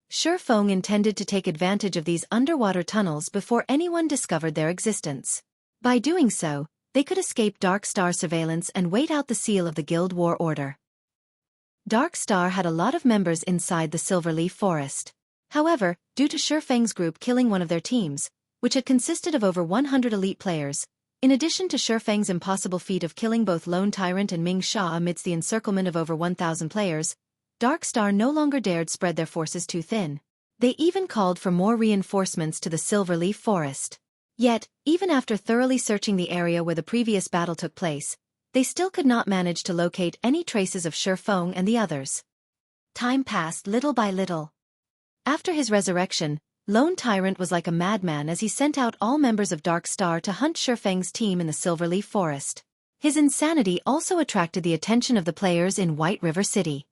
Feng intended to take advantage of these underwater tunnels before anyone discovered their existence. By doing so, they could escape Dark Star surveillance and wait out the seal of the Guild War Order. Dark Star had a lot of members inside the Silverleaf Forest. However, due to Feng's group killing one of their teams, which had consisted of over 100 elite players, in addition to Feng's impossible feat of killing both Lone Tyrant and Ming Sha amidst the encirclement of over 1,000 players, Dark Star no longer dared spread their forces too thin. They even called for more reinforcements to the Silverleaf Forest. Yet, even after thoroughly searching the area where the previous battle took place, they still could not manage to locate any traces of Feng and the others. Time passed little by little. After his resurrection, Lone Tyrant was like a madman as he sent out all members of Dark Star to hunt Feng's team in the Silverleaf Forest. His insanity also attracted the attention of the players in White River City.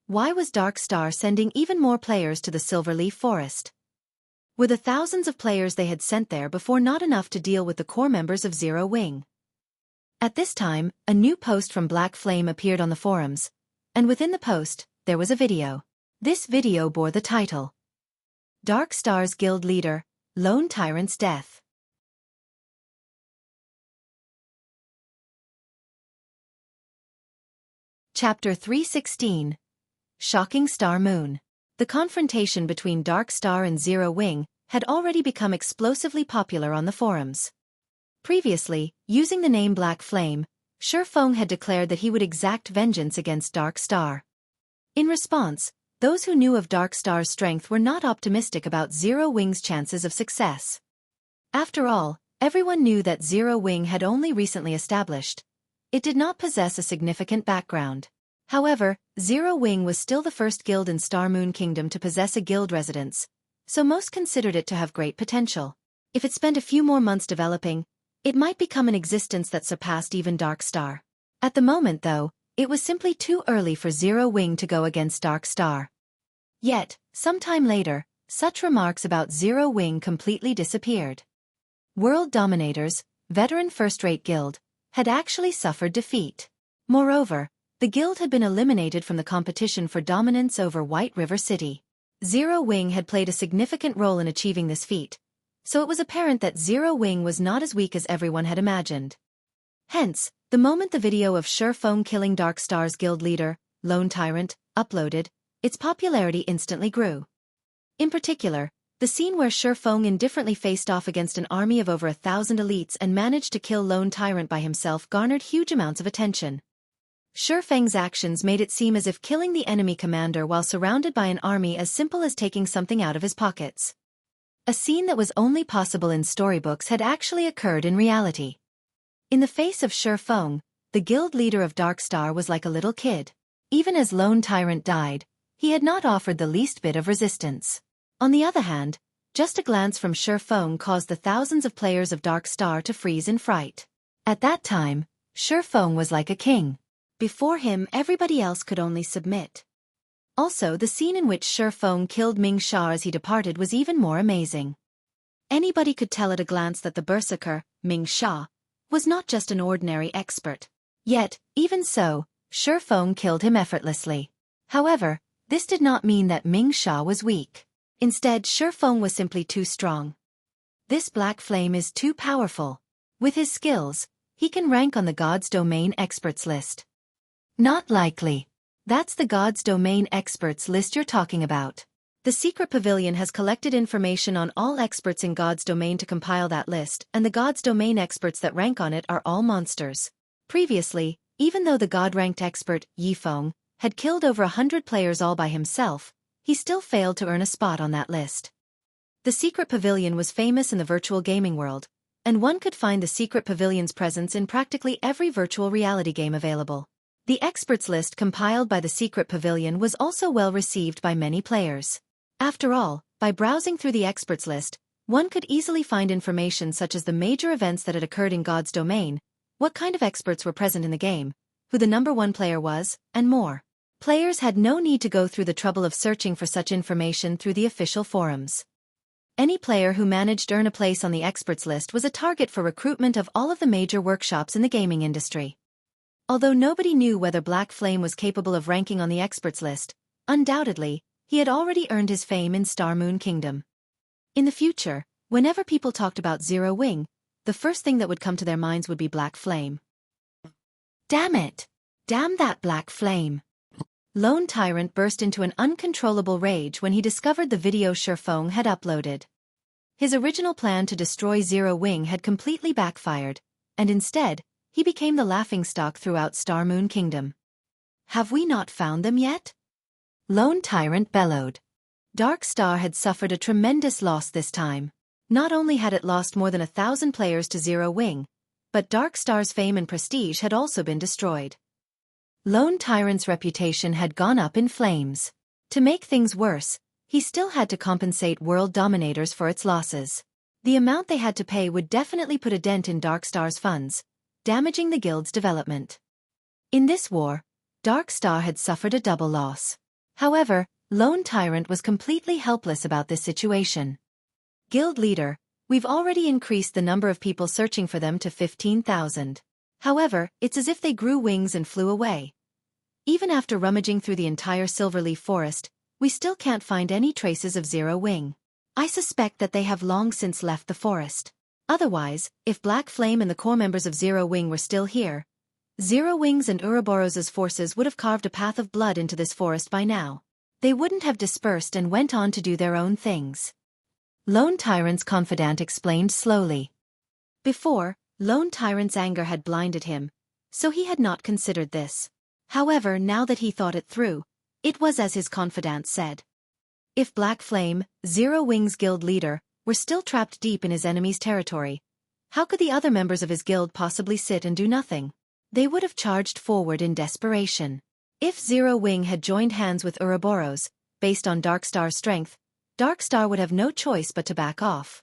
Why was Dark Star sending even more players to the Silverleaf Forest? Were the thousands of players they had sent there before not enough to deal with the core members of Zero Wing? At this time, a new post from Black Flame appeared on the forums, and within the post, there was a video. This video bore the title, Dark Star's Guild Leader, Lone Tyrant's Death. Chapter 316. Shocking Star Moon. The confrontation between Dark Star and Zero Wing had already become explosively popular on the forums. Previously, using the name Black Flame, Feng had declared that he would exact vengeance against Dark Star. In response, those who knew of Dark Star's strength were not optimistic about Zero Wing's chances of success. After all, everyone knew that Zero Wing had only recently established. It did not possess a significant background. However, Zero Wing was still the first guild in Star Moon Kingdom to possess a guild residence, so most considered it to have great potential. If it spent a few more months developing, it might become an existence that surpassed even Dark Star. At the moment, though, it was simply too early for Zero Wing to go against Dark Star. Yet, sometime later, such remarks about Zero Wing completely disappeared. World Dominators, veteran first-rate guild, had actually suffered defeat. Moreover, the guild had been eliminated from the competition for dominance over White River City. Zero Wing had played a significant role in achieving this feat, so it was apparent that Zero Wing was not as weak as everyone had imagined. Hence, the moment the video of Feng killing Dark Star's guild leader, Lone Tyrant, uploaded, its popularity instantly grew. In particular, the scene where Feng indifferently faced off against an army of over 1,000 elites and managed to kill Lone Tyrant by himself garnered huge amounts of attention. Feng's actions made it seem as if killing the enemy commander while surrounded by an army as simple as taking something out of his pockets. A scene that was only possible in storybooks had actually occurred in reality. In the face of Feng, the guild leader of Dark Star was like a little kid. Even as Lone Tyrant died, he had not offered the least bit of resistance. On the other hand, just a glance from Feng caused the thousands of players of Dark Star to freeze in fright. At that time, Feng was like a king. Before him, everybody else could only submit. Also, the scene in which Feng killed Ming Sha as he departed was even more amazing. Anybody could tell at a glance that the berserker, Ming Sha, was not just an ordinary expert. Yet, even so, Feng killed him effortlessly. However, this did not mean that Ming Sha was weak. Instead, Feng was simply too strong. This Black Flame is too powerful. With his skills, he can rank on the God's Domain Experts list. Not likely. That's the God's Domain Experts list you're talking about. The Secret Pavilion has collected information on all experts in God's Domain to compile that list, and the God's Domain experts that rank on it are all monsters. Previously, even though the god-ranked expert, Feng, had killed over 100 players all by himself, he still failed to earn a spot on that list. The secret pavilion was famous in the virtual gaming world, and one could find the secret pavilion's presence in practically every virtual reality game available. The experts list compiled by the secret pavilion was also well received by many players. After all, by browsing through the experts list, one could easily find information such as the major events that had occurred in God's domain, what kind of experts were present in the game, who the #1 player was, and more. Players had no need to go through the trouble of searching for such information through the official forums. Any player who managed to earn a place on the experts list was a target for recruitment of all of the major workshops in the gaming industry. Although nobody knew whether Black Flame was capable of ranking on the experts list, undoubtedly, he had already earned his fame in Star Moon Kingdom. In the future, whenever people talked about Zero Wing, the first thing that would come to their minds would be Black Flame. Damn it! Damn that Black Flame! Lone Tyrant burst into an uncontrollable rage when he discovered the video Feng had uploaded. His original plan to destroy Zero Wing had completely backfired, and instead, he became the laughingstock throughout Star Moon Kingdom. Have we not found them yet? Lone Tyrant bellowed. Dark Star had suffered a tremendous loss this time. Not only had it lost more than 1,000 players to Zero Wing, but Dark Star's fame and prestige had also been destroyed. Lone Tyrant's reputation had gone up in flames. To make things worse, he still had to compensate World Dominators for its losses. The amount they had to pay would definitely put a dent in Dark Star's funds, damaging the guild's development. In this war, Dark Star had suffered a double loss. However, Lone Tyrant was completely helpless about this situation. Guild leader, we've already increased the number of people searching for them to 15,000. However, it's as if they grew wings and flew away. Even after rummaging through the entire Silverleaf Forest, we still can't find any traces of Zero Wing. I suspect that they have long since left the forest. Otherwise, if Black Flame and the core members of Zero Wing were still here, Zero Wing's and Ouroboros' forces would have carved a path of blood into this forest by now. They wouldn't have dispersed and went on to do their own things. Lone Tyrant's confidant explained slowly. Before, Lone Tyrant's anger had blinded him, so he had not considered this. However, now that he thought it through, it was as his confidant said. If Black Flame, Zero Wing's guild leader, were still trapped deep in his enemy's territory, how could the other members of his guild possibly sit and do nothing? They would have charged forward in desperation. If Zero Wing had joined hands with Ouroboros, based on Dark Star's strength, Dark Star would have no choice but to back off.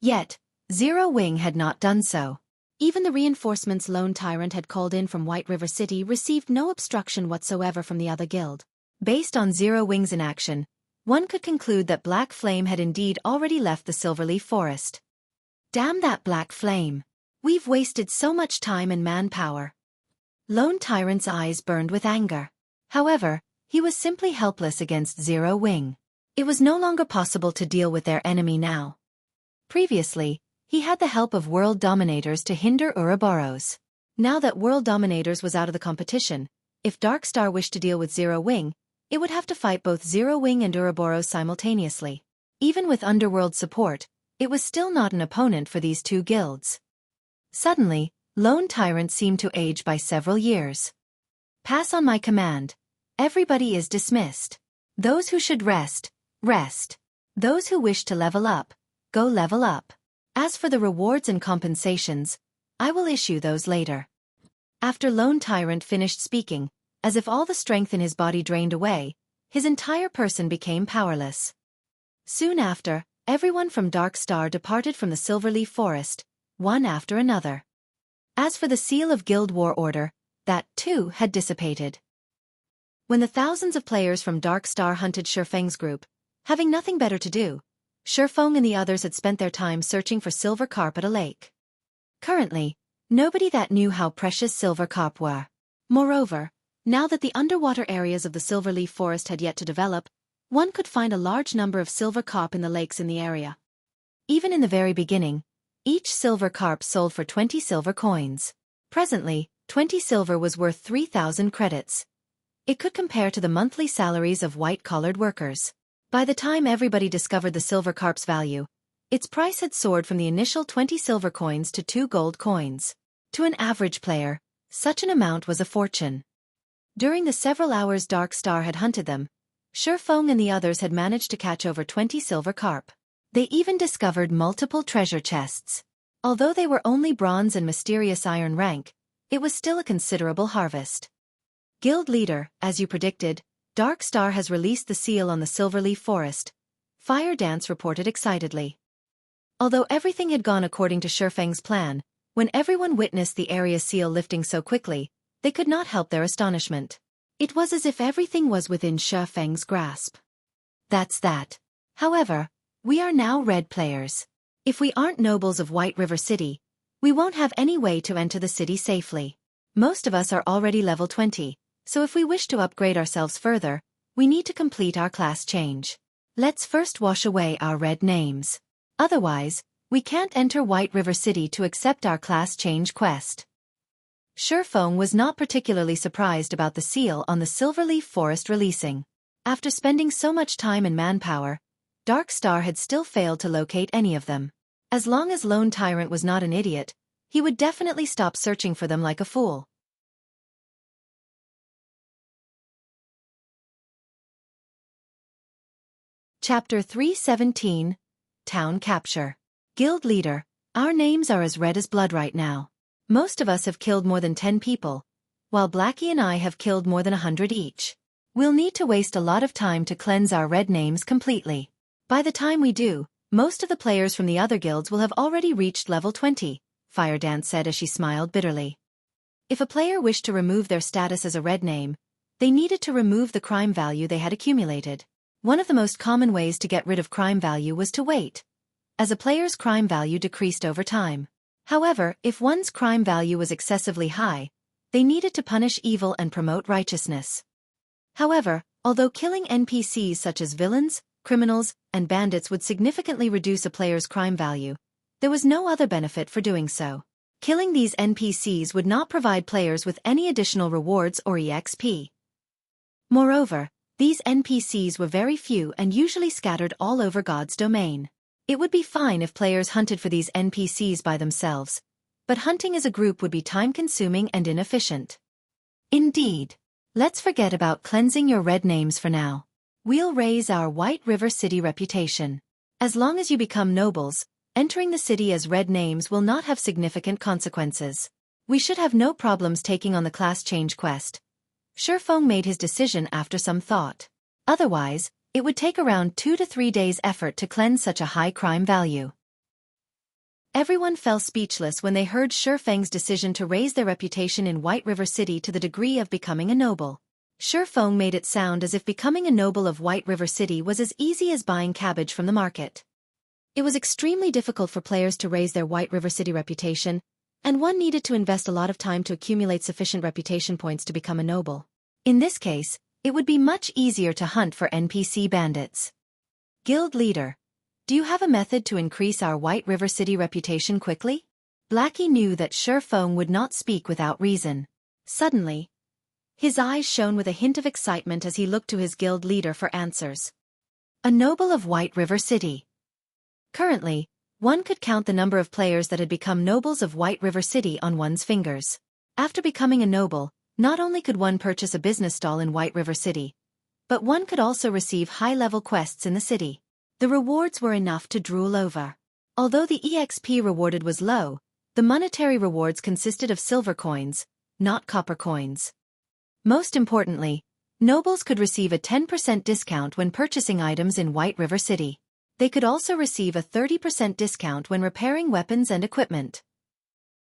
Yet, Zero Wing had not done so. Even the reinforcements Lone Tyrant had called in from White River City received no obstruction whatsoever from the other guild. Based on Zero Wing's inaction, one could conclude that Black Flame had indeed already left the Silverleaf Forest. Damn that Black Flame! We've wasted so much time and manpower. Lone Tyrant's eyes burned with anger. However, he was simply helpless against Zero Wing. It was no longer possible to deal with their enemy now. Previously, he had the help of World Dominators to hinder Ouroboros. Now that World Dominators was out of the competition, if Dark Star wished to deal with Zero Wing, it would have to fight both Zero Wing and Ouroboros simultaneously. Even with Underworld support, it was still not an opponent for these two guilds. Suddenly, Lone Tyrant seemed to age by several years. Pass on my command. Everybody is dismissed. Those who should rest, rest. Those who wish to level up, go level up. As for the rewards and compensations, I will issue those later. After Lone Tyrant finished speaking, as if all the strength in his body drained away, his entire person became powerless. Soon after, everyone from Dark Star departed from the Silverleaf Forest, one after another. As for the seal of Guild War Order, that, too, had dissipated. When the thousands of players from Dark Star hunted Feng's group, having nothing better to do, Feng and the others had spent their time searching for silver carp at a lake. Currently, nobody that knew how precious silver carp were. Moreover, now that the underwater areas of the Silverleaf Forest had yet to develop, one could find a large number of silver carp in the lakes in the area. Even in the very beginning, each silver carp sold for 20 silver coins. Presently, 20 silver was worth 3,000 credits. It could compare to the monthly salaries of white-collared workers. By the time everybody discovered the silver carp's value, its price had soared from the initial 20 silver coins to 2 gold coins. To an average player, Such an amount was a fortune. During the several hours Dark Star had hunted them, Feng and the others had managed to catch over 20 silver carp. They even discovered multiple treasure chests. Although they were only bronze and mysterious iron rank, it was still a considerable harvest. Guild leader, as you predicted, Dark Star has released the seal on the Silverleaf Forest, Fire Dance reported excitedly. Although everything had gone according to Feng's plan, when everyone witnessed the area seal lifting so quickly, they could not help their astonishment. It was as if everything was within Feng's grasp. That's that. However, we are now red players. If we aren't nobles of White River City, we won't have any way to enter the city safely. Most of us are already level 20, so if we wish to upgrade ourselves further, we need to complete our class change. Let's first wash away our red names. Otherwise, we can't enter White River City to accept our class change quest. Feng was not particularly surprised about the seal on the Silverleaf Forest releasing. After spending so much time and manpower, Dark Star had still failed to locate any of them. As long as Lone Tyrant was not an idiot, he would definitely stop searching for them like a fool. Chapter 317, Town Capture. Guild Leader, our names are as red as blood right now. Most of us have killed more than 10 people, while Blackie and I have killed more than 100 each. We'll need to waste a lot of time to cleanse our red names completely. By the time we do, most of the players from the other guilds will have already reached level 20, Fire Dance said as she smiled bitterly. If a player wished to remove their status as a red name, they needed to remove the crime value they had accumulated. One of the most common ways to get rid of crime value was to wait, as a player's crime value decreased over time. However, if one's crime value was excessively high, they needed to punish evil and promote righteousness. However, although killing NPCs such as villains, criminals, and bandits would significantly reduce a player's crime value, there was no other benefit for doing so. Killing these NPCs would not provide players with any additional rewards or EXP. Moreover, these NPCs were very few and usually scattered all over God's domain. It would be fine if players hunted for these NPCs by themselves, but hunting as a group would be time-consuming and inefficient. Indeed. Let's forget about cleansing your red names for now. We'll raise our White River City reputation. As long as you become nobles, entering the city as red names will not have significant consequences. We should have no problems taking on the class change quest. Feng made his decision after some thought. Otherwise, it would take around 2 to 3 days' effort to cleanse such a high crime value. Everyone fell speechless when they heard Feng's decision to raise their reputation in White River City to the degree of becoming a noble. Feng made it sound as if becoming a noble of White River City was as easy as buying cabbage from the market. It was extremely difficult for players to raise their White River City reputation, and one needed to invest a lot of time to accumulate sufficient reputation points to become a noble. In this case, it would be much easier to hunt for NPC bandits. Guild Leader, do you have a method to increase our White River City reputation quickly? Blackie knew that Feng would not speak without reason. Suddenly, his eyes shone with a hint of excitement as he looked to his guild leader for answers. A noble of White River City. Currently, one could count the number of players that had become nobles of White River City on one's fingers. After becoming a noble, not only could one purchase a business stall in White River City, but one could also receive high-level quests in the city. The rewards were enough to drool over. Although the EXP rewarded was low, the monetary rewards consisted of silver coins, not copper coins. Most importantly, nobles could receive a 10% discount when purchasing items in White River City. They could also receive a 30% discount when repairing weapons and equipment.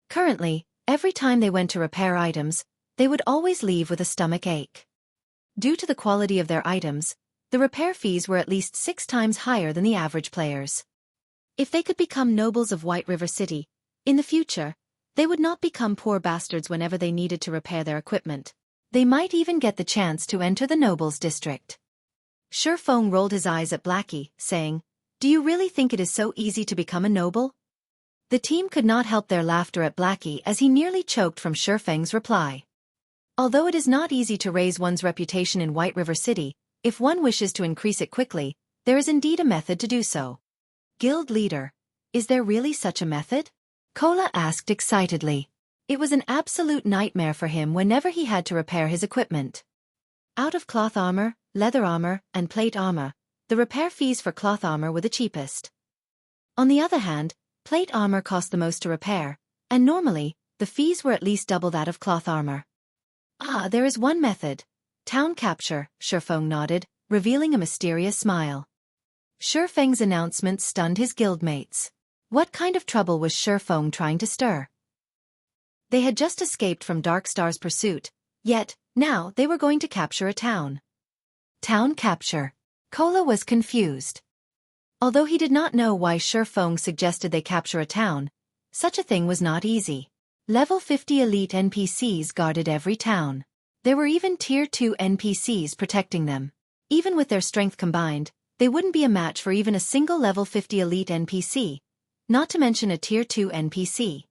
Currently, every time they went to repair items, they would always leave with a stomach ache. Due to the quality of their items, the repair fees were at least 6 times higher than the average players. If they could become nobles of White River City, in the future, they would not become poor bastards whenever they needed to repair their equipment. They might even get the chance to enter the nobles district. Feng rolled his eyes at Blackie, saying, "Do you really think it is so easy to become a noble?" The team could not help their laughter at Blackie as he nearly choked from Feng's reply. Although it is not easy to raise one's reputation in White River City, if one wishes to increase it quickly, there is indeed a method to do so. Guild Leader, is there really such a method? Kola asked excitedly. It was an absolute nightmare for him whenever he had to repair his equipment. Out of cloth armor, leather armor, and plate armor, the repair fees for cloth armor were the cheapest. On the other hand, plate armor cost the most to repair, and normally, the fees were at least double that of cloth armor. Ah, there is one method. Town capture, Feng nodded, revealing a mysterious smile. Feng's announcement stunned his guildmates. What kind of trouble was Feng trying to stir? They had just escaped from Darkstar's pursuit, yet, now they were going to capture a town. Town capture. Cola was confused. Although he did not know why Feng suggested they capture a town, such a thing was not easy. Level 50 elite NPCs guarded every town. There were even Tier 2 NPCs protecting them. Even with their strength combined, they wouldn't be a match for even a single level 50 elite NPC, not to mention a Tier 2 NPC.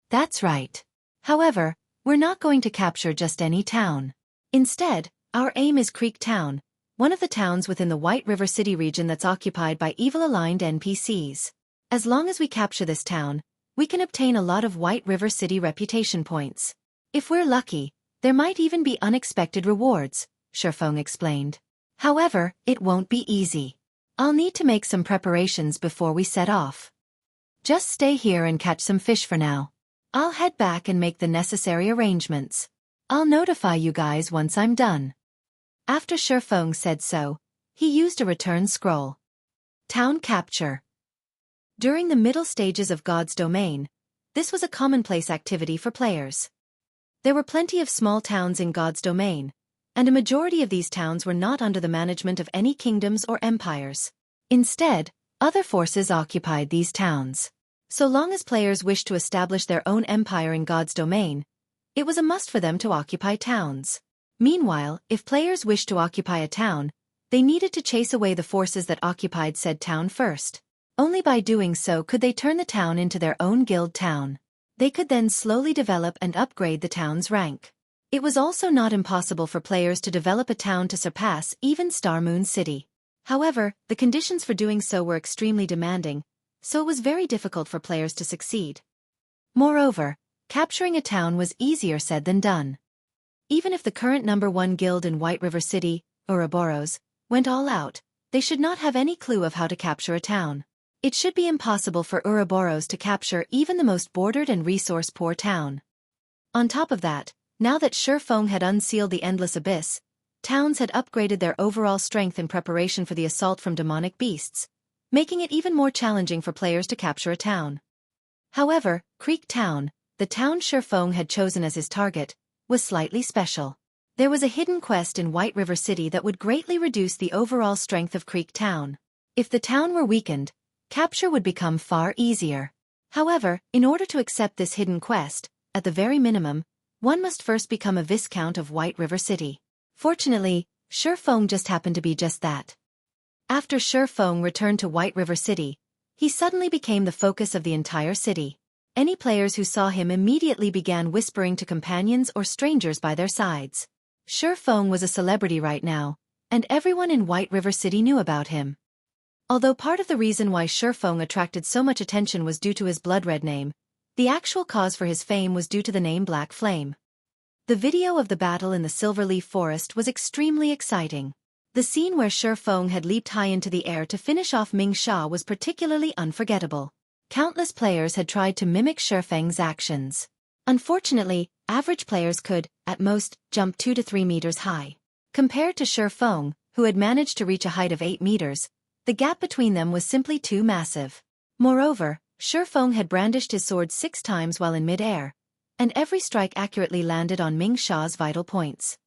That's right. However, we're not going to capture just any town. Instead, our aim is Creek Town, one of the towns within the White River City region that's occupied by evil-aligned NPCs. As long as we capture this town, we can obtain a lot of White River City reputation points. If we're lucky, there might even be unexpected rewards, Feng explained. However, it won't be easy. I'll need to make some preparations before we set off. Just stay here and catch some fish for now. I'll head back and make the necessary arrangements. I'll notify you guys once I'm done. After Feng said so, he used a return scroll. Town capture. During the middle stages of God's domain, this was a commonplace activity for players. There were plenty of small towns in God's domain, and a majority of these towns were not under the management of any kingdoms or empires. Instead, other forces occupied these towns. So long as players wished to establish their own empire in God's domain, it was a must for them to occupy towns. Meanwhile, if players wished to occupy a town, they needed to chase away the forces that occupied said town first. Only by doing so could they turn the town into their own guild town. They could then slowly develop and upgrade the town's rank. It was also not impossible for players to develop a town to surpass even Star Moon City. However, the conditions for doing so were extremely demanding, so it was very difficult for players to succeed. Moreover, capturing a town was easier said than done. Even if the current #1 guild in White River City, Ouroboros, went all out, they should not have any clue of how to capture a town. It should be impossible for Ouroboros to capture even the most bordered and resource-poor town. On top of that, now that Feng had unsealed the Endless Abyss, towns had upgraded their overall strength in preparation for the assault from demonic beasts, making it even more challenging for players to capture a town. However, Creek Town, the town Feng had chosen as his target, was slightly special. There was a hidden quest in White River City that would greatly reduce the overall strength of Creek Town. If the town were weakened, capture would become far easier. However, in order to accept this hidden quest, at the very minimum, one must first become a Viscount of White River City. Fortunately, Feng just happened to be just that. After Feng returned to White River City, he suddenly became the focus of the entire city. Any players who saw him immediately began whispering to companions or strangers by their sides. Feng was a celebrity right now, and everyone in White River City knew about him. Although part of the reason why Feng attracted so much attention was due to his blood-red name, the actual cause for his fame was due to the name Black Flame. The video of the battle in the Silverleaf Forest was extremely exciting. The scene where Feng had leaped high into the air to finish off Ming Sha was particularly unforgettable. Countless players had tried to mimic Feng's actions. Unfortunately, average players could, at most, jump 2 to 3 meters high. Compared to Feng, who had managed to reach a height of 8 meters, the gap between them was simply too massive. Moreover, Feng had brandished his sword 6 times while in mid-air, and every strike accurately landed on Ming Sha's vital points.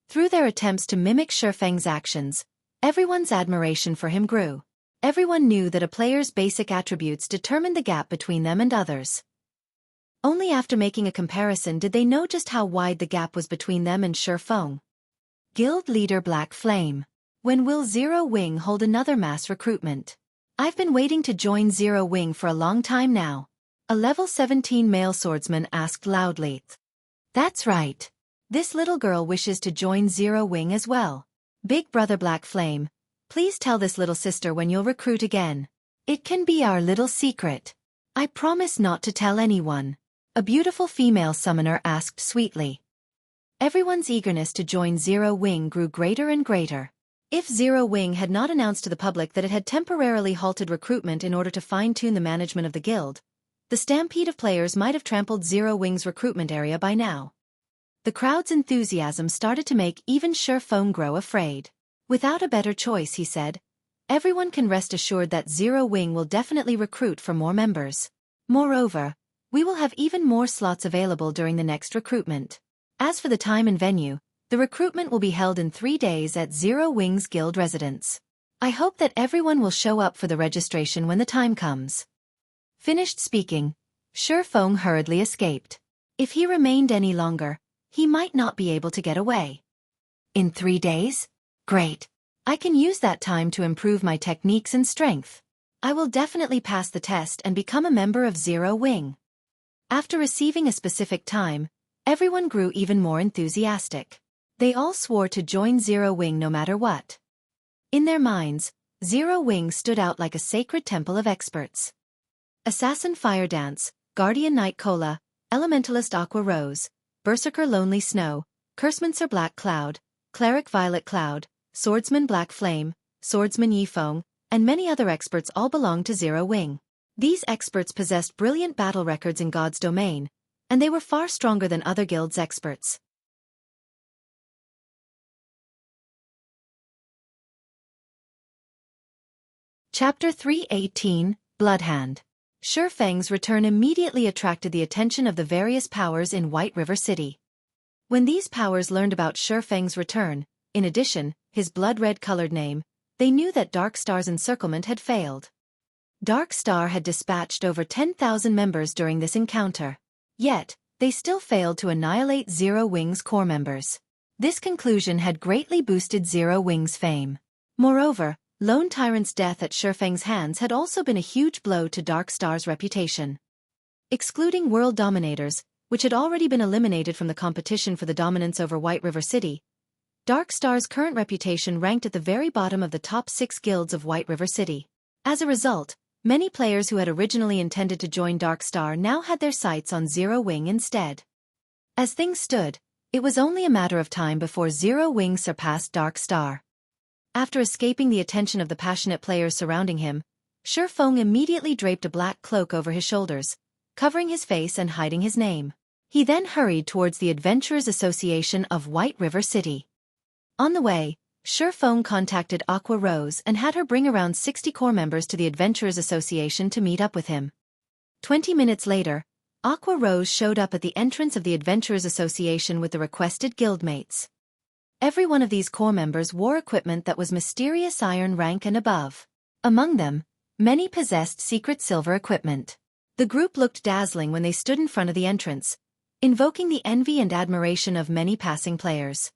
Through their attempts to mimic Feng's actions, everyone's admiration for him grew. Everyone knew that a player's basic attributes determined the gap between them and others. Only after making a comparison did they know just how wide the gap was between them and Feng. Guild Leader Black Flame. When will Zero Wing hold another mass recruitment? I've been waiting to join Zero Wing for a long time now. A level 17 male swordsman asked loudly. That's right. This little girl wishes to join Zero Wing as well. Big Brother Black Flame, please tell this little sister when you'll recruit again. It can be our little secret. I promise not to tell anyone. a beautiful female summoner asked sweetly. Everyone's eagerness to join Zero Wing grew greater and greater. If Zero Wing had not announced to the public that it had temporarily halted recruitment in order to fine-tune the management of the guild, the stampede of players might have trampled Zero Wing's recruitment area by now. The crowd's enthusiasm started to make even Feng grow afraid. Without a better choice, he said, everyone can rest assured that Zero Wing will definitely recruit for more members. Moreover, we will have even more slots available during the next recruitment. As for the time and venue, the recruitment will be held in 3 days at Zero Wing's guild residence. I hope that everyone will show up for the registration when the time comes. Finished speaking, Feng hurriedly escaped. If he remained any longer, he might not be able to get away. In 3 days? Great. I can use that time to improve my techniques and strength. I will definitely pass the test and become a member of Zero Wing. After receiving a specific time, everyone grew even more enthusiastic. They all swore to join Zero Wing no matter what. In their minds, Zero Wing stood out like a sacred temple of experts. Assassin Fire Dance, Guardian Night Cola, Elementalist Aqua Rose, Berserker Lonely Snow, Cursemancer Black Cloud, Cleric Violet Cloud, Swordsman Black Flame, Swordsman Yi Feng, and many other experts all belonged to Zero Wing. These experts possessed brilliant battle records in God's domain, and they were far stronger than other guilds' experts. Chapter 318, Bloodhand. Feng's return immediately attracted the attention of the various powers in White River City. When these powers learned about Feng's return, in addition, his blood-red-colored name, they knew that Dark Star's Encirclement had failed. Dark Star had dispatched over 10,000 members during this encounter. Yet, they still failed to annihilate Zero Wing's core members. This conclusion had greatly boosted Zero Wing's fame. Moreover, Lone Tyrant's death at Feng's hands had also been a huge blow to Dark Star's reputation. Excluding world dominators, which had already been eliminated from the competition for the dominance over White River City, Dark Star's current reputation ranked at the very bottom of the top 6 guilds of White River City. As a result, many players who had originally intended to join Dark Star now had their sights on Zero Wing instead. As things stood, it was only a matter of time before Zero Wing surpassed Dark Star. After escaping the attention of the passionate players surrounding him, Feng immediately draped a black cloak over his shoulders, covering his face and hiding his name. He then hurried towards the Adventurers Association of White River City. On the way, Feng contacted Aqua Rose and had her bring around 60 core members to the Adventurers Association to meet up with him. 20 minutes later, Aqua Rose showed up at the entrance of the Adventurers Association with the requested guildmates. Every one of these core members wore equipment that was mysterious iron rank and above. Among them, many possessed secret silver equipment. The group looked dazzling when they stood in front of the entrance, invoking the envy and admiration of many passing players.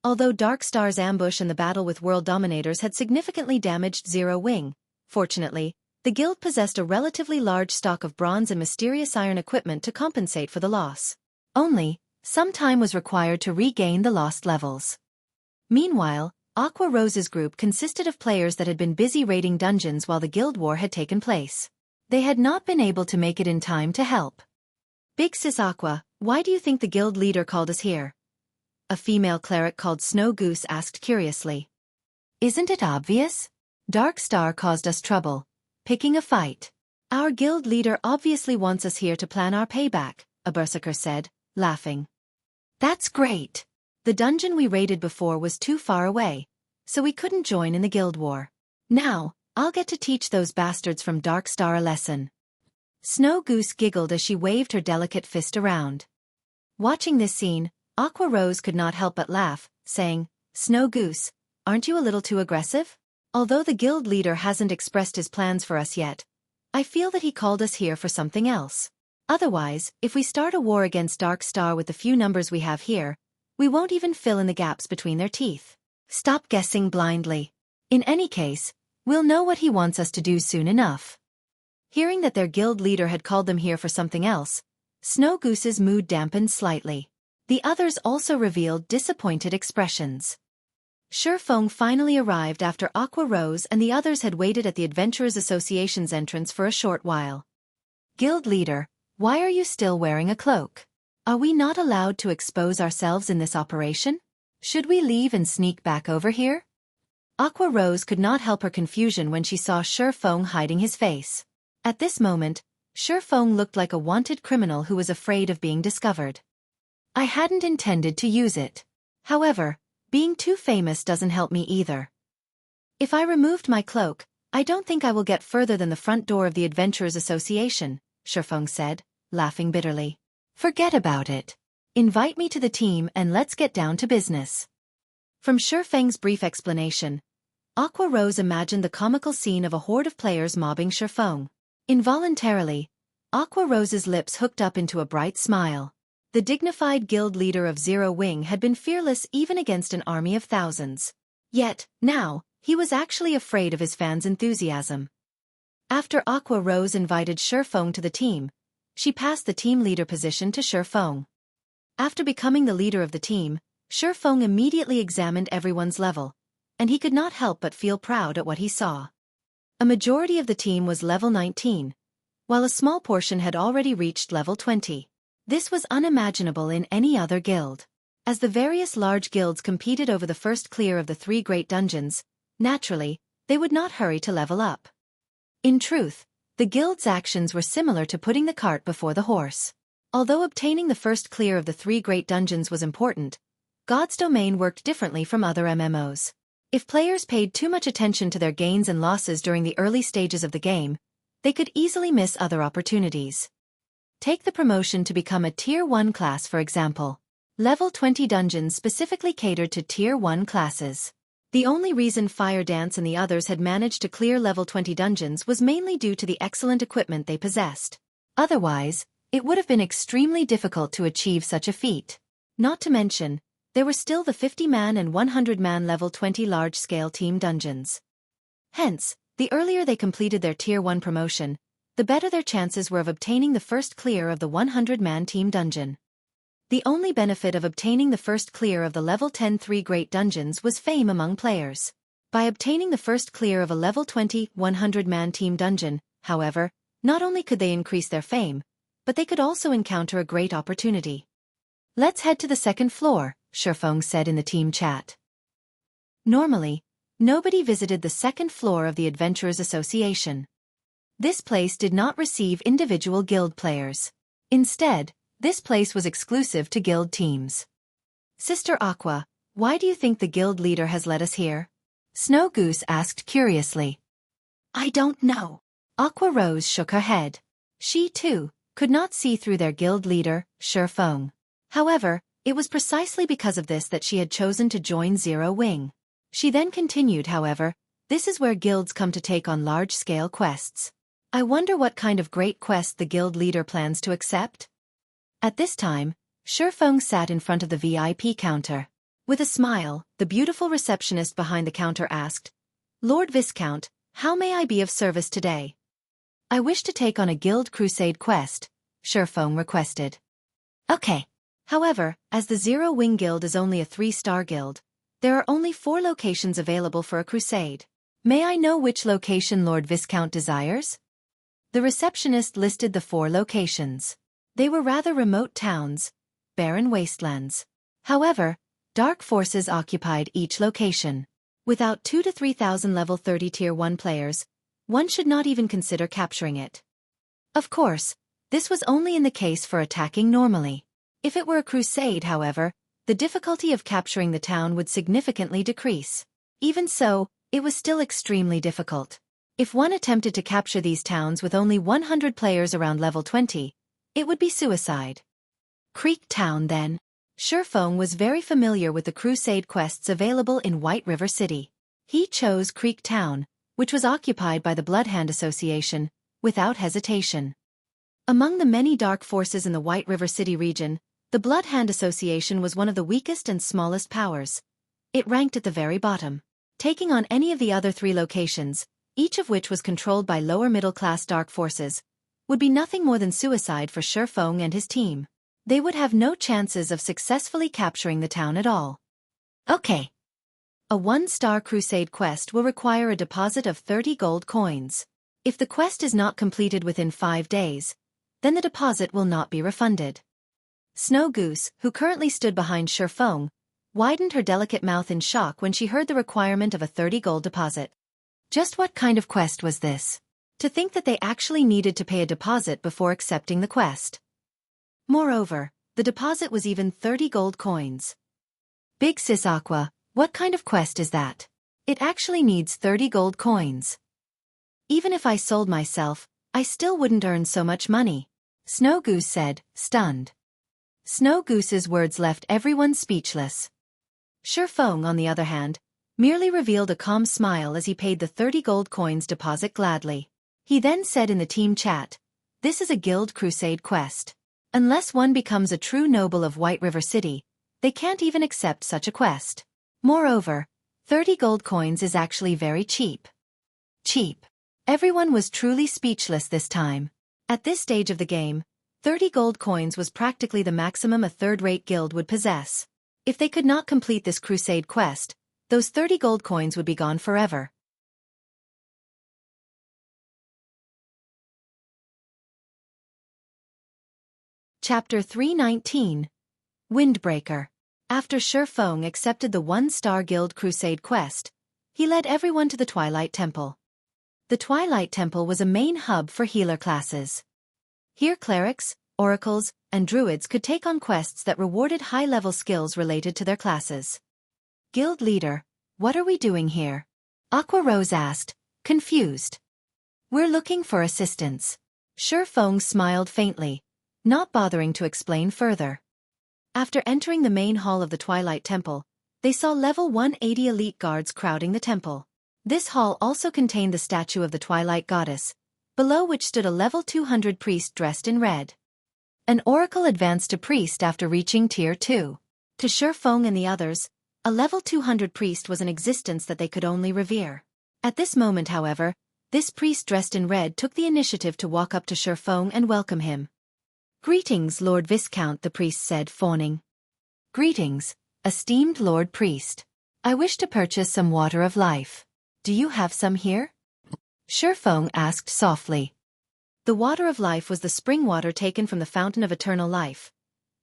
Although Dark Star's ambush and the battle with world dominators had significantly damaged Zero Wing, fortunately, the guild possessed a relatively large stock of bronze and mysterious iron equipment to compensate for the loss. Only, some time was required to regain the lost levels. Meanwhile, Aqua Rose's group consisted of players that had been busy raiding dungeons while the guild war had taken place. They had not been able to make it in time to help. Big Sis Aqua, why do you think the guild leader called us here? A female cleric called Snow Goose asked curiously. Isn't it obvious? Dark Star caused us trouble, picking a fight. Our guild leader obviously wants us here to plan our payback, a berserker said, laughing. That's great. The dungeon we raided before was too far away, so we couldn't join in the guild war. Now, I'll get to teach those bastards from Dark Star a lesson. Snow Goose giggled as she waved her delicate fist around. Watching this scene, Aqua Rose could not help but laugh, saying, Snow Goose, aren't you a little too aggressive? Although the guild leader hasn't expressed his plans for us yet, I feel that he called us here for something else. Otherwise, if we start a war against Dark Star with the few numbers we have here, we won't even fill in the gaps between their teeth. Stop guessing blindly. In any case, we'll know what he wants us to do soon enough. Hearing that their guild leader had called them here for something else, Snow Goose's mood dampened slightly. The others also revealed disappointed expressions. Feng finally arrived after Aqua Rose and the others had waited at the Adventurers Association's entrance for a short while. Guild leader, Why are you still wearing a cloak? Are we not allowed to expose ourselves in this operation? Should we leave and sneak back over here? Aqua Rose could not help her confusion when she saw Feng hiding his face. At this moment, Feng looked like a wanted criminal who was afraid of being discovered. I hadn't intended to use it. However, being too famous doesn't help me either. If I removed my cloak, I don't think I will get further than the front door of the Adventurers Association, Feng said, laughing bitterly. Forget about it. Invite me to the team and let's get down to business. From Feng's brief explanation, Aqua Rose imagined the comical scene of a horde of players mobbing Feng. Involuntarily, Aqua Rose's lips hooked up into a bright smile. The dignified guild leader of Zero Wing had been fearless even against an army of thousands. Yet, now, he was actually afraid of his fans' enthusiasm. After Aqua Rose invited Feng to the team, she passed the team leader position to Feng. After becoming the leader of the team, Feng immediately examined everyone's level, and he could not help but feel proud at what he saw. A majority of the team was level 19, while a small portion had already reached level 20. This was unimaginable in any other guild. As the various large guilds competed over the first clear of the 3 great dungeons, naturally, they would not hurry to level up. In truth, the guild's actions were similar to putting the cart before the horse. Although obtaining the first clear of the 3 great dungeons was important, God's Domain worked differently from other MMOs. If players paid too much attention to their gains and losses during the early stages of the game, they could easily miss other opportunities. Take the promotion to become a Tier 1 class for example. Level 20 dungeons specifically catered to Tier 1 classes. The only reason Fire Dance and the others had managed to clear level 20 dungeons was mainly due to the excellent equipment they possessed. Otherwise, it would have been extremely difficult to achieve such a feat. Not to mention, there were still the 50-man and 100-man level 20 large-scale team dungeons. Hence, the earlier they completed their Tier 1 promotion, the better their chances were of obtaining the first clear of the 100-man team dungeon. The only benefit of obtaining the first clear of the level 10 3 great dungeons was fame among players. By obtaining the first clear of a level 20 100-man team dungeon, however, not only could they increase their fame, but they could also encounter a great opportunity. Let's head to the second floor, Feng said in the team chat. Normally, nobody visited the second floor of the Adventurers Association. This place did not receive individual guild players. Instead, this place was exclusive to guild teams. Sister Aqua, why do you think the guild leader has led us here? Snow Goose asked curiously. I don't know. Aqua Rose shook her head. She, too, could not see through their guild leader, Feng. However, it was precisely because of this that she had chosen to join Zero Wing. She then continued, however, this is where guilds come to take on large-scale quests. I wonder what kind of great quest the guild leader plans to accept? At this time, Feng sat in front of the VIP counter. With a smile, the beautiful receptionist behind the counter asked, Lord Viscount, how may I be of service today? I wish to take on a guild crusade quest, Feng requested. Okay. However, as the Zero Wing Guild is only a 3-star guild, there are only 4 locations available for a crusade. May I know which location Lord Viscount desires? The receptionist listed the 4 locations. They were rather remote towns, barren wastelands. However, dark forces occupied each location. Without 2,000 to 3,000 level 30 Tier 1 players, one should not even consider capturing it. Of course, this was only in the case for attacking normally. If it were a crusade, however, the difficulty of capturing the town would significantly decrease. Even so, it was still extremely difficult. If one attempted to capture these towns with only 100 players around level 20, it would be suicide. Creek Town then. Feng was very familiar with the crusade quests available in White River City. He chose Creek Town, which was occupied by the Bloodhand Association, without hesitation. Among the many dark forces in the White River City region, the Bloodhand Association was one of the weakest and smallest powers. It ranked at the very bottom. Taking on any of the other 3 locations, each of which was controlled by lower middle-class dark forces, would be nothing more than suicide for Feng and his team. They would have no chances of successfully capturing the town at all. Okay. A 1-star crusade quest will require a deposit of 30 gold coins. If the quest is not completed within 5 days, then the deposit will not be refunded. Snow Goose, who currently stood behind Feng, widened her delicate mouth in shock when she heard the requirement of a 30 gold deposit. Just what kind of quest was this? To think that they actually needed to pay a deposit before accepting the quest. Moreover, the deposit was even 30 gold coins. Big Sis Aqua, what kind of quest is that? It actually needs 30 gold coins. Even if I sold myself, I still wouldn't earn so much money, Snow Goose said, stunned. Snow Goose's words left everyone speechless. Feng, on the other hand, merely revealed a calm smile as he paid the 30 gold coins deposit gladly. He then said in the team chat, "This is a guild crusade quest. Unless one becomes a true noble of White River City, they can't even accept such a quest. Moreover, 30 gold coins is actually very cheap." Cheap. Everyone was truly speechless this time. At this stage of the game, 30 gold coins was practically the maximum a third-rate guild would possess. If they could not complete this crusade quest, those 30 gold coins would be gone forever. Chapter 319. Windbreaker. After Feng accepted the 1-star Guild Crusade quest, he led everyone to the Twilight Temple. The Twilight Temple was a main hub for healer classes. Here clerics, oracles, and druids could take on quests that rewarded high-level skills related to their classes. Guild leader, what are we doing here? Aqua Rose asked, confused. We're looking for assistance. Feng smiled faintly, not bothering to explain further. After entering the main hall of the Twilight Temple, they saw level 180 elite guards crowding the temple. This hall also contained the statue of the Twilight Goddess, below which stood a level 200 priest dressed in red. An oracle advanced to priest after reaching tier 2. To Feng and the others, a level 200 priest was an existence that they could only revere. At this moment, however, this priest dressed in red took the initiative to walk up to Feng and welcome him. "Greetings, Lord Viscount," the priest said, fawning. "Greetings, esteemed Lord Priest. I wish to purchase some water of life. Do you have some here?" Feng asked softly. The water of life was the spring water taken from the fountain of eternal life.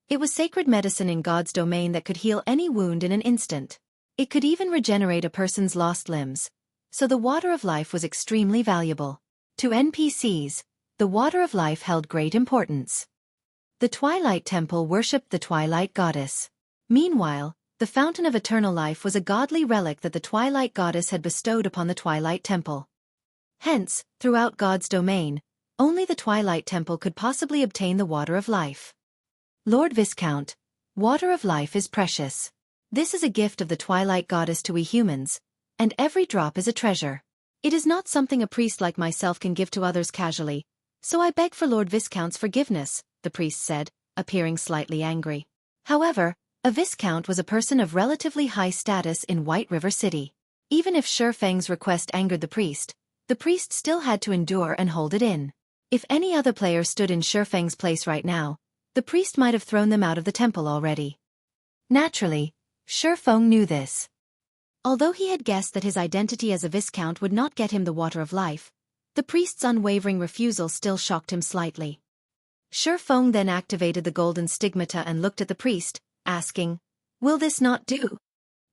It was sacred medicine in God's domain that could heal any wound in an instant. It could even regenerate a person's lost limbs, so the water of life was extremely valuable. To NPCs, the water of life held great importance. The Twilight Temple worshipped the Twilight Goddess. Meanwhile, the Fountain of Eternal Life was a godly relic that the Twilight Goddess had bestowed upon the Twilight Temple. Hence, throughout God's domain, only the Twilight Temple could possibly obtain the water of life. "Lord Viscount, water of life is precious. This is a gift of the Twilight Goddess to we humans, and every drop is a treasure. It is not something a priest like myself can give to others casually, so I beg for Lord Viscount's forgiveness," the priest said, appearing slightly angry. However, a Viscount was a person of relatively high status in White River City. Even if Feng's request angered the priest still had to endure and hold it in. If any other player stood in Feng's place right now, the priest might have thrown them out of the temple already. Naturally, Feng knew this. Although he had guessed that his identity as a Viscount would not get him the water of life, the priest's unwavering refusal still shocked him slightly. Feng then activated the golden stigmata and looked at the priest, asking, "Will this not do?"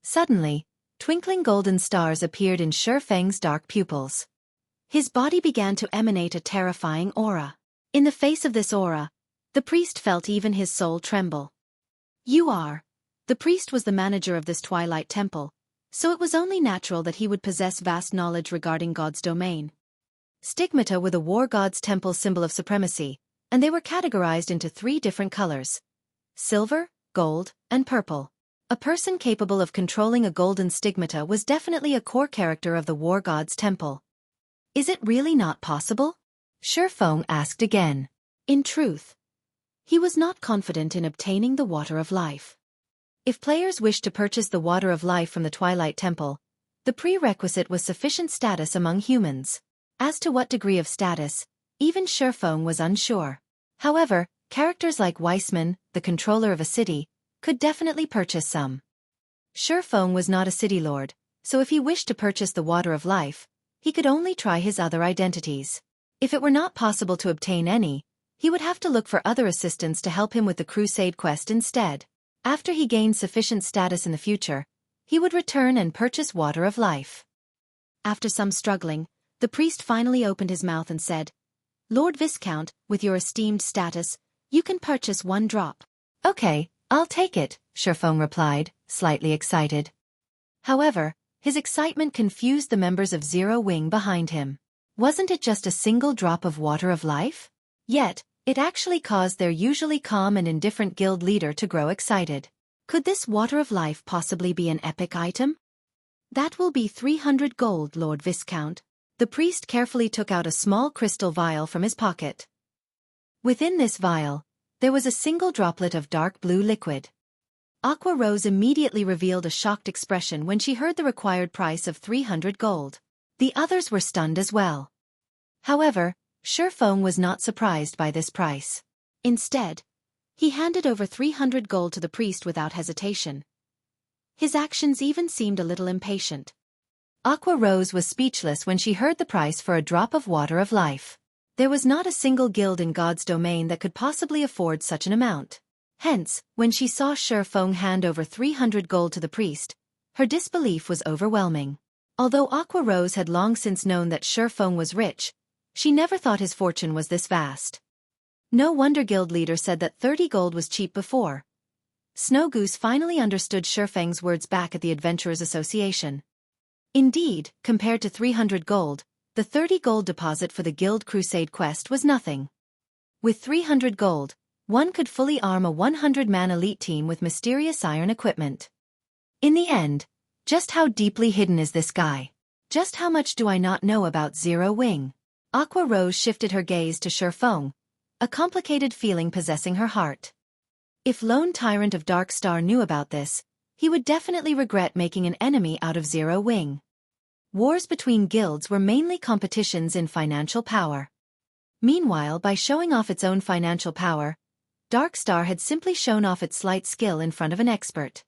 Suddenly, twinkling golden stars appeared in Feng's dark pupils. His body began to emanate a terrifying aura. In the face of this aura, the priest felt even his soul tremble. "You are." The priest was the manager of this Twilight Temple, so it was only natural that he would possess vast knowledge regarding God's domain. Stigmata were the war god's temple symbol of supremacy, and they were categorized into 3 different colors: silver, gold, and purple. A person capable of controlling a golden stigmata was definitely a core character of the war god's temple. "Is it really not possible?" Feng asked again. In truth, he was not confident in obtaining the water of life. If players wished to purchase the water of life from the Twilight Temple, the prerequisite was sufficient status among humans. As to what degree of status, even Feng was unsure. However, characters like Weissman, the controller of a city, could definitely purchase some. Feng was not a city lord, so if he wished to purchase the water of life, he could only try his other identities. If it were not possible to obtain any, he would have to look for other assistants to help him with the Crusade quest instead. After he gained sufficient status in the future, he would return and purchase Water of Life. After some struggling, the priest finally opened his mouth and said, "Lord Viscount, with your esteemed status, you can purchase 1 drop. Okay, I'll take it," Feng replied, slightly excited. However, his excitement confused the members of Zero Wing behind him. Wasn't it just a single drop of Water of Life? Yet, it actually caused their usually calm and indifferent guild leader to grow excited. Could this Water of Life possibly be an epic item? That will be 300 gold, Lord Viscount. The priest carefully took out a small crystal vial from his pocket. Within this vial, there was a single droplet of dark blue liquid. Aqua Rose immediately revealed a shocked expression when she heard the required price of 300 gold. The others were stunned as well. However, Feng was not surprised by this price. Instead, he handed over 300 gold to the priest without hesitation. His actions even seemed a little impatient. Aqua Rose was speechless when she heard the price for a drop of Water of Life. There was not a single guild in God's domain that could possibly afford such an amount. Hence, when she saw Feng hand over 300 gold to the priest, her disbelief was overwhelming. Although Aqua Rose had long since known that Feng was rich, she never thought his fortune was this vast. No wonder guild leader said that 30 gold was cheap before. Snow Goose finally understood Feng's words back at the Adventurers Association. Indeed, compared to 300 gold, the 30 gold deposit for the Guild Crusade quest was nothing. With 300 gold, one could fully arm a 100-man elite team with mysterious iron equipment. In the end, just how deeply hidden is this guy? Just how much do I not know about Zero Wing? Aqua Rose shifted her gaze to Feng, a complicated feeling possessing her heart. If Lone Tyrant of Dark Star knew about this, he would definitely regret making an enemy out of Zero Wing. Wars between guilds were mainly competitions in financial power. Meanwhile, by showing off its own financial power, Dark Star had simply shown off its slight skill in front of an expert.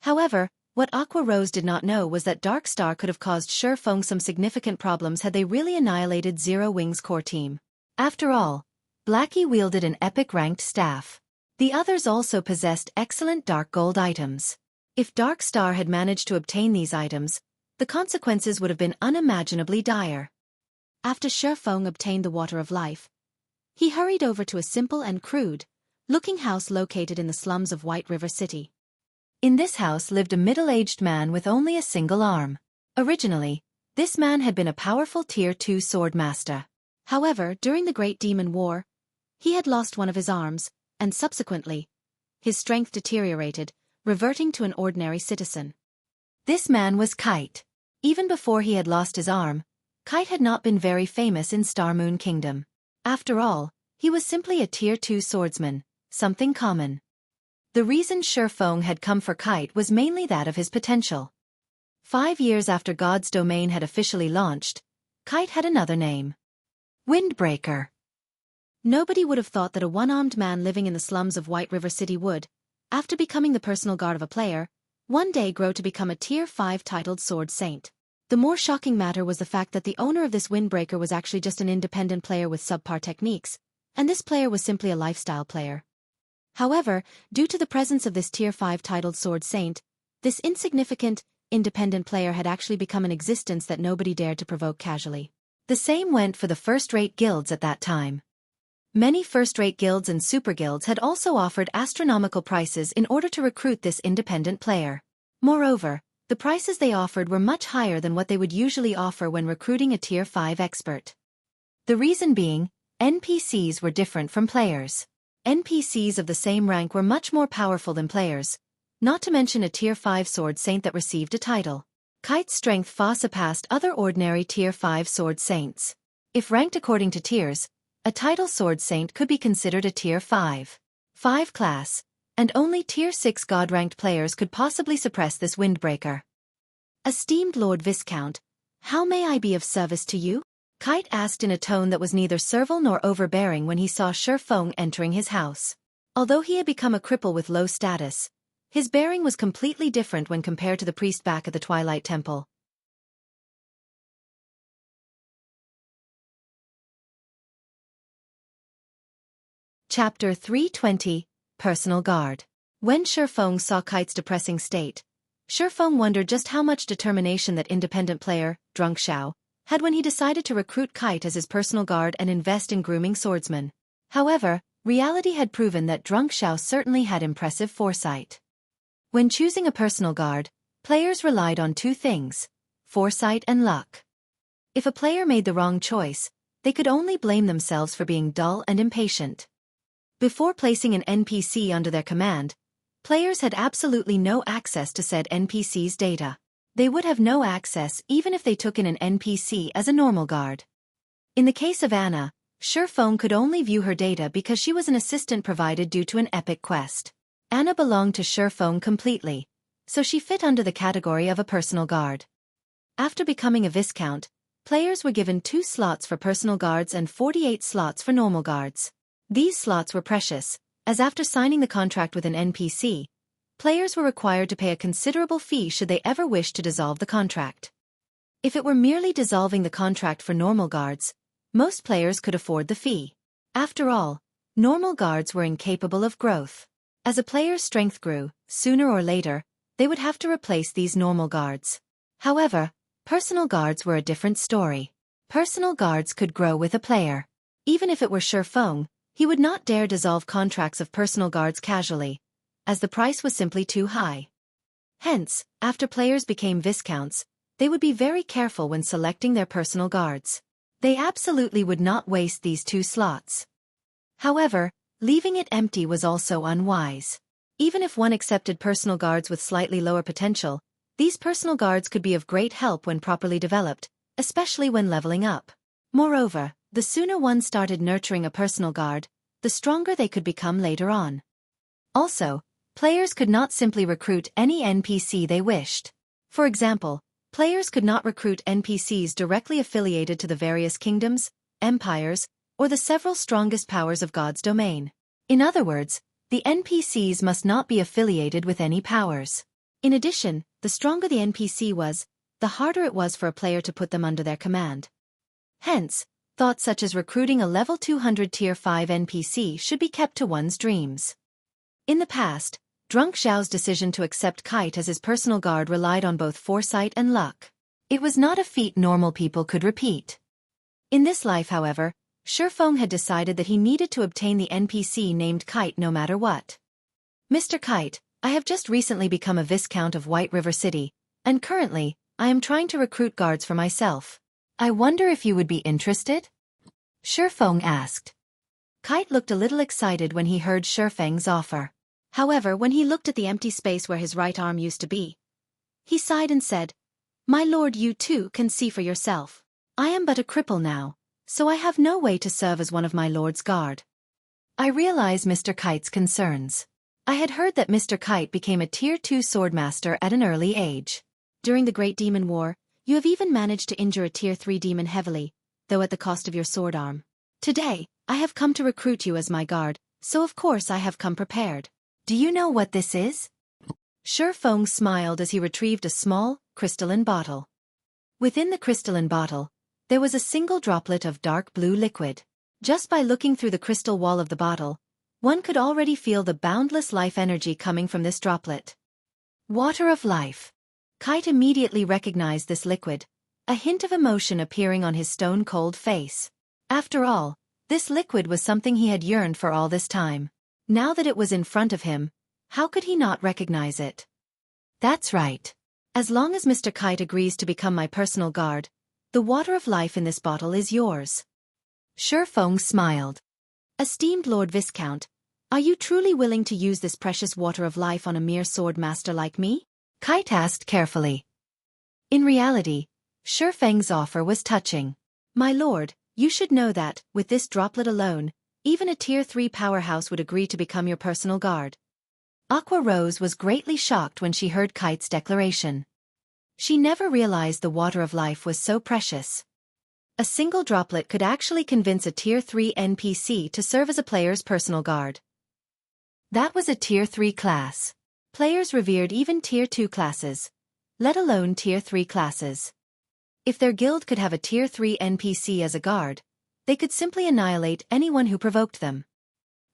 However, what Aqua Rose did not know was that Dark Star could have caused Feng some significant problems had they really annihilated Zero Wing's core team. After all, Blackie wielded an epic ranked staff. The others also possessed excellent dark gold items. If Dark Star had managed to obtain these items, the consequences would have been unimaginably dire. After Feng obtained the Water of Life, he hurried over to a simple and crude-looking house located in the slums of White River City. In this house lived a middle-aged man with only a single arm. Originally, this man had been a powerful Tier 2 sword master. However, during the Great Demon War, he had lost one of his arms, and subsequently, his strength deteriorated, reverting to an ordinary citizen. This man was Kite. Even before he had lost his arm, Kite had not been very famous in Star Moon Kingdom. After all, he was simply a Tier 2 swordsman, something common. The reason Feng had come for Kite was mainly that of his potential. 5 years after God's domain had officially launched, Kite had another name. Windbreaker. Nobody would have thought that a one-armed man living in the slums of White River City would, after becoming the personal guard of a player, one day grow to become a Tier 5 titled Sword Saint. The more shocking matter was the fact that the owner of this Windbreaker was actually just an independent player with subpar techniques, and this player was simply a lifestyle player. However, due to the presence of this Tier 5 titled Sword Saint, this insignificant, independent player had actually become an existence that nobody dared to provoke casually. The same went for the first-rate guilds at that time. Many first-rate guilds and super guilds had also offered astronomical prices in order to recruit this independent player. Moreover, the prices they offered were much higher than what they would usually offer when recruiting a Tier 5 expert. The reason being, NPCs were different from players. NPCs of the same rank were much more powerful than players, not to mention a Tier 5 Sword Saint that received a title. Kite's strength far surpassed other ordinary Tier 5 Sword Saints. If ranked according to tiers, a title Sword Saint could be considered a Tier 5 class, and only Tier 6 God-ranked players could possibly suppress this Windbreaker. Esteemed Lord Viscount, how may I be of service to you? Kite asked in a tone that was neither servile nor overbearing when he saw Feng entering his house. Although he had become a cripple with low status, his bearing was completely different when compared to the priest back at the Twilight Temple. Chapter 320, Personal Guard. When Feng saw Kite's depressing state, Feng wondered just how much determination that independent player, Drunk Xiao, had when he decided to recruit Kite as his personal guard and invest in grooming swordsmen. However, reality had proven that Drunk Xiao certainly had impressive foresight. When choosing a personal guard, players relied on two things: foresight and luck. If a player made the wrong choice, they could only blame themselves for being dull and impatient. Before placing an NPC under their command, players had absolutely no access to said NPC's data. They would have no access even if they took in an NPC as a normal guard. In the case of Anna, Feng could only view her data because she was an assistant provided due to an epic quest. Anna belonged to Feng completely, so she fit under the category of a personal guard. After becoming a Viscount, players were given 2 slots for personal guards and 48 slots for normal guards. These slots were precious, as after signing the contract with an NPC, players were required to pay a considerable fee should they ever wish to dissolve the contract. If it were merely dissolving the contract for normal guards, most players could afford the fee. After all, normal guards were incapable of growth. As a player's strength grew, sooner or later, they would have to replace these normal guards. However, personal guards were a different story. Personal guards could grow with a player. Even if it were Feng, he would not dare dissolve contracts of personal guards casually, as the price was simply too high. Hence, after players became Viscounts, they would be very careful when selecting their personal guards. They absolutely would not waste these 2 slots. However, leaving it empty was also unwise. Even if one accepted personal guards with slightly lower potential, these personal guards could be of great help when properly developed, especially when leveling up. Moreover, the sooner one started nurturing a personal guard, the stronger they could become later on. Also, players could not simply recruit any NPC they wished. For example, players could not recruit NPCs directly affiliated to the various kingdoms, empires, or the several strongest powers of God's domain. In other words, the NPCs must not be affiliated with any powers. In addition, the stronger the NPC was, the harder it was for a player to put them under their command. Hence, thoughts such as recruiting a level 200 Tier 5 NPC should be kept to one's dreams. In the past, Drunk Xiao's decision to accept Kite as his personal guard relied on both foresight and luck. It was not a feat normal people could repeat. In this life, however, Feng had decided that he needed to obtain the NPC named Kite no matter what. Mr. Kite, I have just recently become a Viscount of White River City, and currently, I am trying to recruit guards for myself. I wonder if you would be interested? Feng asked. Kite looked a little excited when he heard Feng's offer. However, when he looked at the empty space where his right arm used to be, he sighed and said, "My lord, you too can see for yourself. I am but a cripple now, so I have no way to serve as one of my lord's guard." I realize Mr. Kite's concerns. I had heard that Mr. Kite became a Tier 2 swordmaster at an early age. During the Great Demon War, you have even managed to injure a Tier 3 demon heavily, though at the cost of your sword arm. Today, I have come to recruit you as my guard, so of course I have come prepared. Do you know what this is? Feng smiled as he retrieved a small, crystalline bottle. Within the crystalline bottle, there was a single droplet of dark blue liquid. Just by looking through the crystal wall of the bottle, one could already feel the boundless life energy coming from this droplet. Water of life. Kite immediately recognized this liquid, a hint of emotion appearing on his stone-cold face. After all, this liquid was something he had yearned for all this time. Now that it was in front of him, how could he not recognize it? That's right. As long as Mr. Kite agrees to become my personal guard, the water of life in this bottle is yours. Feng smiled. Esteemed Lord Viscount, are you truly willing to use this precious water of life on a mere sword master like me? Kite asked carefully. In reality, Feng's offer was touching. My lord, you should know that, with this droplet alone, even a Tier 3 powerhouse would agree to become your personal guard. Aqua Rose was greatly shocked when she heard Kite's declaration. She never realized the water of life was so precious. A single droplet could actually convince a Tier 3 NPC to serve as a player's personal guard. That was a Tier 3 class. Players revered even Tier 2 classes, let alone Tier 3 classes. If their guild could have a Tier 3 NPC as a guard, they could simply annihilate anyone who provoked them.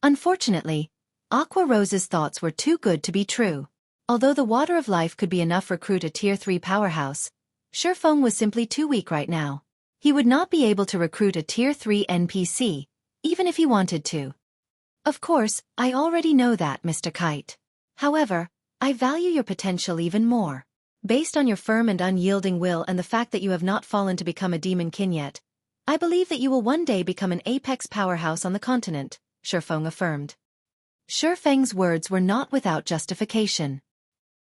Unfortunately, Aqua Rose's thoughts were too good to be true. Although the Water of Life could be enough to recruit a Tier 3 powerhouse, Feng was simply too weak right now. He would not be able to recruit a Tier 3 NPC, even if he wanted to. Of course, I already know that, Mr. Kite. However, I value your potential even more. Based on your firm and unyielding will and the fact that you have not fallen to become a demon kin yet, I believe that you will one day become an apex powerhouse on the continent, Feng affirmed. Feng's words were not without justification.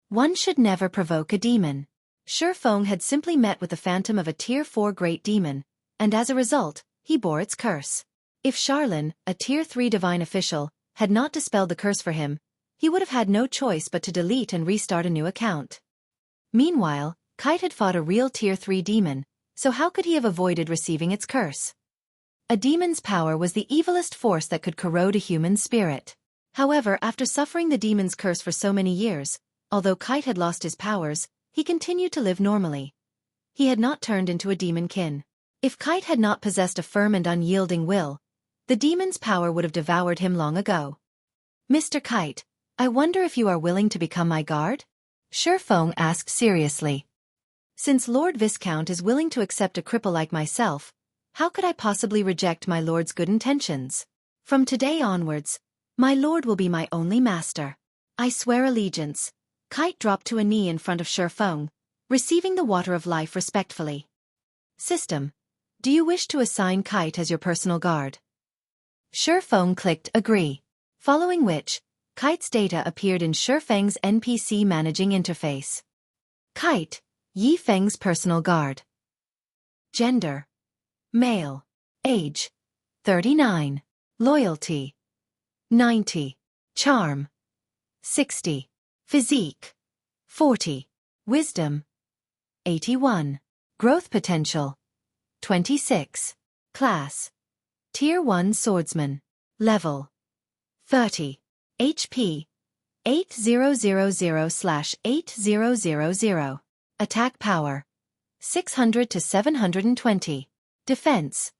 One should never provoke a demon. Feng had simply met with the phantom of a Tier 4 great demon, and as a result, he bore its curse. If Charlene, a Tier 3 divine official, had not dispelled the curse for him, he would have had no choice but to delete and restart a new account. Meanwhile, Kite had fought a real Tier 3 demon, so how could he have avoided receiving its curse? A demon's power was the evilest force that could corrode a human spirit. However, after suffering the demon's curse for so many years, although Kite had lost his powers, he continued to live normally. He had not turned into a demon kin. If Kite had not possessed a firm and unyielding will, the demon's power would have devoured him long ago. Mr. Kite, I wonder if you are willing to become my guard? Feng asked seriously. Since Lord Viscount is willing to accept a cripple like myself, how could I possibly reject my lord's good intentions? From today onwards, my lord will be my only master. I swear allegiance. Kite dropped to a knee in front of Feng, receiving the Water of Life respectfully. System. Do you wish to assign Kite as your personal guard? Feng clicked agree. Following which, Kite's data appeared in Feng's NPC managing interface. Kite, Yi Feng's personal guard. Gender. Male. Age. 39. Loyalty. 90. Charm. 60. Physique. 40. Wisdom. 81. Growth potential. 26. Class. Tier 1 swordsman. Level. 30. HP. 8000/8000. Attack power. 600 to 720. Defense.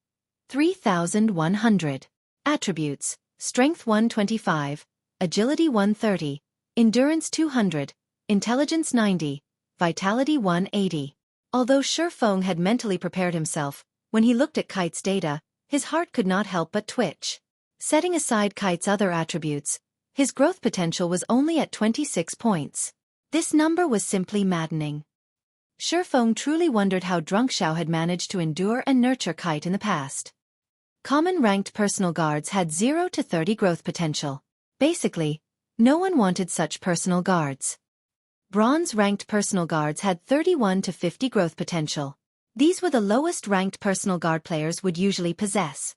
3100. Attributes. Strength 125. Agility 130. Endurance 200. Intelligence 90. Vitality 180. Although Feng had mentally prepared himself, when he looked at Kite's data, his heart could not help but twitch. Setting aside Kite's other attributes, his growth potential was only at 26 points. This number was simply maddening. Feng truly wondered how Drunk Xiao had managed to endure and nurture Kite in the past. Common ranked personal guards had 0 to 30 growth potential. Basically, no one wanted such personal guards. Bronze ranked personal guards had 31 to 50 growth potential. These were the lowest ranked personal guard players would usually possess.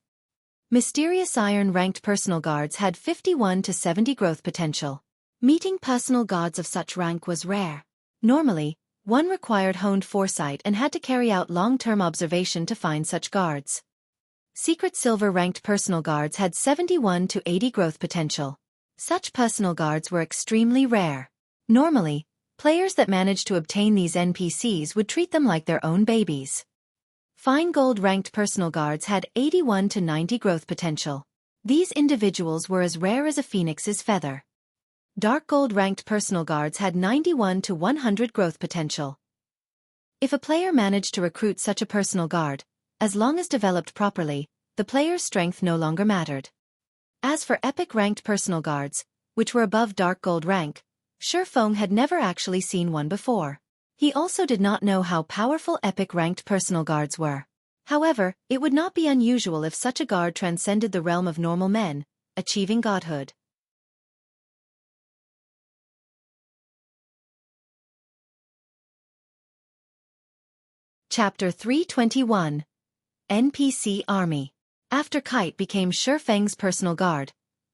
Mysterious Iron ranked personal guards had 51 to 70 growth potential. Meeting personal guards of such rank was rare. Normally, one required honed foresight and had to carry out long-term observation to find such guards. Secret Silver ranked personal guards had 71 to 80 growth potential. Such personal guards were extremely rare. Normally, players that managed to obtain these NPCs would treat them like their own babies. Fine Gold ranked personal guards had 81 to 90 growth potential. These individuals were as rare as a phoenix's feather. Dark Gold ranked personal guards had 91 to 100 growth potential. If a player managed to recruit such a personal guard, as long as developed properly, the player's strength no longer mattered. As for Epic ranked personal guards, which were above Dark Gold rank, Feng had never actually seen one before. He also did not know how powerful Epic ranked personal guards were. However, it would not be unusual if such a guard transcended the realm of normal men, achieving godhood. Chapter 321. NPC Army. After Kite became Feng's personal guard,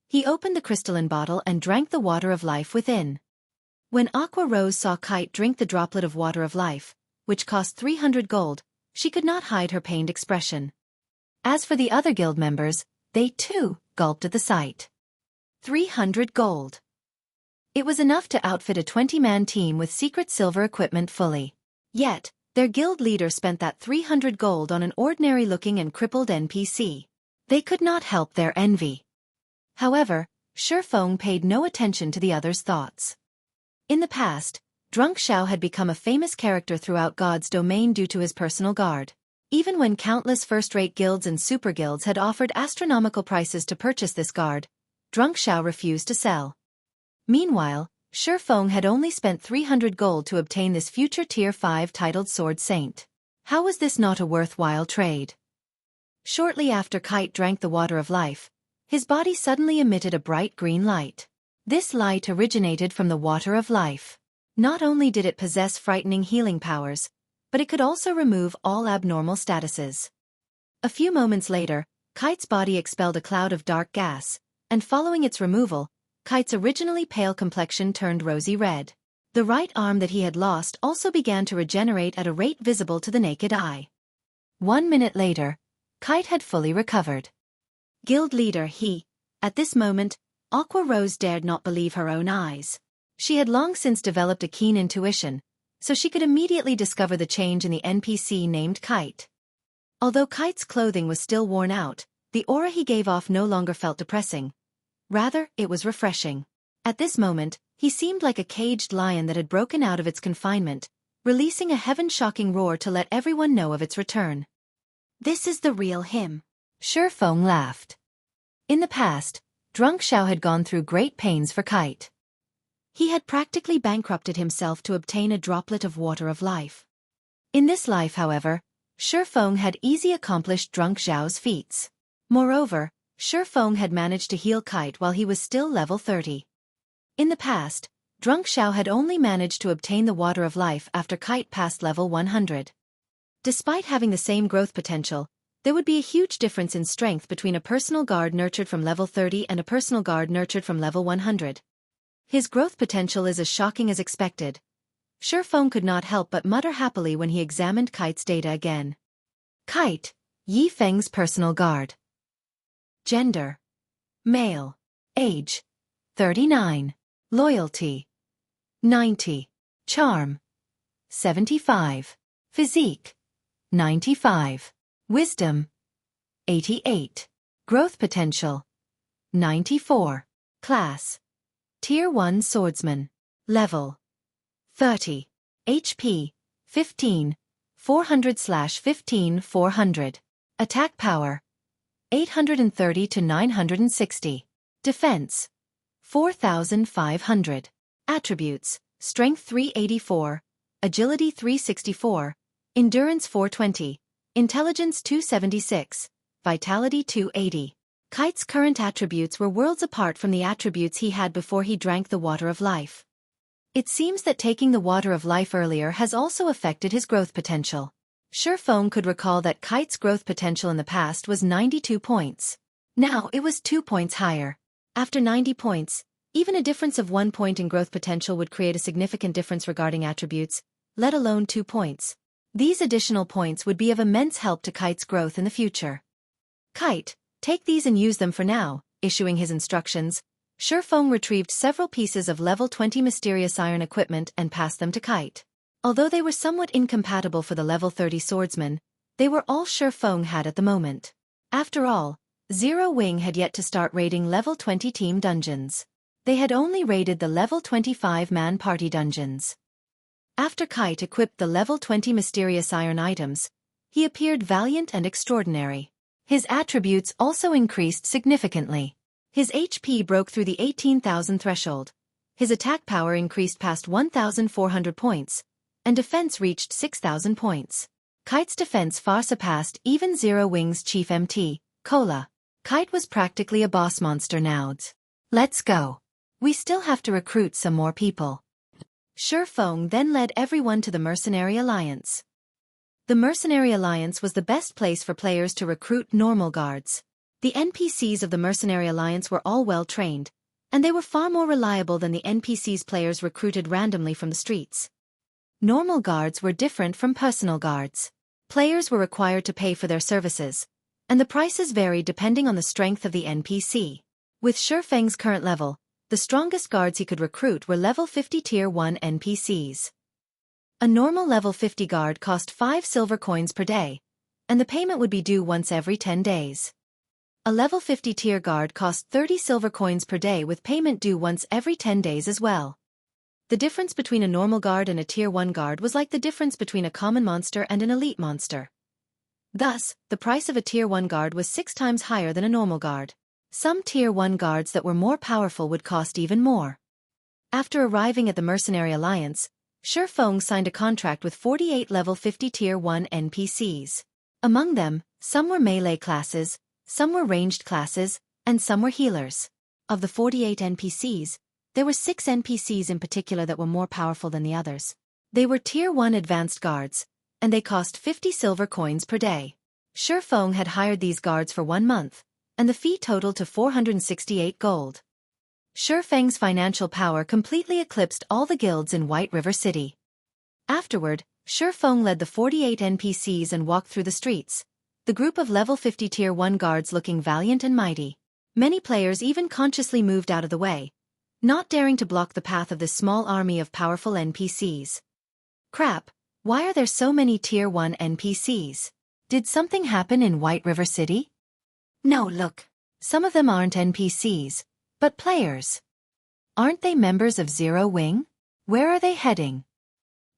he opened the crystalline bottle and drank the water of life within. When Aqua Rose saw Kite drink the droplet of water of life, which cost 300 gold, she could not hide her pained expression. As for the other guild members, they too gulped at the sight. 300 gold. It was enough to outfit a 20-man team with secret silver equipment fully. Yet, their guild leader spent that 300 gold on an ordinary-looking and crippled NPC. They could not help their envy. However, Feng paid no attention to the other's thoughts. In the past, Drunk Xiao had become a famous character throughout God's domain due to his personal guard. Even when countless first-rate guilds and super guilds had offered astronomical prices to purchase this guard, Drunk Xiao refused to sell. Meanwhile, Feng had only spent 300 gold to obtain this future Tier 5 titled Sword Saint. How was this not a worthwhile trade? Shortly after Kite drank the water of life, his body suddenly emitted a bright green light. This light originated from the water of life. Not only did it possess frightening healing powers, but it could also remove all abnormal statuses. A few moments later, Kite's body expelled a cloud of dark gas, and following its removal, Kite's originally pale complexion turned rosy red. The right arm that he had lost also began to regenerate at a rate visible to the naked eye. 1 minute later, Kite had fully recovered. Guild leader he. At this moment, Aqua Rose dared not believe her own eyes. She had long since developed a keen intuition, so she could immediately discover the change in the NPC named Kite. Although Kite's clothing was still worn out, the aura he gave off no longer felt depressing. Rather, it was refreshing. At this moment, he seemed like a caged lion that had broken out of its confinement, releasing a heaven-shocking roar to let everyone know of its return. This is the real him. Feng laughed. In the past, Drunk Xiao had gone through great pains for Kite. He had practically bankrupted himself to obtain a droplet of water of life. In this life, however, Feng had easily accomplished Drunk Xiao's feats. Moreover, Feng had managed to heal Kite while he was still level 30. In the past, Drunk Xiao had only managed to obtain the water of life after Kite passed level 100. Despite having the same growth potential, there would be a huge difference in strength between a personal guard nurtured from level 30 and a personal guard nurtured from level 100. His growth potential is as shocking as expected. Feng could not help but mutter happily when he examined Kite's data again. Kite, Yi Feng's personal guard. Gender: male. Age: 39. Loyalty: 90. Charm: 75. Physique: 95. Wisdom: 88. Growth potential: 94. Class: Tier 1 Swordsman. Level: 30. HP: 15. 400/15 400. Attack power: 830 to 960. Defense: 4,500. Attributes: Strength 384, Agility 364, Endurance 420, Intelligence 276, Vitality 280. Kite's current attributes were worlds apart from the attributes he had before he drank the water of life. It seems that taking the water of life earlier has also affected his growth potential. Feng could recall that Kite's growth potential in the past was 92 points. Now it was 2 points higher. After 90 points, even a difference of 1 point in growth potential would create a significant difference regarding attributes, let alone 2 points. These additional points would be of immense help to Kite's growth in the future. Kite, take these and use them for now. Issuing his instructions, Feng retrieved several pieces of level 20 mysterious iron equipment and passed them to Kite. Although they were somewhat incompatible for the level 30 swordsman, they were all Feng had at the moment. After all, Zero Wing had yet to start raiding level 20 team dungeons. They had only raided the level 25-man party dungeons. After Kite equipped the level 20 mysterious iron items, he appeared valiant and extraordinary. His attributes also increased significantly. His HP broke through the 18,000 threshold. His attack power increased past 1,400 points, and defense reached 6,000 points. Kite's defense far surpassed even Zero Wing's chief MT, Cola. Kite was practically a boss monster now. Let's go. We still have to recruit some more people. Feng then led everyone to the Mercenary Alliance. The Mercenary Alliance was the best place for players to recruit normal guards. The NPCs of the Mercenary Alliance were all well trained, and they were far more reliable than the NPCs players recruited randomly from the streets. Normal guards were different from personal guards. Players were required to pay for their services, and the prices varied depending on the strength of the NPC. With Feng's current level, the strongest guards he could recruit were level 50 Tier 1 NPCs. A normal level 50 guard cost 5 silver coins per day, and the payment would be due once every 10 days. A level 50 tier guard cost 30 silver coins per day with payment due once every 10 days as well. The difference between a normal guard and a tier 1 guard was like the difference between a common monster and an elite monster. Thus, the price of a tier 1 guard was 6 times higher than a normal guard. Some tier 1 guards that were more powerful would cost even more. After arriving at the Mercenary Alliance, Feng signed a contract with 48 level 50 tier 1 NPCs. Among them, some were melee classes, some were ranged classes, and some were healers. Of the 48 NPCs, there were 6 NPCs in particular that were more powerful than the others. They were tier 1 advanced guards, and they cost 50 silver coins per day. Feng had hired these guards for 1 month, and the fee totaled to 468 gold. Feng's financial power completely eclipsed all the guilds in White River City. Afterward, Feng led the 48 NPCs and walked through the streets, the group of level 50 tier 1 guards looking valiant and mighty. Many players even consciously moved out of the way, not daring to block the path of this small army of powerful NPCs. Crap, why are there so many tier 1 NPCs? Did something happen in White River City? No, look. Some of them aren't NPCs, but players. Aren't they members of Zero Wing? Where are they heading?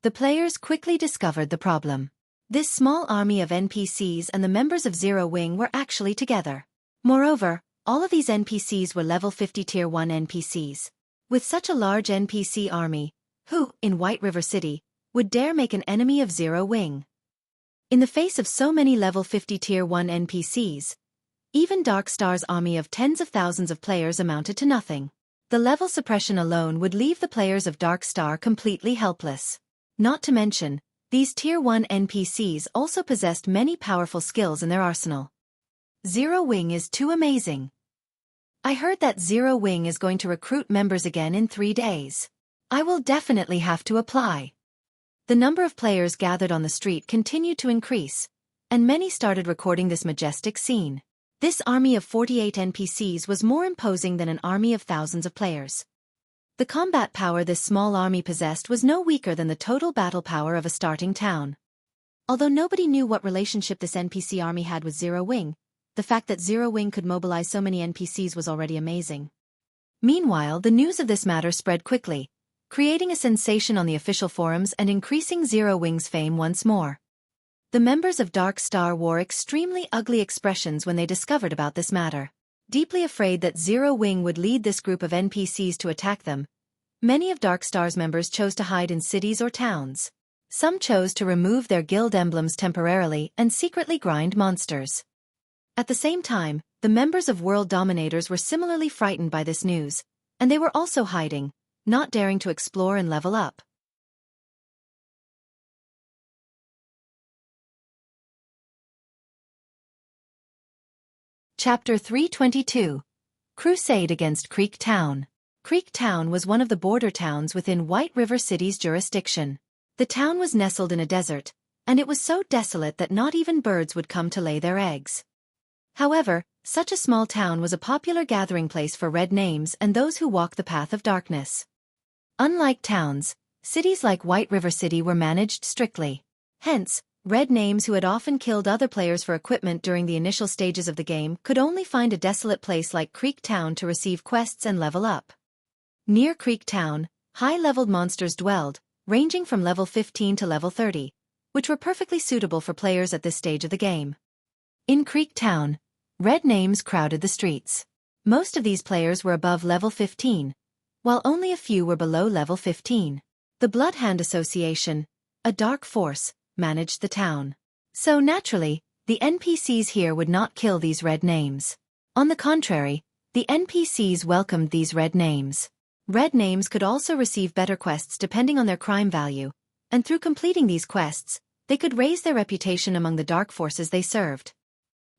The players quickly discovered the problem. This small army of NPCs and the members of Zero Wing were actually together. Moreover, all of these NPCs were level 50 tier 1 NPCs. With such a large NPC army, who, in White River City, would dare make an enemy of Zero Wing? In the face of so many level 50 tier 1 NPCs, even Dark Star's army of tens of thousands of players amounted to nothing. The level suppression alone would leave the players of Dark Star completely helpless. Not to mention, these tier 1 NPCs also possessed many powerful skills in their arsenal. Zero Wing is too amazing. I heard that Zero Wing is going to recruit members again in 3 days. I will definitely have to apply. The number of players gathered on the street continued to increase, and many started recording this majestic scene. This army of 48 NPCs was more imposing than an army of thousands of players. The combat power this small army possessed was no weaker than the total battle power of a starting town. Although nobody knew what relationship this NPC army had with Zero Wing, the fact that Zero Wing could mobilize so many NPCs was already amazing. Meanwhile, the news of this matter spread quickly, creating a sensation on the official forums and increasing Zero Wing's fame once more. The members of Dark Star wore extremely ugly expressions when they discovered about this matter. Deeply afraid that Zero Wing would lead this group of NPCs to attack them, many of Dark Star's members chose to hide in cities or towns. Some chose to remove their guild emblems temporarily and secretly grind monsters. At the same time, the members of World Dominators were similarly frightened by this news, and they were also hiding, not daring to explore and level up. Chapter 322. Crusade against Creek Town. Creek Town was one of the border towns within White River City's jurisdiction. The town was nestled in a desert, and it was so desolate that not even birds would come to lay their eggs. However, such a small town was a popular gathering place for red names and those who walk the path of darkness. Unlike towns, cities like White River City were managed strictly. Hence, red names who had often killed other players for equipment during the initial stages of the game could only find a desolate place like Creek Town to receive quests and level up. Near Creek Town, high-leveled monsters dwelled, ranging from level 15 to level 30, which were perfectly suitable for players at this stage of the game. In Creek Town, red names crowded the streets. Most of these players were above level 15, while only a few were below level 15. The Bloodhand Association, a dark force, managed the town. So naturally, the NPCs here would not kill these red names. On the contrary, the NPCs welcomed these red names. Red names could also receive better quests depending on their crime value, and through completing these quests, they could raise their reputation among the dark forces they served.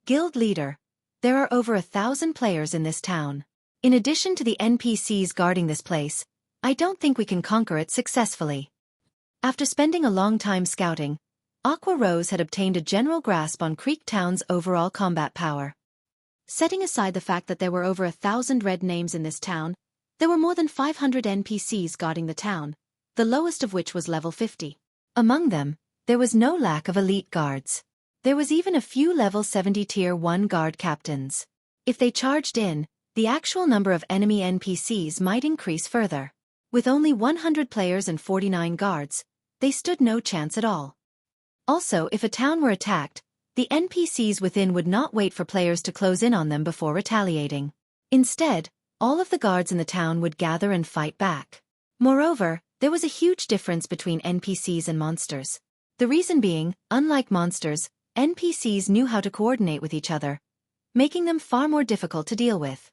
Guild Leader. There are over 1,000 players in this town. In addition to the NPCs guarding this place, I don't think we can conquer it successfully. After spending a long time scouting, Aqua Rose had obtained a general grasp on Creek Town's overall combat power. Setting aside the fact that there were over 1,000 red names in this town, there were more than 500 NPCs guarding the town, the lowest of which was level 50. Among them, there was no lack of elite guards. There was even a few level 70 tier 1 guard captains. If they charged in, the actual number of enemy NPCs might increase further. With only 100 players and 49 guards, they stood no chance at all. Also, if a town were attacked, the NPCs within would not wait for players to close in on them before retaliating. Instead, all of the guards in the town would gather and fight back. Moreover, there was a huge difference between NPCs and monsters. The reason being, unlike monsters, NPCs knew how to coordinate with each other, making them far more difficult to deal with.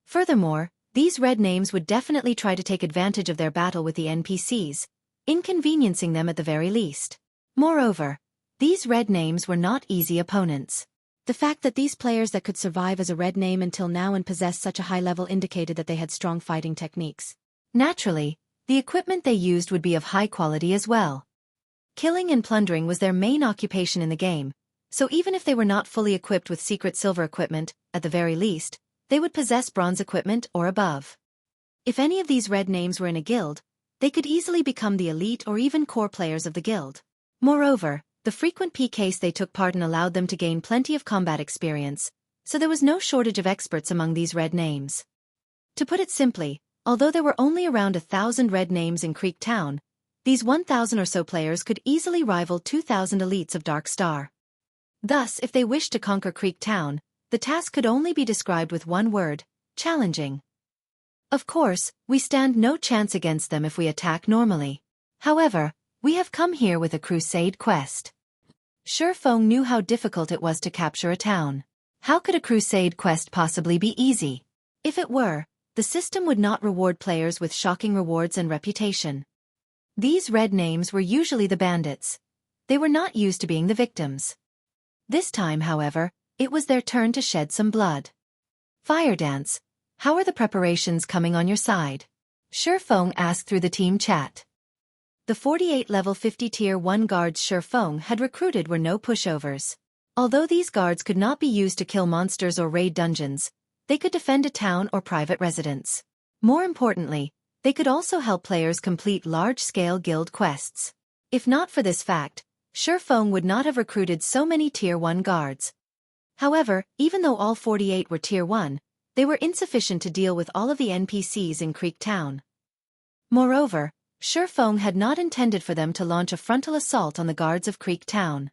Furthermore, these red names would definitely try to take advantage of their battle with the NPCs, inconveniencing them at the very least. Moreover, these red names were not easy opponents. The fact that these players that could survive as a red name until now and possess such a high level indicated that they had strong fighting techniques. Naturally, the equipment they used would be of high quality as well. Killing and plundering was their main occupation in the game, so even if they were not fully equipped with secret silver equipment, at the very least, they would possess bronze equipment or above. If any of these red names were in a guild, they could easily become the elite or even core players of the guild. Moreover, the frequent PKs they took part in allowed them to gain plenty of combat experience, so there was no shortage of experts among these red names. To put it simply, although there were only around 1,000 red names in Creek Town, these 1,000 or so players could easily rival 2,000 elites of Dark Star. Thus, if they wished to conquer Creek Town, the task could only be described with one word: challenging. Of course, we stand no chance against them if we attack normally. However, we have come here with a crusade quest. Feng knew how difficult it was to capture a town. How could a crusade quest possibly be easy? If it were, the system would not reward players with shocking rewards and reputation. These red names were usually the bandits. They were not used to being the victims. This time, however, it was their turn to shed some blood. Fire Dance, how are the preparations coming on your side? Feng asked through the team chat. The 48 level 50 tier 1 guards Feng had recruited were no pushovers. Although these guards could not be used to kill monsters or raid dungeons, they could defend a town or private residence. More importantly, they could also help players complete large-scale guild quests. If not for this fact, Feng would not have recruited so many tier 1 guards. However, even though all 48 were tier 1, they were insufficient to deal with all of the NPCs in Creek Town. Moreover, Feng had not intended for them to launch a frontal assault on the guards of Creek Town.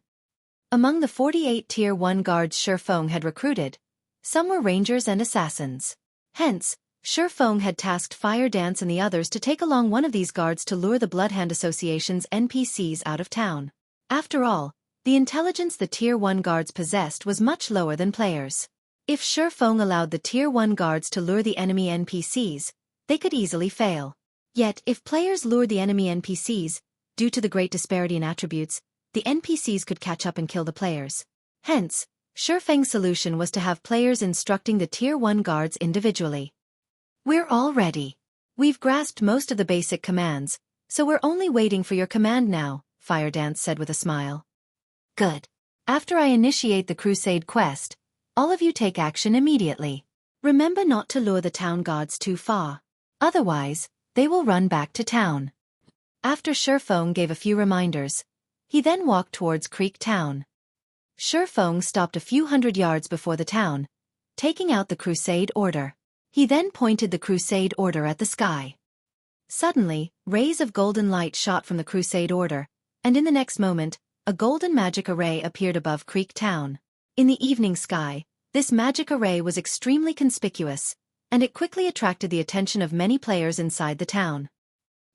Among the 48 tier 1 guards Feng had recruited, some were rangers and assassins. Hence, Feng had tasked Fire Dance and the others to take along one of these guards to lure the Bloodhound Association's NPCs out of town. After all, the intelligence the tier 1 guards possessed was much lower than players. If Feng allowed the tier 1 guards to lure the enemy NPCs, they could easily fail. Yet, if players lured the enemy NPCs, due to the great disparity in attributes, the NPCs could catch up and kill the players. Hence, Feng's solution was to have players instructing the tier 1 guards individually. We're all ready. We've grasped most of the basic commands, so we're only waiting for your command now, Fire Dance said with a smile. Good. After I initiate the Crusade quest, all of you take action immediately. Remember not to lure the town guards too far. Otherwise, they will run back to town. After Feng gave a few reminders, he then walked towards Creek Town. Feng stopped a few hundred yards before the town, taking out the Crusade Order. He then pointed the Crusade Order at the sky. Suddenly, rays of golden light shot from the Crusade Order, and in the next moment, a golden magic array appeared above Creek Town. In the evening sky, this magic array was extremely conspicuous, and it quickly attracted the attention of many players inside the town.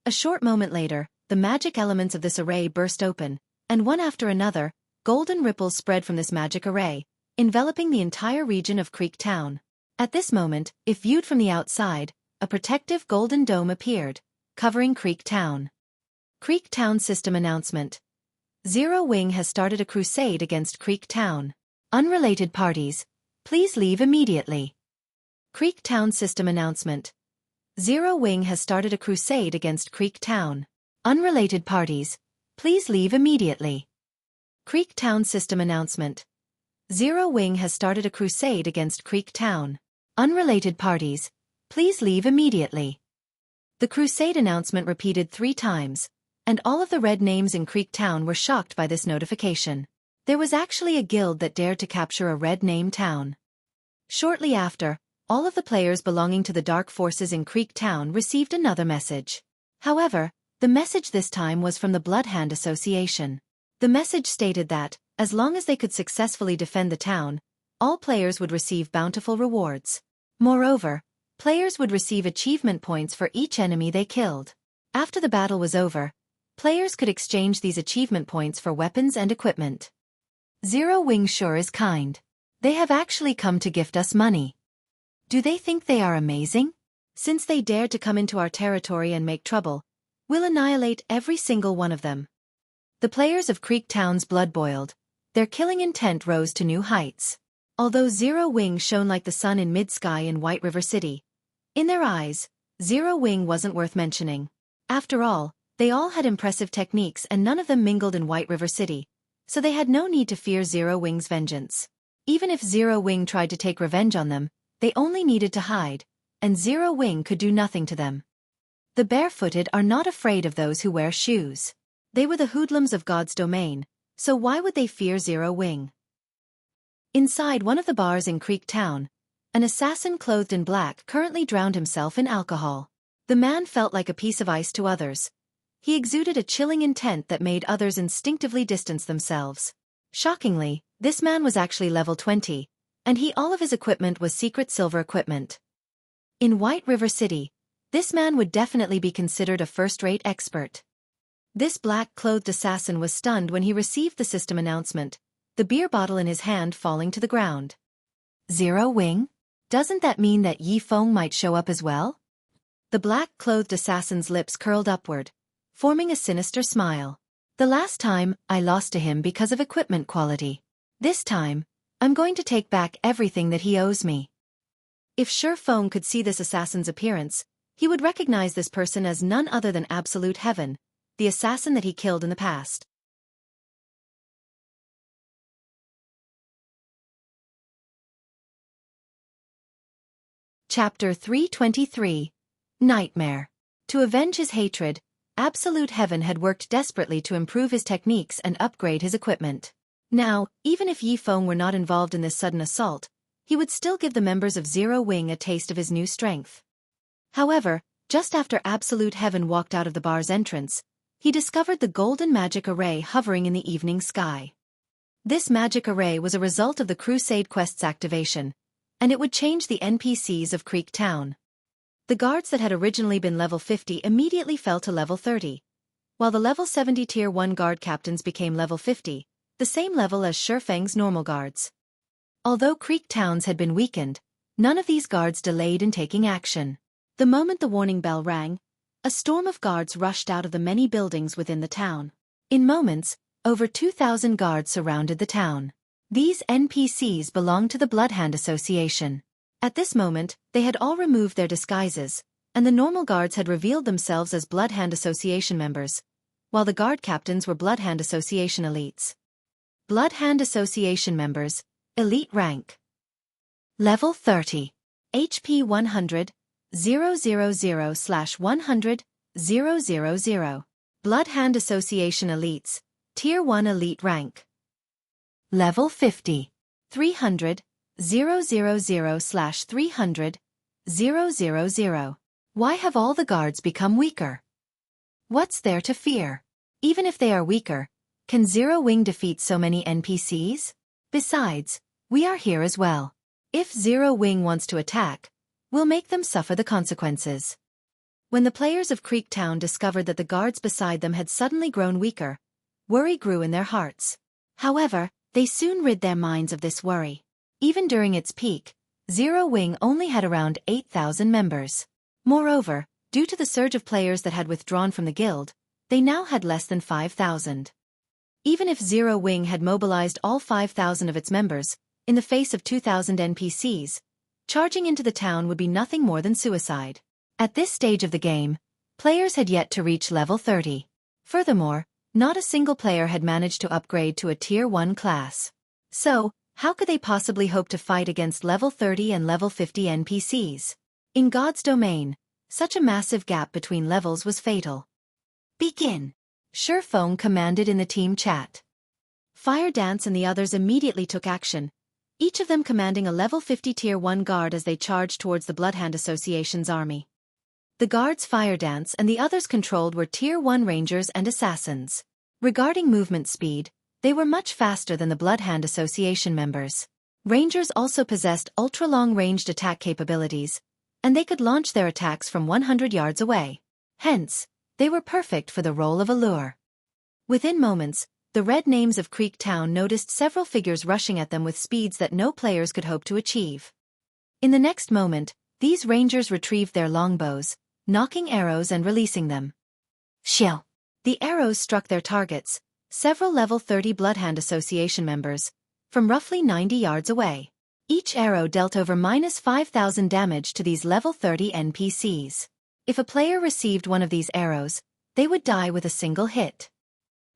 A short moment later, the magic elements of this array burst open, and one after another, golden ripples spread from this magic array, enveloping the entire region of Creek Town. At this moment, if viewed from the outside, a protective golden dome appeared, covering Creek Town. Creek Town System Announcement. Zero Wing has started a crusade against Creek Town. Unrelated parties, please leave immediately. Creek Town System Announcement. Zero Wing has started a crusade against Creek Town. Unrelated parties, please leave immediately. Creek Town System Announcement. Zero Wing has started a crusade against Creek Town. Unrelated parties, please leave immediately. The crusade announcement repeated 3 times, and all of the red names in Creek Town were shocked by this notification. There was actually a guild that dared to capture a red name town. Shortly after, all of the players belonging to the dark forces in Creek Town received another message. However, the message this time was from the Blood Hand Association. The message stated that, as long as they could successfully defend the town, all players would receive bountiful rewards. Moreover, players would receive achievement points for each enemy they killed. After the battle was over, players could exchange these achievement points for weapons and equipment. Zero Wing sure is kind. They have actually come to gift us money. Do they think they are amazing? Since they dared to come into our territory and make trouble, we'll annihilate every single one of them. The players of Creek Town's blood boiled. Their killing intent rose to new heights. Although Zero Wing shone like the sun in mid-sky in White River City, in their eyes, Zero Wing wasn't worth mentioning. After all, they all had impressive techniques and none of them mingled in White River City, so they had no need to fear Zero Wing's vengeance. Even if Zero Wing tried to take revenge on them, they only needed to hide, and Zero Wing could do nothing to them. The barefooted are not afraid of those who wear shoes. They were the hoodlums of God's domain, so why would they fear Zero Wing? Inside one of the bars in Creek Town, an assassin clothed in black currently drowned himself in alcohol. The man felt like a piece of ice to others. He exuded a chilling intent that made others instinctively distance themselves. Shockingly, this man was actually level 20, and all of his equipment was secret silver equipment. In White River City, this man would definitely be considered a first-rate expert. This black-clothed assassin was stunned when he received the system announcement, the beer bottle in his hand falling to the ground. Zero Wing? Doesn't that mean that Feng might show up as well? The black-clothed assassin's lips curled upward, forming a sinister smile. The last time, I lost to him because of equipment quality. This time, I'm going to take back everything that he owes me. If Feng could see this assassin's appearance, he would recognize this person as none other than Absolute Heaven, the assassin that he killed in the past. Chapter 323. Nightmare. To avenge his hatred, Absolute Heaven had worked desperately to improve his techniques and upgrade his equipment. Now, even if Feng were not involved in this sudden assault, he would still give the members of Zero Wing a taste of his new strength. However, just after Absolute Heaven walked out of the bar's entrance, he discovered the golden magic array hovering in the evening sky. This magic array was a result of the Crusade quest's activation, and it would change the NPCs of Creek Town. The guards that had originally been level 50 immediately fell to level 30, while the level 70 Tier 1 guard captains became level 50, the same level as Feng's normal guards. Although Creek Towns had been weakened, none of these guards delayed in taking action. The moment the warning bell rang, a storm of guards rushed out of the many buildings within the town. In moments, over 2,000 guards surrounded the town. These NPCs belonged to the Bloodhand Association. At this moment, they had all removed their disguises, and the normal guards had revealed themselves as Bloodhand Association members, while the guard captains were Bloodhand Association elites. Bloodhand Association members, elite rank. Level 30. HP 100, 000/100, 000. Bloodhand Association elites, Tier 1 elite rank. Level 50. 300, 000/300, 000. Why have all the guards become weaker? What's there to fear? Even if they are weaker, can Zero Wing defeat so many NPCs? Besides, we are here as well. If Zero Wing wants to attack, we'll make them suffer the consequences. When the players of Creek Town discovered that the guards beside them had suddenly grown weaker, worry grew in their hearts. However, they soon rid their minds of this worry. Even during its peak, Zero Wing only had around 8,000 members. Moreover, due to the surge of players that had withdrawn from the guild, they now had less than 5,000. Even if Zero Wing had mobilized all 5,000 of its members, in the face of 2,000 NPCs, charging into the town would be nothing more than suicide. At this stage of the game, players had yet to reach level 30. Furthermore, not a single player had managed to upgrade to a Tier 1 class. So, how could they possibly hope to fight against level 30 and level 50 NPCs? In God's domain, such a massive gap between levels was fatal. Begin! Feng commanded in the team chat. Fire Dance and the others immediately took action, each of them commanding a level 50 Tier 1 guard as they charged towards the Bloodhound Association's army. The guards Fire Dance and the others controlled were Tier 1 rangers and assassins. Regarding movement speed, they were much faster than the Bloodhound Association members. Rangers also possessed ultra-long-ranged attack capabilities, and they could launch their attacks from 100 yards away. Hence, they were perfect for the role of a lure. Within moments, the Red Names of Creek Town noticed several figures rushing at them with speeds that no players could hope to achieve. In the next moment, these rangers retrieved their longbows, knocking arrows and releasing them. Shield! The arrows struck their targets, several level 30 Bloodhound Association members, from roughly 90 yards away. Each arrow dealt over -5,000 damage to these level 30 NPCs. If a player received one of these arrows, they would die with a single hit.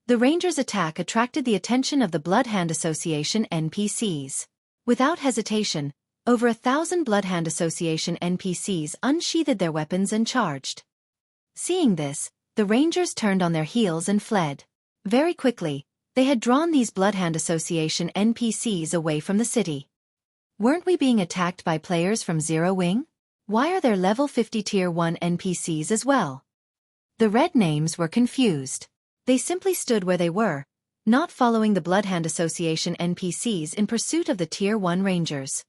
The Rangers' attack attracted the attention of the Bloodhound Association NPCs. Without hesitation, over 1,000 Bloodhound Association NPCs unsheathed their weapons and charged. Seeing this, the Rangers turned on their heels and fled. Very quickly, they had drawn these Bloodhound Association NPCs away from the city. Weren't we being attacked by players from Zero Wing? Why are there level 50 Tier 1 NPCs as well? The Red Names were confused. They simply stood where they were, not following the Bloodhound Association NPCs in pursuit of the Tier 1 Rangers.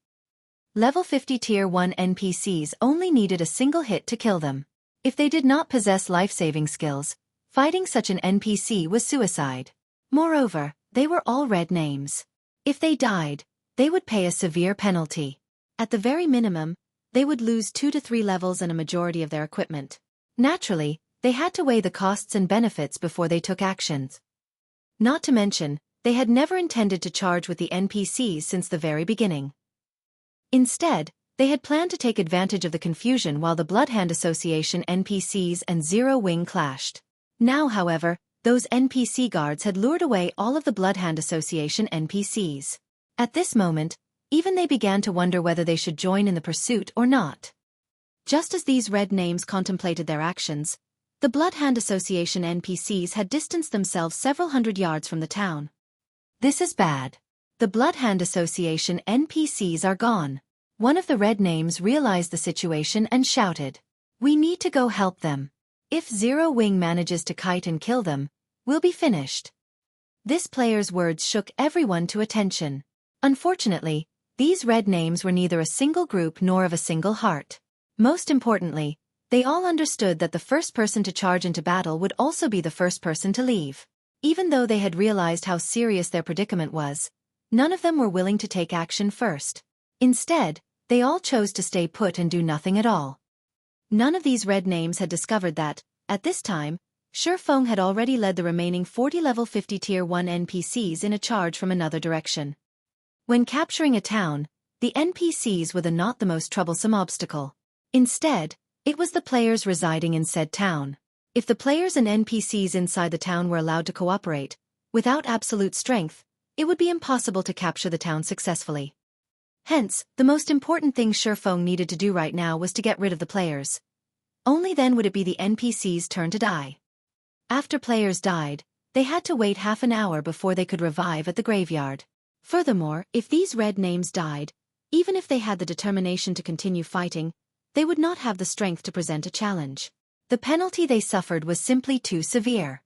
Level 50 Tier 1 NPCs only needed a single hit to kill them. If they did not possess life-saving skills, fighting such an NPC was suicide. Moreover, they were all Red Names. If they died, they would pay a severe penalty. At the very minimum, they would lose 2 to 3 levels and a majority of their equipment. Naturally, they had to weigh the costs and benefits before they took actions. Not to mention, they had never intended to charge with the NPCs since the very beginning. Instead, they had planned to take advantage of the confusion while the Bloodhound Association NPCs and Zero Wing clashed. Now, however, those NPC guards had lured away all of the Bloodhound Association NPCs. At this moment, even they began to wonder whether they should join in the pursuit or not. Just as these Red Names contemplated their actions, the Bloodhound Association NPCs had distanced themselves several hundred yards from the town. This is bad. The Bloodhound Association NPCs are gone. One of the Red Names realized the situation and shouted, "We need to go help them. If Zero Wing manages to kite and kill them, we'll be finished." This player's words shook everyone to attention. Unfortunately, these Red Names were neither a single group nor of a single heart. Most importantly, they all understood that the first person to charge into battle would also be the first person to leave. Even though they had realized how serious their predicament was, none of them were willing to take action first. Instead, they all chose to stay put and do nothing at all. None of these Red Names had discovered that, at this time, Feng had already led the remaining 40 level 50 Tier 1 NPCs in a charge from another direction. When capturing a town, the NPCs were not the most troublesome obstacle. Instead, it was the players residing in said town. If the players and NPCs inside the town were allowed to cooperate, without absolute strength, it would be impossible to capture the town successfully. Hence, the most important thing Feng needed to do right now was to get rid of the players. Only then would it be the NPCs' turn to die. After players died, they had to wait half an hour before they could revive at the graveyard. Furthermore, if these Red Names died, even if they had the determination to continue fighting, they would not have the strength to present a challenge. The penalty they suffered was simply too severe.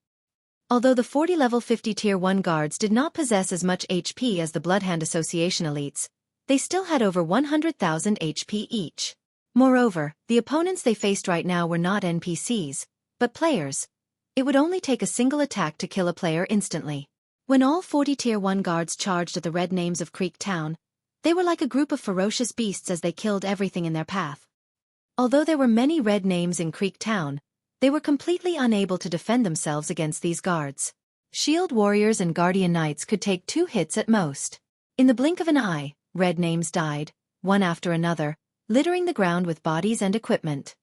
Although the 40 level 50 Tier 1 guards did not possess as much HP as the Bloodhound Association elites, they still had over 100,000 HP each. Moreover, the opponents they faced right now were not NPCs, but players. It would only take a single attack to kill a player instantly. When all 40 Tier 1 guards charged at the Red Names of Creek Town, they were like a group of ferocious beasts as they killed everything in their path. Although there were many Red Names in Creek Town, they were completely unable to defend themselves against these guards. Shield warriors and guardian knights could take 2 hits at most. In the blink of an eye, Red Names died, one after another, littering the ground with bodies and equipment.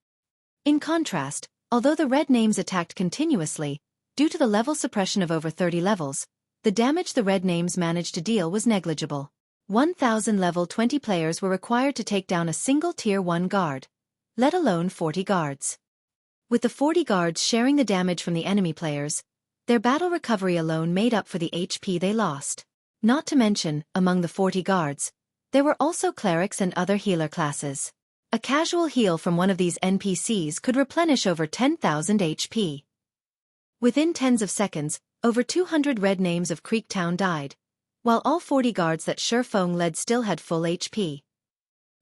In contrast, although the Red Names attacked continuously, due to the level suppression of over 30 levels, the damage the Red Names managed to deal was negligible. 1,000 level 20 players were required to take down a single Tier 1 guard, let alone 40 guards. With the 40 guards sharing the damage from the enemy players, their battle recovery alone made up for the HP they lost. Not to mention, among the 40 guards, There were also clerics and other healer classes. A casual heal from one of these NPCs could replenish over 10,000 HP. Within tens of seconds, over 200 red names of Creektown died, while all 40 guards that Feng led still had full HP.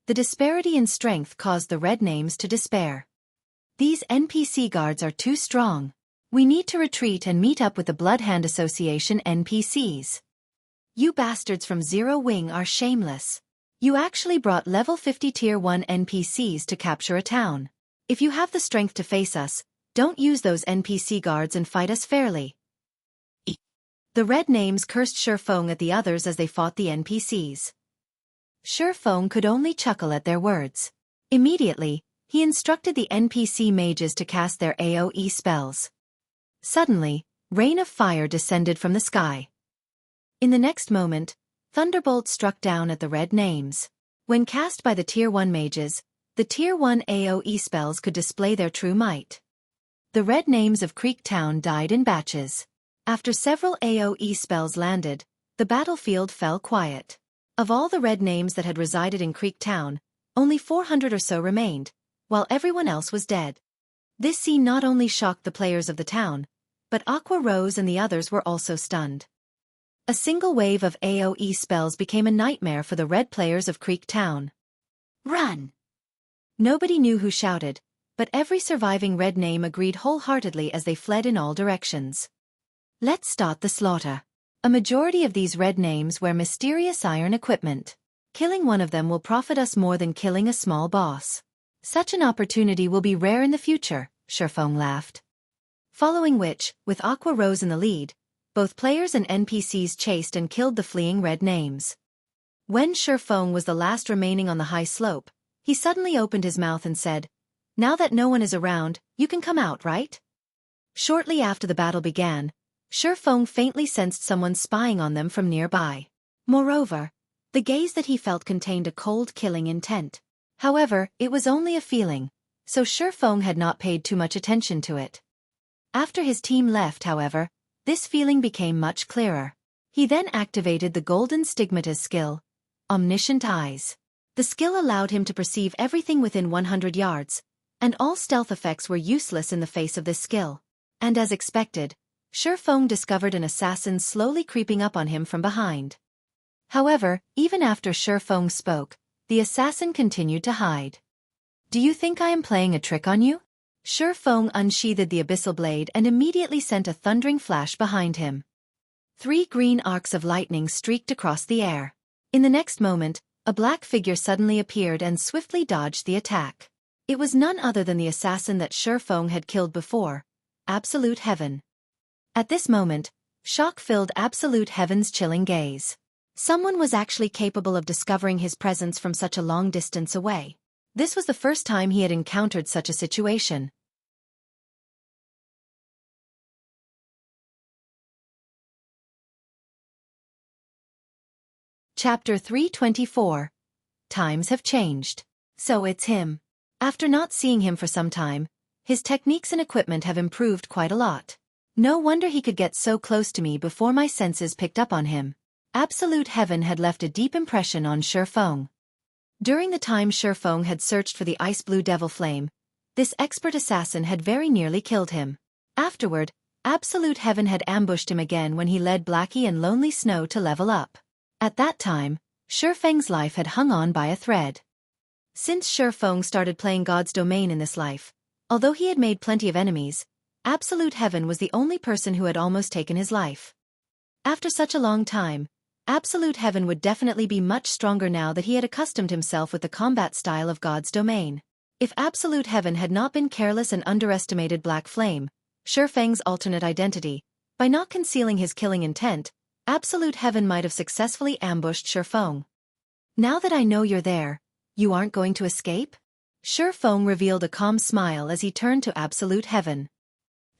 The disparity in strength caused the red names to despair. These NPC guards are too strong. We need to retreat and meet up with the Bloodhand Association NPCs. You bastards from Zero Wing are shameless. You actually brought level 50 tier 1 NPCs to capture a town. If you have the strength to face us, don't use those NPC guards and fight us fairly. The red names cursed Feng at the others as they fought the NPCs. Feng could only chuckle at their words. Immediately, he instructed the NPC mages to cast their AoE spells. Suddenly, rain of fire descended from the sky. In the next moment, thunderbolts struck down at the red names. When cast by the tier 1 mages, the tier 1 AoE spells could display their true might. The red names of Creektown died in batches. After several AoE spells landed, the battlefield fell quiet. Of all the red names that had resided in Creektown, only 400 or so remained, while everyone else was dead. This scene not only shocked the players of the town, but Aqua Rose and the others were also stunned. A single wave of AoE spells became a nightmare for the red players of Creektown. Run! Nobody knew who shouted, but every surviving red name agreed wholeheartedly as they fled in all directions. Let's start the slaughter. A majority of these red names wear mysterious iron equipment. Killing one of them will profit us more than killing a small boss. Such an opportunity will be rare in the future, Feng laughed. Following which, with Aqua Rose in the lead, both players and NPCs chased and killed the fleeing red names. When Feng was the last remaining on the high slope, he suddenly opened his mouth and said, "Now that no one is around, you can come out, right?" Shortly after the battle began, Feng faintly sensed someone spying on them from nearby. Moreover, the gaze that he felt contained a cold killing intent. However, it was only a feeling, so Feng had not paid too much attention to it. After his team left, however, this feeling became much clearer. He then activated the Golden Stigmata's skill, Omniscient Eyes. The skill allowed him to perceive everything within 100 yards, and all stealth effects were useless in the face of this skill. And as expected, Feng discovered an assassin slowly creeping up on him from behind. However, even after Feng spoke, the assassin continued to hide. "Do you think I am playing a trick on you?" Feng unsheathed the abyssal blade and immediately sent a thundering flash behind him. 3 green arcs of lightning streaked across the air. In the next moment, a black figure suddenly appeared and swiftly dodged the attack. It was none other than the assassin that Feng had killed before, Absolute Heaven. At this moment, shock filled Absolute Heaven's chilling gaze. Someone was actually capable of discovering his presence from such a long distance away. This was the first time he had encountered such a situation. Chapter 324. Times have changed. So it's him. After not seeing him for some time, his techniques and equipment have improved quite a lot. No wonder he could get so close to me before my senses picked up on him. Absolute Heaven had left a deep impression on Feng. During the time Feng had searched for the ice blue devil flame, this expert assassin had very nearly killed him. Afterward, Absolute Heaven had ambushed him again when he led Blackie and Lonely Snow to level up. At that time, Feng's life had hung on by a thread. Since Feng started playing God's Domain in this life, although he had made plenty of enemies, Absolute Heaven was the only person who had almost taken his life. After such a long time, Absolute Heaven would definitely be much stronger now that he had accustomed himself with the combat style of God's Domain. If Absolute Heaven had not been careless and underestimated Black Flame, Feng's alternate identity, by not concealing his killing intent, Absolute Heaven might have successfully ambushed Feng. "Now that I know you're there, you aren't going to escape?" Feng revealed a calm smile as he turned to Absolute Heaven.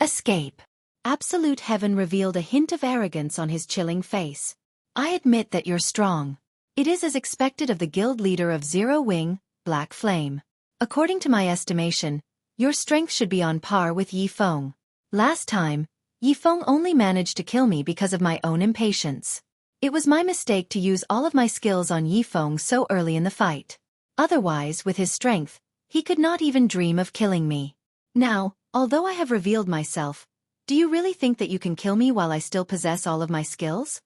"Escape." Absolute Heaven revealed a hint of arrogance on his chilling face. "I admit that you're strong. It is as expected of the guild leader of Zero Wing, Black Flame. According to my estimation, your strength should be on par with Yi Feng. Last time, Yi Feng only managed to kill me because of my own impatience. It was my mistake to use all of my skills on Yi Feng so early in the fight. Otherwise, with his strength, he could not even dream of killing me. Now, although I have revealed myself, do you really think that you can kill me while I still possess all of my skills?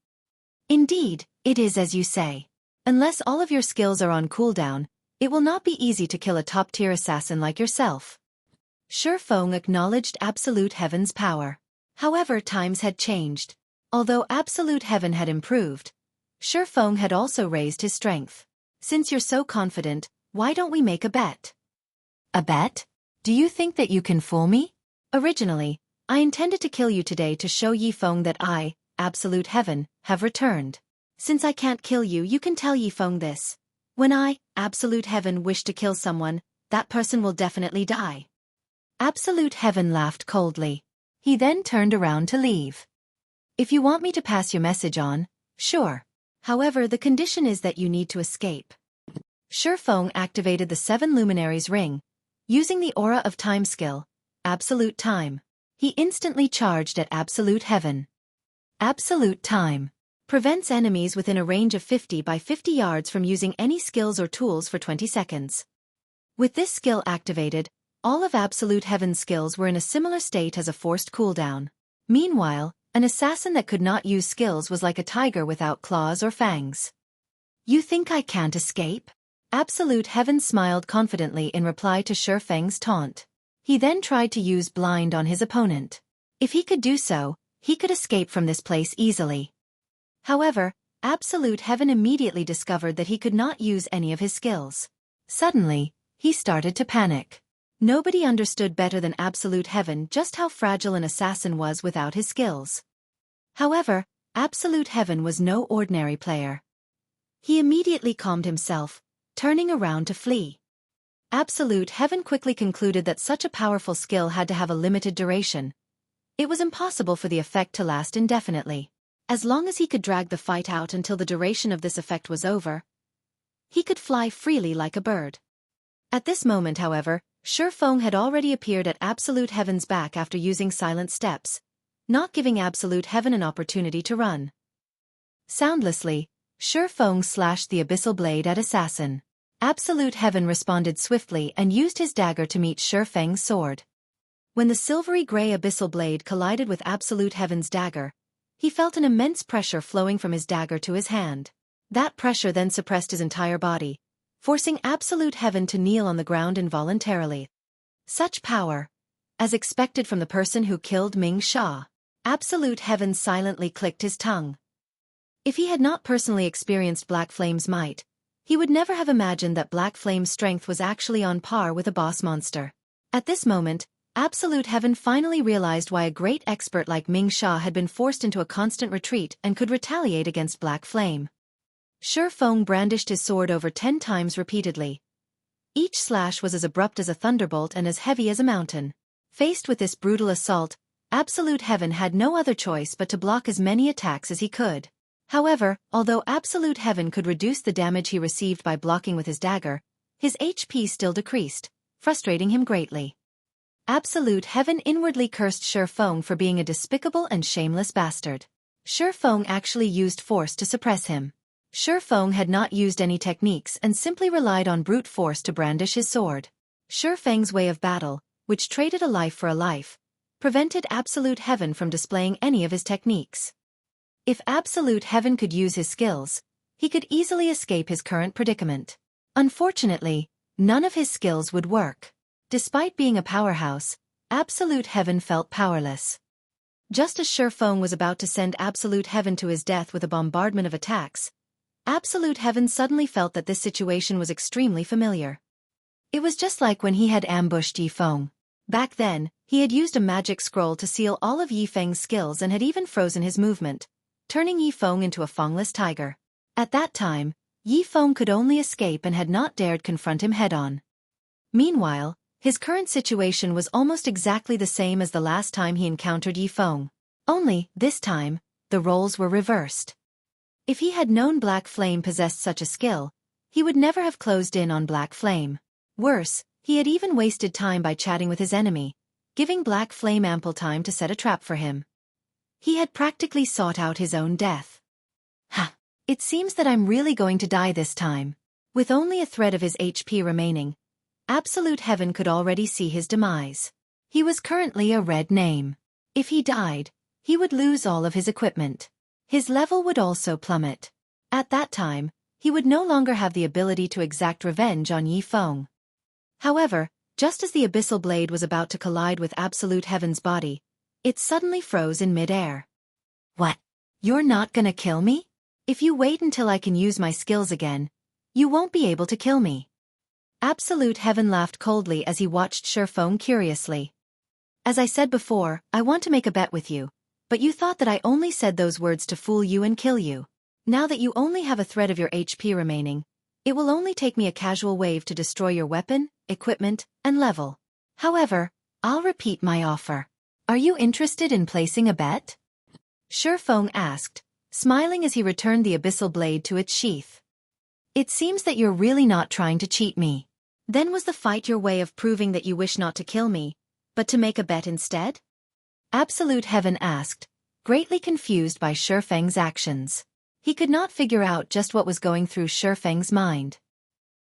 Indeed, it is as you say. Unless all of your skills are on cooldown, it will not be easy to kill a top-tier assassin like yourself. Feng acknowledged Absolute Heaven's power. However, times had changed. Although Absolute Heaven had improved, Feng had also raised his strength. Since you're so confident, why don't we make a bet? A bet? Do you think that you can fool me? Originally, I intended to kill you today to show Yi Feng that I, Absolute Heaven, have returned. Since I can't kill you, you can tell Yi Feng this. When I, Absolute Heaven, wish to kill someone, that person will definitely die. Absolute Heaven laughed coldly. He then turned around to leave. If you want me to pass your message on, sure. However, the condition is that you need to escape. Feng activated the 7 Luminaries ring, using the Aura of Time skill, Absolute Time. He instantly charged at Absolute Heaven. Absolute Time prevents enemies within a range of 50 by 50 yards from using any skills or tools for 20 seconds. With this skill activated, all of Absolute Heaven's skills were in a similar state as a forced cooldown. Meanwhile, an assassin that could not use skills was like a tiger without claws or fangs. You think I can't escape? Absolute Heaven smiled confidently in reply to Feng's taunt. He then tried to use blind on his opponent. If he could do so, he could escape from this place easily. However, Absolute Heaven immediately discovered that he could not use any of his skills. Suddenly, he started to panic. Nobody understood better than Absolute Heaven just how fragile an assassin was without his skills. However, Absolute Heaven was no ordinary player. He immediately calmed himself, turning around to flee. Absolute Heaven quickly concluded that such a powerful skill had to have a limited duration. It was impossible for the effect to last indefinitely. As long as he could drag the fight out until the duration of this effect was over, he could fly freely like a bird. At this moment, however, Feng had already appeared at Absolute Heaven's back after using silent steps, not giving Absolute Heaven an opportunity to run. Soundlessly, Feng slashed the abyssal blade at Assassin. Absolute Heaven responded swiftly and used his dagger to meet Feng's sword. When the silvery gray abyssal blade collided with Absolute Heaven's dagger, he felt an immense pressure flowing from his dagger to his hand. That pressure then suppressed his entire body, forcing Absolute Heaven to kneel on the ground involuntarily. Such power! As expected from the person who killed Ming Sha. Absolute Heaven silently clicked his tongue. If he had not personally experienced Black Flame's might, he would never have imagined that Black Flame's strength was actually on par with a boss monster. At this moment, Absolute Heaven finally realized why a great expert like Ming Sha had been forced into a constant retreat and could retaliate against Black Flame. Feng brandished his sword over 10 times repeatedly. Each slash was as abrupt as a thunderbolt and as heavy as a mountain. Faced with this brutal assault, Absolute Heaven had no other choice but to block as many attacks as he could. However, although Absolute Heaven could reduce the damage he received by blocking with his dagger, his HP still decreased, frustrating him greatly. Absolute Heaven inwardly cursed Feng for being a despicable and shameless bastard. Feng actually used force to suppress him. Feng had not used any techniques and simply relied on brute force to brandish his sword. Feng's way of battle, which traded a life for a life, prevented Absolute Heaven from displaying any of his techniques. If Absolute Heaven could use his skills, he could easily escape his current predicament. Unfortunately, none of his skills would work. Despite being a powerhouse, Absolute Heaven felt powerless. Just as Feng was about to send Absolute Heaven to his death with a bombardment of attacks, Absolute Heaven suddenly felt that this situation was extremely familiar. It was just like when he had ambushed Yi Feng. Back then, he had used a magic scroll to seal all of Yi Feng's skills and had even frozen his movement, turning Yi Feng into a fangless tiger. At that time, Yi Feng could only escape and had not dared confront him head-on. Meanwhile, his current situation was almost exactly the same as the last time he encountered Yi Feng. Only, this time, the roles were reversed. If he had known Black Flame possessed such a skill, he would never have closed in on Black Flame. Worse, he had even wasted time by chatting with his enemy, giving Black Flame ample time to set a trap for him. He had practically sought out his own death. Ha! It seems that I'm really going to die this time. With only a thread of his HP remaining, Absolute Heaven could already see his demise. He was currently a red name. If he died, he would lose all of his equipment. His level would also plummet. At that time, he would no longer have the ability to exact revenge on Yi Feng. However, just as the abyssal blade was about to collide with Absolute Heaven's body, it suddenly froze in mid-air. What? You're not gonna kill me? If you wait until I can use my skills again, you won't be able to kill me. Absolute Heaven laughed coldly as he watched Feng curiously. As I said before, I want to make a bet with you, but you thought that I only said those words to fool you and kill you. Now that you only have a thread of your HP remaining, it will only take me a casual wave to destroy your weapon, equipment, and level. However, I'll repeat my offer. Are you interested in placing a bet? Feng asked, smiling as he returned the abyssal blade to its sheath. It seems that you're really not trying to cheat me. Then was the fight your way of proving that you wish not to kill me, but to make a bet instead? Absolute Heaven asked, greatly confused by Feng's actions. He could not figure out just what was going through Feng's mind.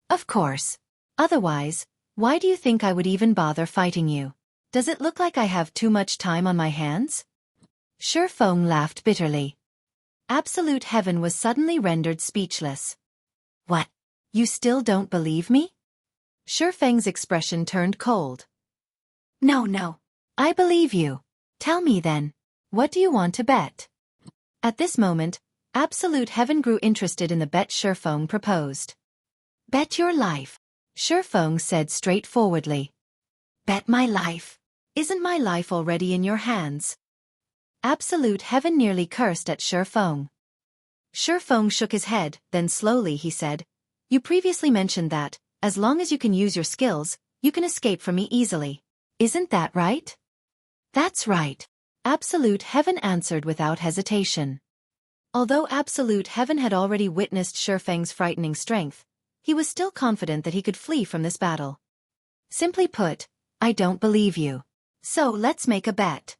Of course. Otherwise, why do you think I would even bother fighting you? Does it look like I have too much time on my hands? Feng laughed bitterly. Absolute Heaven was suddenly rendered speechless. What? You still don't believe me? Feng's expression turned cold. No. I believe you. Tell me then. What do you want to bet? At this moment, Absolute Heaven grew interested in the bet Feng proposed. Bet your life, Feng said straightforwardly. Bet my life? Isn't my life already in your hands? Absolute Heaven nearly cursed at Feng. Feng shook his head, then slowly he said, you previously mentioned that, as long as you can use your skills, you can escape from me easily. Isn't that right? That's right. Absolute Heaven answered without hesitation. Although Absolute Heaven had already witnessed Feng's frightening strength, he was still confident that he could flee from this battle. Simply put, I don't believe you. So let's make a bet.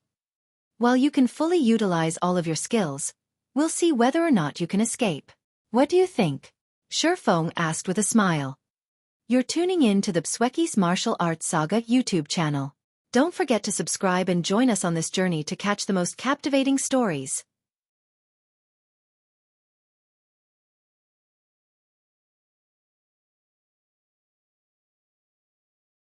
While you can fully utilize all of your skills, we'll see whether or not you can escape. What do you think? Feng asked with a smile. You're tuning in to the Xueqi's Martial Arts Saga YouTube channel. Don't forget to subscribe and join us on this journey to catch the most captivating stories.